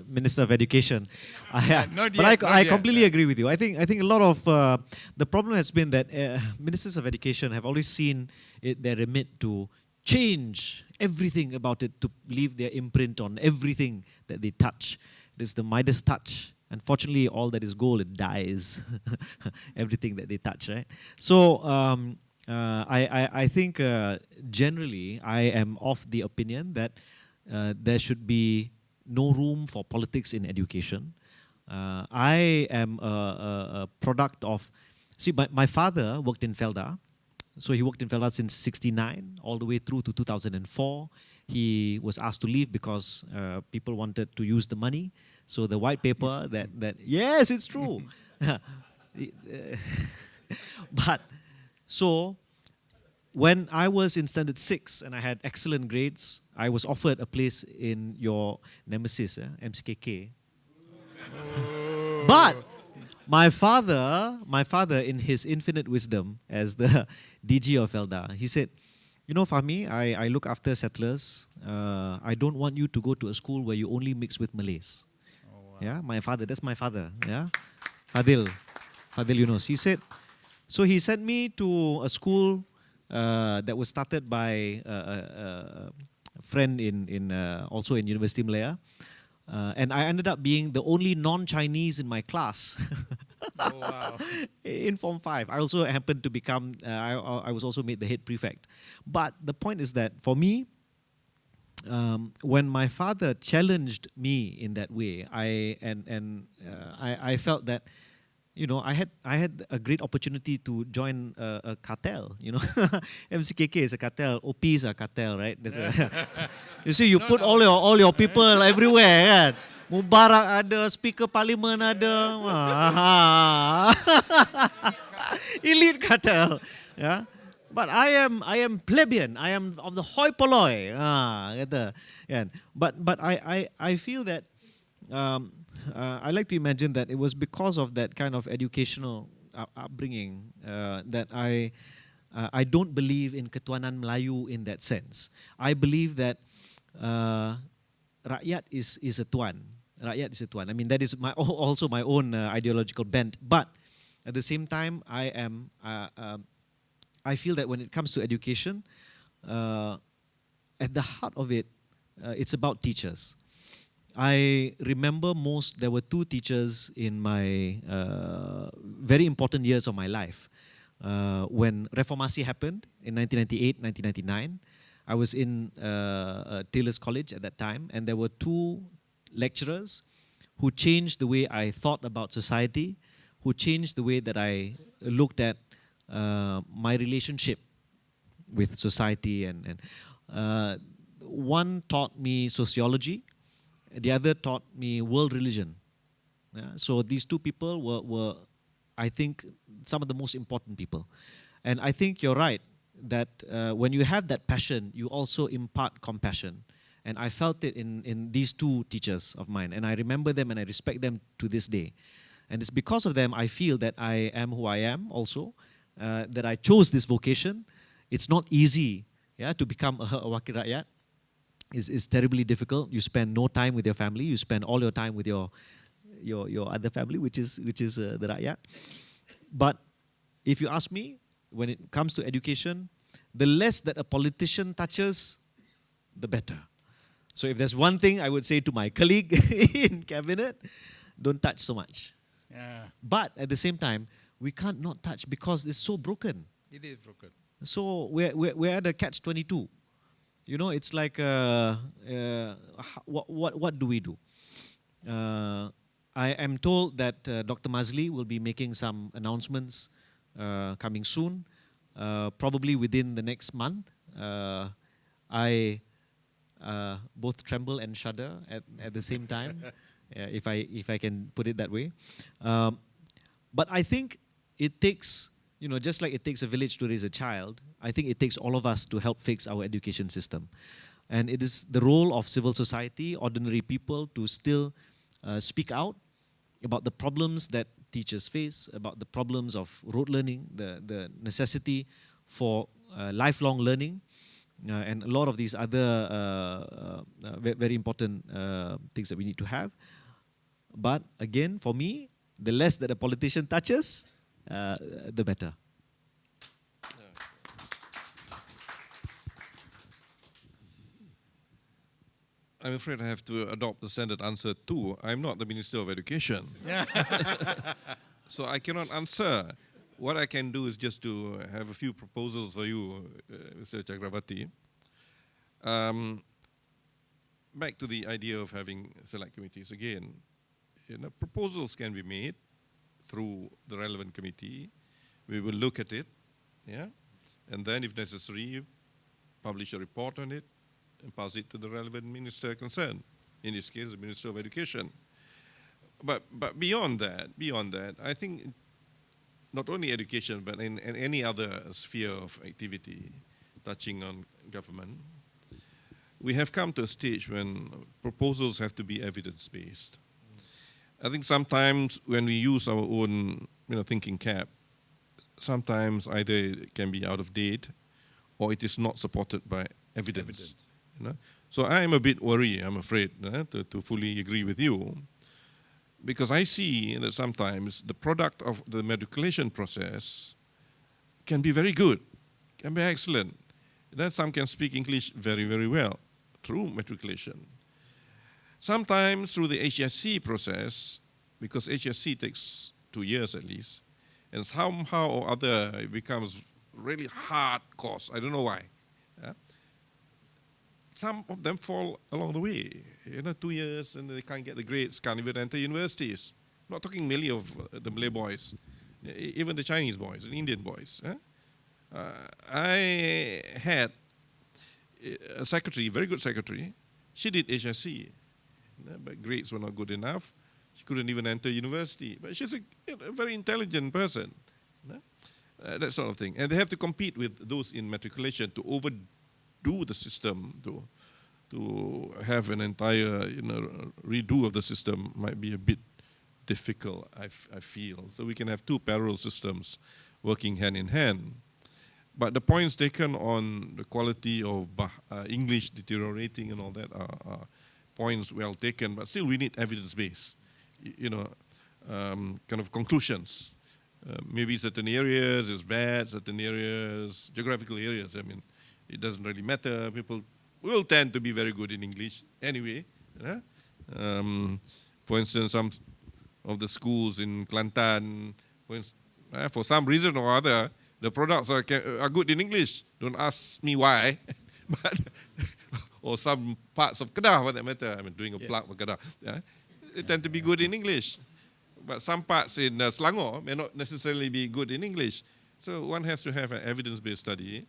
E: Minister of Education.
D: Not
E: But
D: yet,
E: I
D: not
E: completely
D: yet.
E: agree with you. I think a lot of the problem has been that ministers of education have always seen it their remit to change everything about it, to leave their imprint on everything that they touch. It is the Midas touch. Unfortunately, all that is gold, it dies. Everything that they touch, right? So I think generally I am of the opinion that there should be no room for politics in education. I am a product of, see, my father worked in Felda. So he worked in Felda since 1969 all the way through to 2004. He was asked to leave because people wanted to use the money. So the white paper that yes, it's true. But so when I was in standard 6 and I had excellent grades, I was offered a place in your nemesis, MCKK. But my father, in his infinite wisdom as the DG of Felda, he said, you know, Fahmi, I look after settlers. I don't want you to go to a school where you only mix with Malays. Yeah, my father, that's my father. Yeah, Fadil Yunus. He said, so he sent me to a school that was started by a friend also in University Malaya. And I ended up being the only non-Chinese in my class.
D: Oh, wow.
E: In Form 5. I also happened to become, I was also made the head prefect. But the point is that for me, when my father challenged me in that way, I felt that, you know, I had a great opportunity to join a cartel. You know, MCKK is a cartel, OP is a cartel, right? You see, you put all your people everywhere, kan? Mubarak ada, Speaker Parliament ada, elite cartel, yeah. But I am plebeian. I am of the hoi polloi. But I feel that. I like to imagine that it was because of that kind of educational upbringing that I don't believe in Ketuanan Melayu in that sense. I believe that rakyat is a tuan. Rakyat is a tuan. I mean, that is also my own ideological bent. But at the same time, I feel that when it comes to education, at the heart of it, it's about teachers. I remember there were 2 teachers in my very important years of my life. When Reformasi happened in 1998, 1999, I was in Taylor's College at that time, and there were 2 lecturers who changed the way I thought about society, who changed the way that I looked at my relationship with society. And one taught me sociology, the other taught me world religion. Yeah? So these 2 people were, I think, some of the most important people. And I think you're right that when you have that passion, you also impart compassion. And I felt it in these 2 teachers of mine. And I remember them and I respect them to this day. And it's because of them I feel that I am who I am also, that I chose this vocation. It's not easy, yeah, to become a wakil rakyat. Is terribly difficult. You spend no time with your family. You spend all your time with your other family, which is the rakyat. But if you ask me, when it comes to education, the less that a politician touches, the better. So if there's one thing I would say to my colleague in cabinet, don't touch so much.
D: Yeah,
E: But at the same time, we can't not touch because it's so broken.
D: it is broken.
E: So we're at a catch-22. You know, it's like, what do we do? I am told that Dr. Mazli will be making some announcements coming soon, probably within the next month. I both tremble and shudder at the same time, if I can put it that way. But I think it takes, you know, just like it takes a village to raise a child, I think it takes all of us to help fix our education system. And it is the role of civil society, ordinary people, to still speak out about the problems that teachers face, about the problems of rote learning, the necessity for lifelong learning, and a lot of these other very important things that we need to have. But again, for me, the less that a politician touches, the better.
C: I'm afraid I have to adopt the standard answer too. I'm not the Minister of Education. So I cannot answer. What I can do is just to have a few proposals for you, Mr. Chakravarti. Back to the idea of having select committees again. You know, proposals can be made through the relevant committee. We will look at it, yeah, and then if necessary, publish a report on it and pass it to the relevant minister concerned, in this case, the Minister of Education. But beyond that, I think not only education, but in any other sphere of activity touching on government, we have come to a stage when proposals have to be evidence-based. I think sometimes when we use our own thinking cap, sometimes either it can be out of date or it is not supported by evidence. So I am a bit worried, I'm afraid, to fully agree with you, because I see that sometimes the product of the matriculation process can be very good, can be excellent. Then some can speak English very, very well through matriculation. Sometimes through the HSC process, because HSC takes 2 years at least, and somehow or other it becomes really hard course. I don't know why. Some of them fall along the way. 2 years and they can't get the grades, can't even enter universities. I'm not talking merely of the Malay boys, even the Chinese boys and Indian boys. I had a secretary, very good secretary. She did HSC, but grades were not good enough. She couldn't even enter university. But she's a very intelligent person. That sort of thing. And they have to compete with those in matriculation to overdo the system, to have an entire redo of the system might be a bit difficult, I feel. So we can have two parallel systems working hand in hand. But the points taken on the quality of English deteriorating and all that are points well taken, but still we need evidence-based, kind of conclusions. Maybe certain areas is bad, certain areas, geographical areas, I mean, it doesn't really matter. People will tend to be very good in English anyway. For instance, some of the schools in Kelantan, for some reason or other, the products are good in English. Don't ask me why. But or some parts of Kedah, for that matter. I'm doing a plug for Kedah. They tend to be good in English. But some parts in Selangor may not necessarily be good in English. So one has to have an evidence-based study.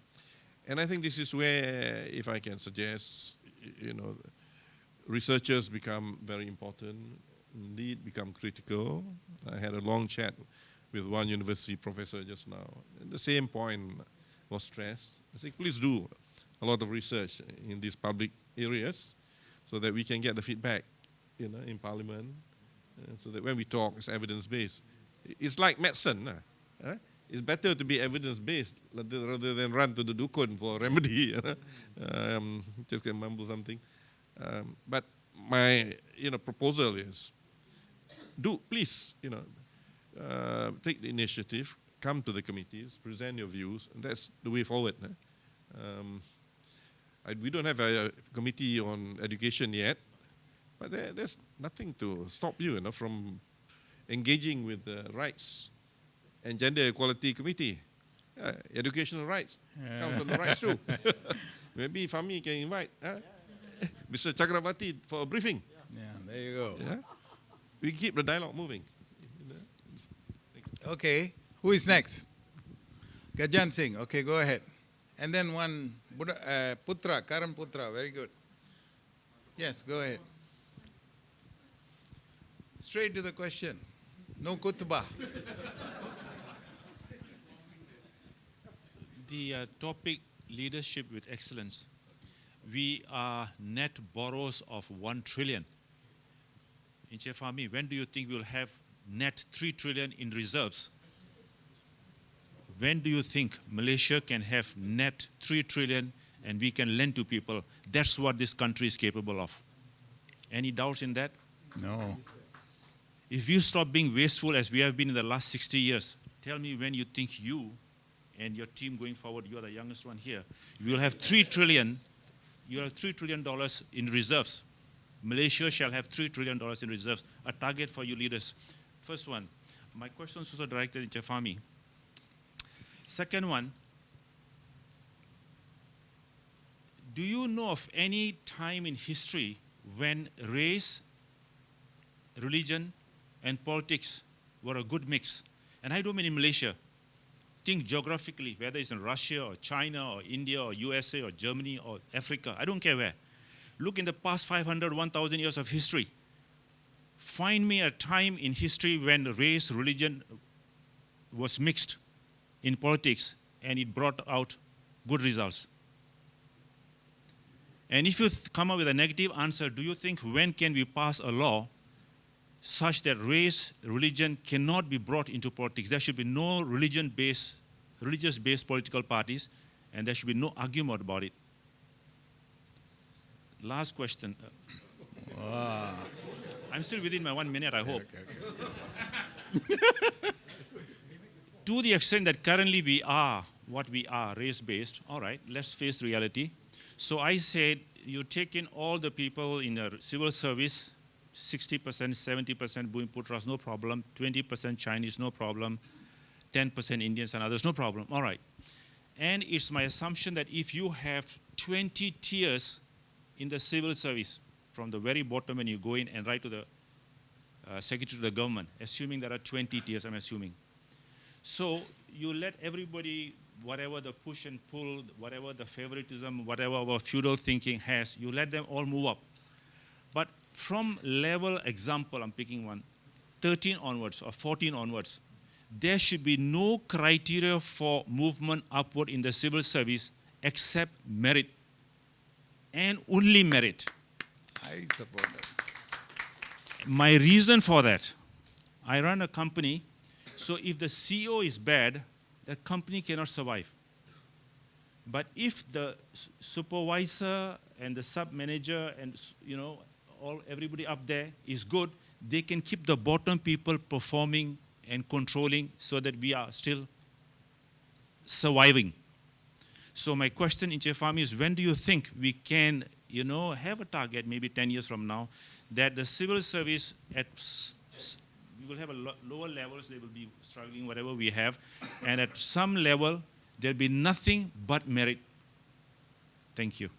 C: And I think this is where, if I can suggest, researchers become very important, indeed become critical. I had a long chat with one university professor just now. And the same point was stressed. I think please do a lot of research in these public areas so that we can get the feedback in Parliament, so that when we talk, it's evidence-based. It's like medicine. It's better to be evidence-based rather than run to the dukun for a remedy. Just can mumble something. But my proposal is, please, take the initiative, come to the committees, present your views, and that's the way forward. We don't have a committee on education yet, but there's nothing to stop you, from engaging with the rights and gender equality committee. Educational rights comes on the rights too. Maybe Fahmi can invite Mr. Chakravarti for a briefing.
D: Yeah, there you go.
C: Yeah? We keep the dialogue moving.
D: Okay, who is next? Gajan Singh. Okay, go ahead. And then one, Putra, Karan Putra, very good. Yes, go ahead. Straight to the question. No kutbah.
L: The topic, leadership with excellence. We are net borrowers of 1 trillion. Encik Fahmi, when do you think we'll have net 3 trillion in reserves? When do you think Malaysia can have net 3 trillion and we can lend to people? That's what this country is capable of. Any doubts in that?
D: No.
L: If you stop being wasteful as we have been in the last 60 years, tell me when you think you and your team going forward, you are the youngest one here, you will have 3 trillion, you will have $3 trillion in reserves. Malaysia shall have $3 trillion in reserves, a target for you leaders. First one, my question is also directed to Encik Fahmi. Second one, do you know of any time in history when race, religion, and politics were a good mix? And I don't mean in Malaysia. Think geographically, whether it's in Russia or China or India or USA or Germany or Africa, I don't care where. Look in the past 500, 1,000 years of history. Find me a time in history when race, religion was mixed in politics and it brought out good results. And if you come up with a negative answer, do you think when can we pass a law such that race, religion cannot be brought into politics? There should be no religious-based political parties, and there should be no argument about it. Last question. I'm still within my 1 minute, I hope. To the extent that currently we are what we are, race-based, all right, let's face reality. So I said, you take in all the people in the civil service, 60%, 70% Bumiputras, no problem, 20% Chinese, no problem, 10% Indians and others, no problem, all right. And it's my assumption that if you have 20 tiers in the civil service, from the very bottom when you go in and right to the secretary of the government, assuming there are 20 tiers, I'm assuming. So you let everybody, whatever the push and pull, whatever the favoritism, whatever our feudal thinking has, you let them all move up. But from level example, I'm picking one, 13 onwards or 14 onwards, there should be no criteria for movement upward in the civil service except merit and only merit.
D: I support that.
L: My reason for that, I run a company, so if the CEO is bad, the company cannot survive. But if the supervisor and the sub-manager and everybody up there is good, they can keep the bottom people performing and controlling so that we are still surviving. So my question, Encik Fahmi, is when do you think we can, have a target, maybe 10 years from now, that the civil service we will have lower levels, they will be struggling, whatever we have, and at some level, there'll be nothing but merit. Thank you.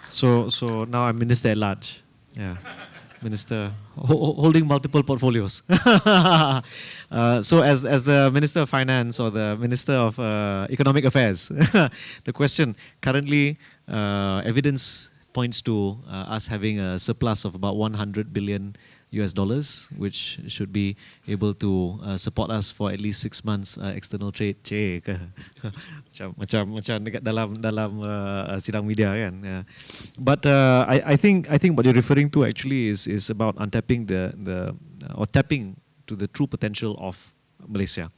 E: So now I'm Minister at Large. Yeah. Minister holding multiple portfolios. So as the Minister of Finance or the Minister of Economic Affairs, the question currently, evidence points to us having a surplus of about $100 billion, which should be able to support us for at least 6 months external trade. Macam dekat dalam sidang media kan. Yeah. But I think what you're referring to actually is about untapping or tapping to the true potential of Malaysia.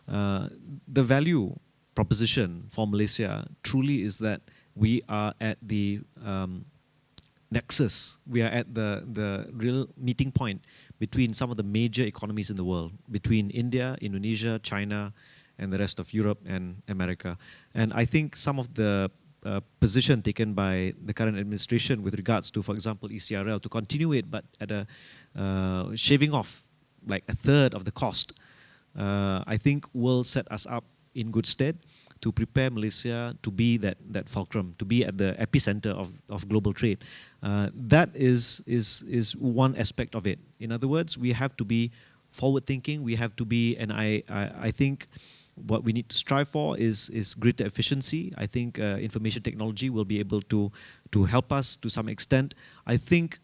E: The value proposition for Malaysia truly is that we are at the nexus. We are at the real meeting point between some of the major economies in the world, between India, Indonesia, China, and the rest of Europe and America. And I think some of the position taken by the current administration with regards to, for example, ECRL, to continue it, but at a shaving off like a third of the cost, I think will set us up in good stead to prepare Malaysia to be that fulcrum, to be at the epicenter of global trade. That is one aspect of it. In other words, we have to be forward-thinking. We have to be, and I think what we need to strive for is greater efficiency. I think information technology will be able to help us to some extent. I think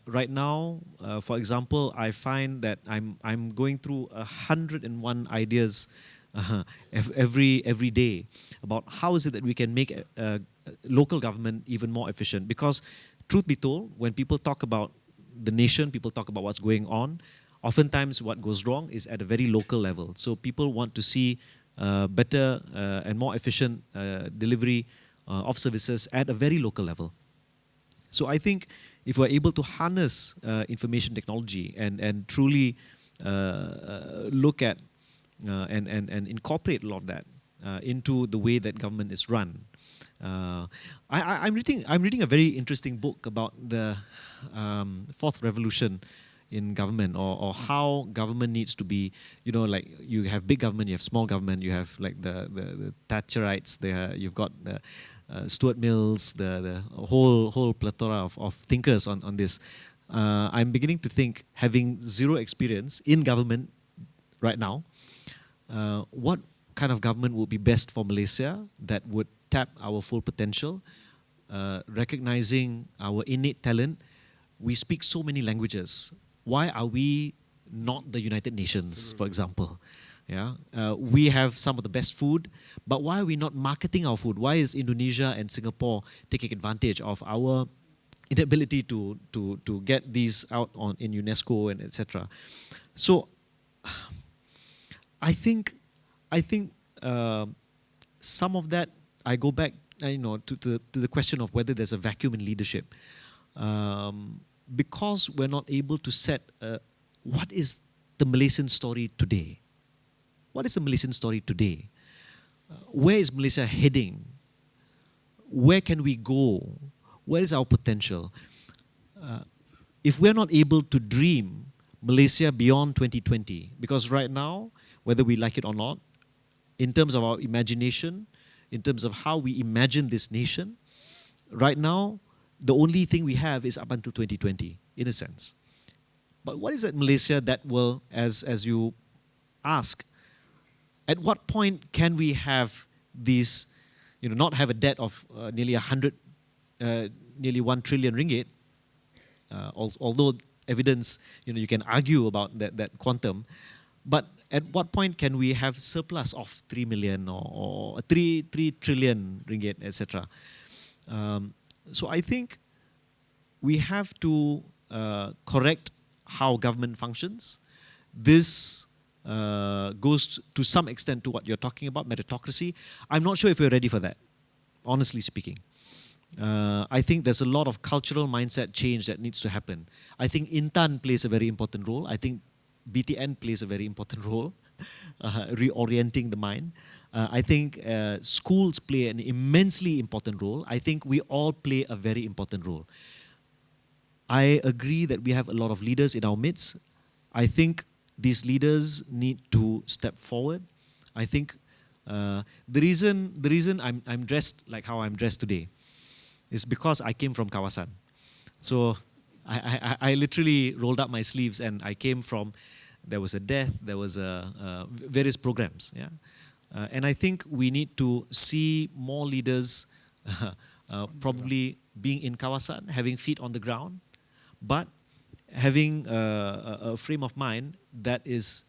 E: right now, for example, I find that I'm going through 101 ideas every day about how is it that we can make local government even more efficient. Because truth be told, when people talk about the nation, people talk about what's going on, oftentimes what goes wrong is at a very local level. So people want to see better and more efficient delivery of services at a very local level. So I think if we're able to harness information technology and truly look at and incorporate a lot of that into the way that government is run. I'm reading a very interesting book about the fourth revolution in government, or how government needs to be. Like you have big government, you have small government, you have like the Thatcherites there, you've got the Stuart Mills, the whole plethora of thinkers on this. I'm beginning to think, having zero experience in government right now, what kind of government would be best for Malaysia that would tap our full potential, recognizing our innate talent. We speak so many languages. Why are we not the United Nations, for example. Yeah, we have some of the best food, but why are we not marketing our food? Why is Indonesia and Singapore taking advantage of our inability to get these out in UNESCO and etc.? So, I think some of that, I go back, to the question of whether there's a vacuum in leadership, because we're not able to set what is the Malaysian story today. What is the Malaysian story today? Where is Malaysia heading? Where can we go? Where is our potential? If we're not able to dream Malaysia beyond 2020, because right now, whether we like it or not, in terms of our imagination, in terms of how we imagine this nation, right now, the only thing we have is up until 2020, in a sense. But what is it Malaysia that will, as you ask, at what point can we have these, not have a debt of nearly 1 trillion ringgit, although evidence, you can argue about that quantum, but at what point can we have surplus of 3 million or 3 trillion ringgit, etc.? So I think we have to correct how government functions. This goes to some extent to what you're talking about, meritocracy. I'm not sure if we're ready for that, honestly speaking. I think there's a lot of cultural mindset change that needs to happen. I think Intan plays a very important role. I think BTN plays a very important role, reorienting the mind. I think schools play an immensely important role. I think we all play a very important role. I agree that we have a lot of leaders in our midst. I think these leaders need to step forward. I think the reason I'm dressed like how I'm dressed today is because I came from Kawasan. So I literally rolled up my sleeves and I came from, there was a death, there was various programs. Yeah, and I think we need to see more leaders probably being in Kawasan, having feet on the ground, but having a frame of mind that is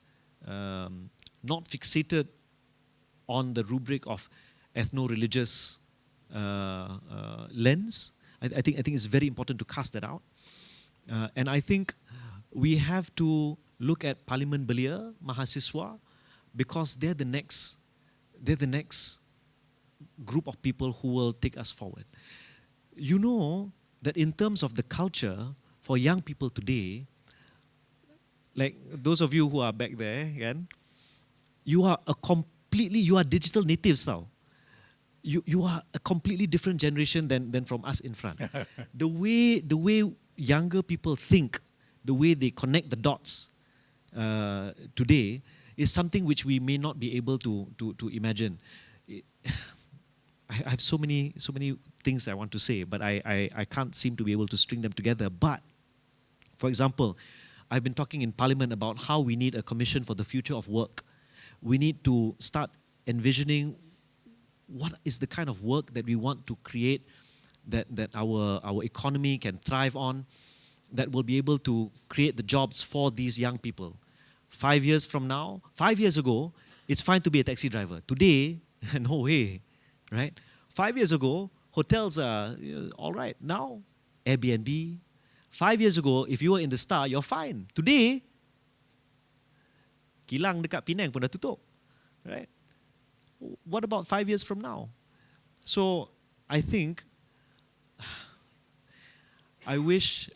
E: not fixated on the rubric of ethno-religious lens. I think it's very important to cast that out. And I think we have to look at Parlimen Belia, Mahasiswa, because they're the next group of people who will take us forward. You know that in terms of the culture, for young people today, like those of you who are back there, again, you are digital natives now. You are a completely different generation than from us in front. The way younger people think, the way they connect the dots today is something which we may not be able to imagine. I have so many things I want to say, but I can't seem to be able to string them together. But, for example, I've been talking in Parliament about how we need a commission for the future of work. We need to start envisioning what is the kind of work that we want to create that our economy can thrive on, that will be able to create the jobs for these young people. 5 years from now, 5 years ago, it's fine to be a taxi driver. Today, no way, right? 5 years ago, hotels are all right. Now, Airbnb. 5 years ago, if you were in the Star, you're fine. Today, kilang dekat Penang pun dah tutup, right? What about 5 years from now? So, I think I wish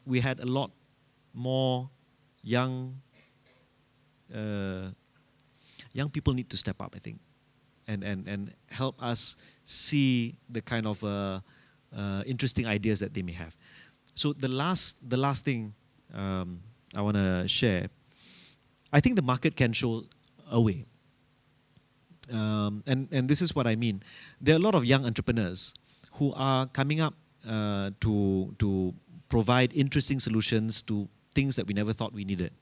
E: we had a lot more young people need to step up, I think, and help us see the kind of interesting ideas that they may have. So the last thing I want to share, I think the market can show a way. And this is what I mean. There are a lot of young entrepreneurs who are coming up to provide interesting solutions to things that we never thought we needed.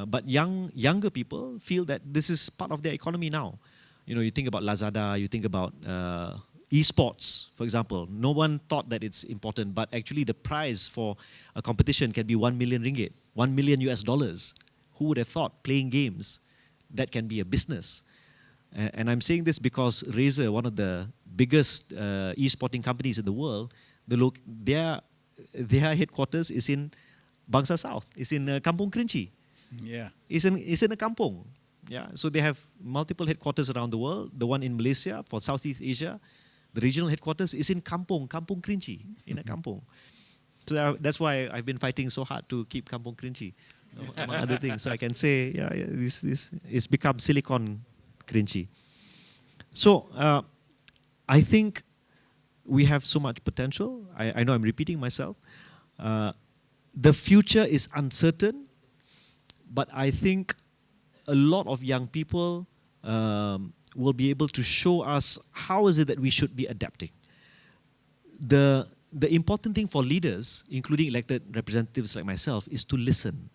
E: But younger people feel that this is part of their economy now. You think about Lazada, you think about esports, for example. No one thought that it's important, but actually the prize for a competition can be 1 million ringgit, 1 million US dollars. Who would have thought playing games, that can be a business? And I'm saying this because Razer, one of the biggest e-sporting companies in the world, their headquarters is in Bangsa South. It's in Kampung Kerinci.
D: Yeah.
E: It's in a kampung. Yeah. So they have multiple headquarters around the world. The one in Malaysia for Southeast Asia, the regional headquarters is in Kampung Kerinci, in a kampung. So that's why I've been fighting so hard to keep Kampung Kerinci, among other things. So I can say, this it's become Silicon Kerinci. So I think we have so much potential. I know I'm repeating myself. The future is uncertain, but I think a lot of young people will be able to show us how is it that we should be adapting. The important thing for leaders, including elected representatives like myself, is to listen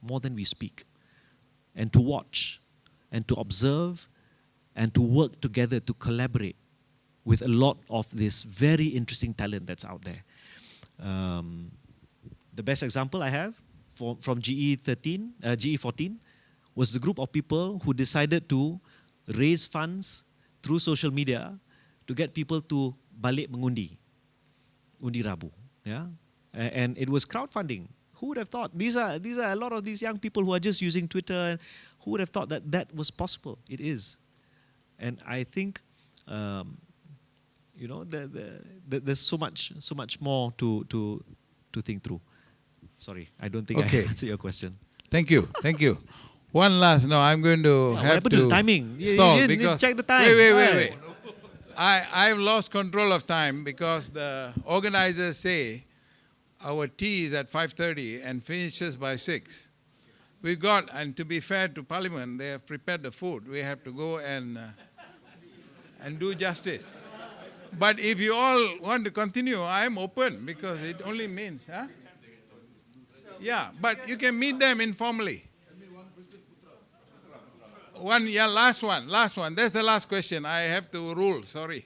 E: more than we speak, and to watch, and to observe, and to work together to collaborate with a lot of this very interesting talent that's out there. The best example I have from GE14 was the group of people who decided to raise funds through social media to get people to balik mengundi, undi Rabu. Yeah? And it was crowdfunding. Who would have thought? These are a lot of these young people who are just using Twitter. Who would have thought that that was possible? It is. And I think, there's so much more to think through. Sorry, I don't think I answered your question.
D: Thank you. One last, I'm going to have to
E: the timing?
D: stall because
E: check the time.
D: Wait. I've lost control of time because the organizers say our tea is at 5:30 and finishes by 6. We got, and to be fair to Parliament, they have prepared the food. We have to go and do justice. But if you all want to continue, I'm open because it only means, Yeah, but you can meet them informally. Last one. That's the last question. I have to rule, sorry.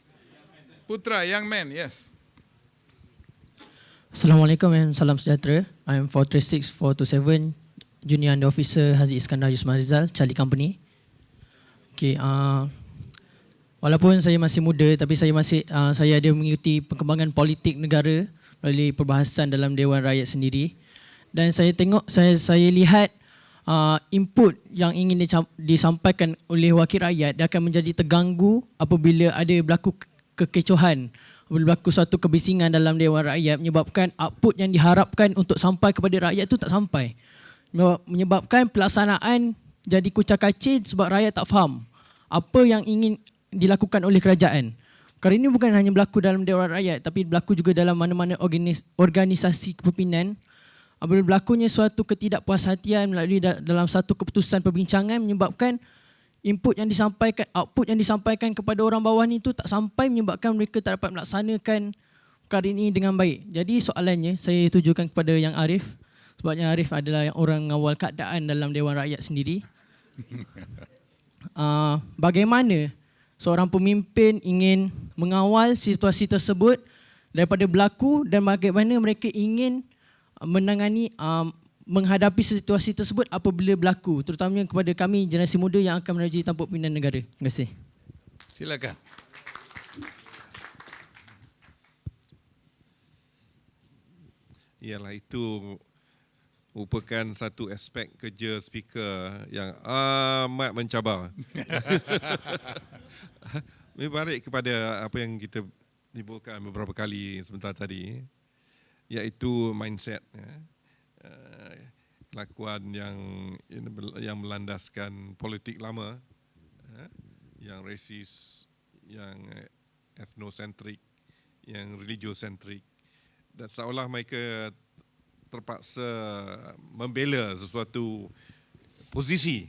D: Putra, young man, yes.
M: Assalamualaikum and salam sejahtera. I am 436427, Junior Under Officer Haziq Iskandar Yusman Rizal, Charlie Company. Okay, walaupun saya masih muda, tapi saya ada mengikuti perkembangan politik negara melalui perbahasan dalam Dewan Rakyat sendiri. Dan saya tengok, saya lihat input yang ingin disampaikan oleh wakil rakyat dia akan menjadi terganggu apabila ada berlaku kekecohan, apabila berlaku suatu kebisingan dalam Dewan Rakyat, menyebabkan output yang diharapkan untuk sampai kepada rakyat itu tak sampai. Menyebabkan pelaksanaan jadi kucak-kacir sebab rakyat tak faham apa yang ingin dilakukan oleh kerajaan. Perkara ini bukan hanya berlaku dalam Dewan Rakyat, tapi berlaku juga dalam mana-mana organisasi kepimpinan. Apabila berlakunya suatu ketidakpuashatian melalui dalam satu keputusan perbincangan menyebabkan input yang disampaikan, output yang disampaikan kepada orang bawah ni itu tak sampai, menyebabkan mereka tak dapat melaksanakan perkara ini dengan baik. Jadi soalannya saya tujukan kepada Yang Arif, sebabnya Arif adalah orang mengawal keadaan dalam Dewan Rakyat sendiri. Bagaimana seorang pemimpin ingin mengawal situasi tersebut daripada berlaku dan bagaimana mereka ingin menghadapi situasi tersebut apabila berlaku, terutamanya kepada kami generasi muda yang akan menerjui tampuk pimpinan negara. Terima kasih.
D: Silakan.
C: Ialah itu merupakan satu aspek kerja speaker yang amat mencabar. Berbalik kepada apa yang kita timbulkan beberapa kali sebentar tadi, iaitu mindset, kelakuan yang melandaskan politik lama, yang rasis, yang ethnocentrik, yang religiosentrik, dan seolah mereka terpaksa membela sesuatu posisi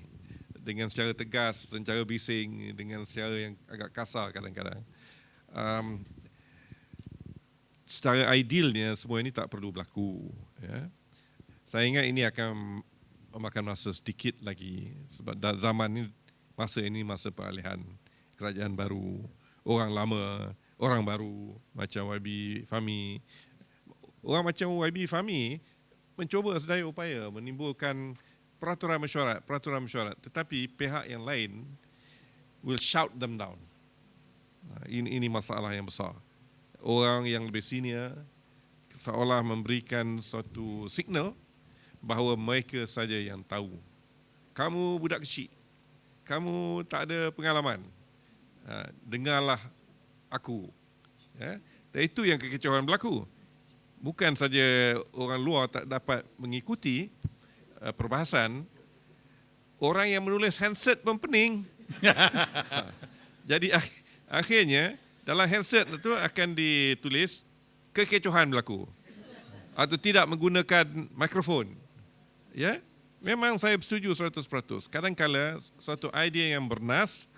C: dengan secara tegas, secara bising, dengan secara yang agak kasar kadang-kadang. Secara idealnya semua ini tak perlu berlaku. Ya. Saya ingat ini akan memakan masa sedikit lagi sebab masa ini masa peralihan kerajaan baru, orang lama, orang baru macam YB Fahmi. Orang macam YB Fahmi mencuba sedaya upaya menimbulkan peraturan mesyuarat, tetapi pihak yang lain will shout them down. Ini masalah yang besar. Orang yang lebih senior seolah memberikan suatu signal bahawa mereka saja yang tahu. Kamu budak kecil, kamu tak ada pengalaman, dengarlah aku. Dan itu yang kekecewaan berlaku. Bukan saja orang luar tak dapat mengikuti perbahasan, orang yang menulis handset pun pening. Jadi akhirnya dalam handset itu akan ditulis kekecohan berlaku atau tidak menggunakan mikrofon. Ya, memang saya setuju 100%. Kadang-kala satu idea yang bernas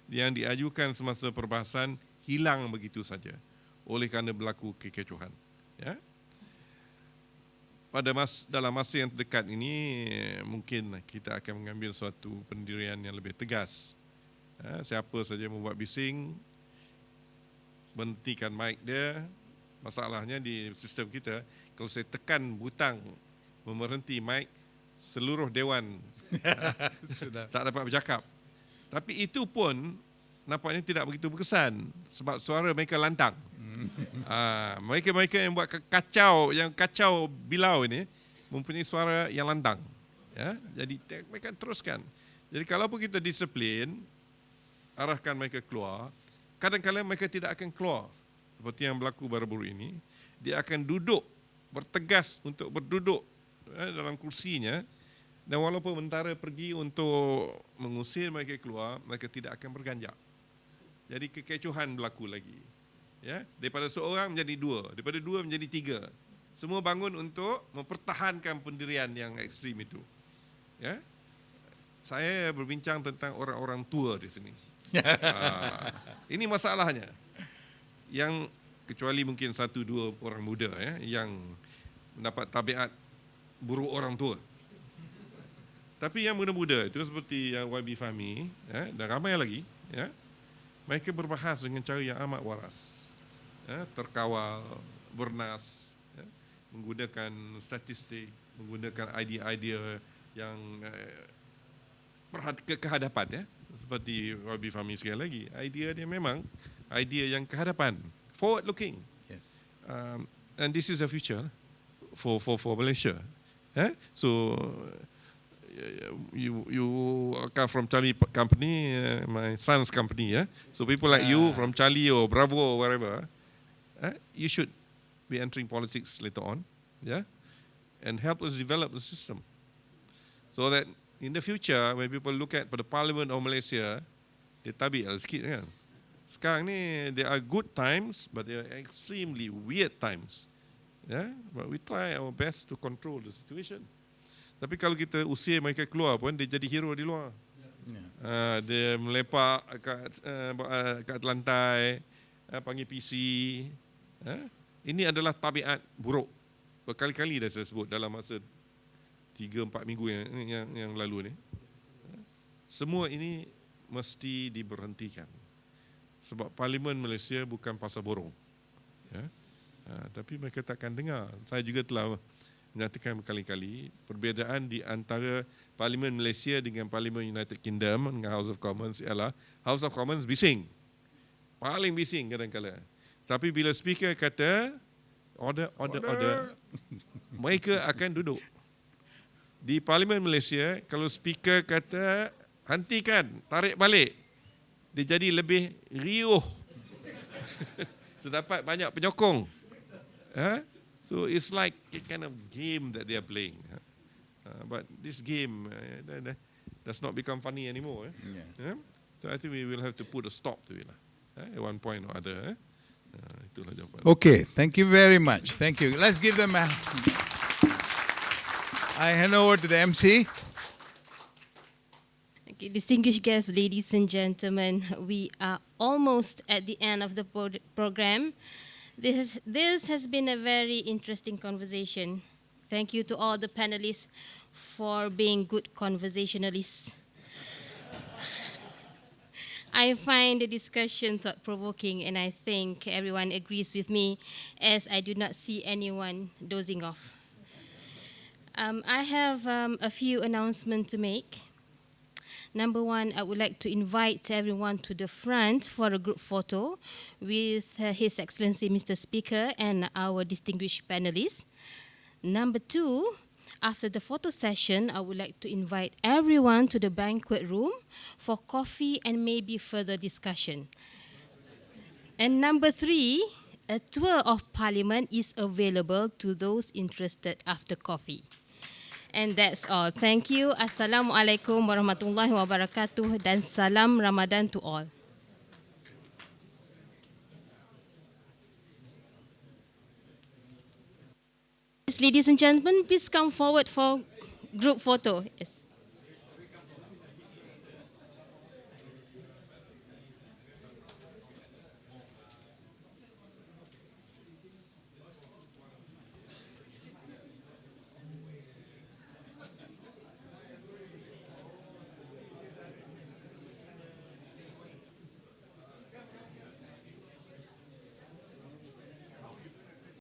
C: yang diajukan semasa perbahasan hilang begitu saja oleh kerana berlaku kekecohan. Ya. Dalam masa yang terdekat ini mungkin kita akan mengambil suatu pendirian yang lebih tegas. Siapa saja membuat bising, berhentikan mic dia. Masalahnya di sistem kita, kalau saya tekan butang memerhenti mic, seluruh dewan tak dapat bercakap. Tapi itu pun nampaknya tidak begitu berkesan sebab suara mereka lantang. Mereka yang buat kacau bilau ini mempunyai suara yang lantang. Ya, jadi mereka teruskan. Jadi kalau pun kita disiplin, arahkan mereka keluar, kadang-kadang mereka tidak akan keluar. Seperti yang berlaku baru-baru ini, dia akan duduk, bertegas untuk berduduk dalam kursinya, dan walaupun mentara pergi untuk mengusir mereka keluar, mereka tidak akan berganjak. Jadi kekecohan berlaku lagi. Ya, daripada seorang menjadi dua, daripada dua menjadi tiga. Semua bangun untuk mempertahankan pendirian yang ekstrim itu. Ya, saya berbincang tentang orang-orang tua di sini. Ini masalahnya. Yang kecuali mungkin 1-2 orang muda yang mendapat tabiat buruk orang tua. Tapi yang muda-muda itu seperti yang YB Fahmi dan ramai lagi, mereka berbahas dengan cara yang amat waras. Terkawal, bernas, menggunakan statistik, menggunakan idea-idea yang kehadapan, seperti YB Fahmi sekali lagi, idea dia memang idea yang kehadapan, forward looking.
D: Yes.
C: And this is the future for Malaysia. So you come from Charlie company, my son's company. So people like you from Charlie or Bravo or wherever, you should be entering politics later on, and help us develop the system, so that in the future when people look at the Parliament of Malaysia, dia tabi sikit kan. Sekarang ni there are good times, but there are extremely weird times. But we try our best to control the situation. Tapi kalau kita usir mereka keluar pun, dia jadi hero di luar. Dia melepak kat lantai, panggil PC. Ini adalah tabiat buruk. Berkali-kali dah saya sebut dalam masa 3-4 minggu yang lalu ni. Semua ini mesti diberhentikan. Sebab Parlimen Malaysia bukan pasar borong. Tapi mereka takkan dengar. Saya juga telah menyatakan berkali-kali perbezaan di antara Parlimen Malaysia dengan Parlimen United Kingdom dengan House of Commons ialah House of Commons bising. Paling bising kadang-kadang. Tapi bila speaker kata order, mereka akan duduk. Di Parlimen Malaysia, kalau speaker kata hentikan, tarik balik, dia jadi lebih riuh. Terdapat banyak penyokong. So it's like a kind of game that they are playing. But this game does not become funny anymore. So I think we will have to put a stop to it at one point or other. Itulah jawapan.
D: Okay, thank you very much. Thank you. Let's give them a... I hand over to the MC.
A: Okay, distinguished guests, ladies and gentlemen, we are almost at the end of the program. This has been a very interesting conversation. Thank you to all the panelists for being good conversationalists. I find the discussion thought-provoking, and I think everyone agrees with me, as I do not see anyone dozing off. I have a few announcements to make. Number one, I would like to invite everyone to the front for a group photo with His Excellency Mr. Speaker and our distinguished panelists. Number two, after the photo session, I would like to invite everyone to the banquet room for coffee and maybe further discussion. And number three, a tour of Parliament is available to those interested after coffee. And that's all. Thank you. Assalamualaikum warahmatullahi wabarakatuh dan salam Ramadan to all. Ladies and gentlemen, please come forward for group photo. Yes.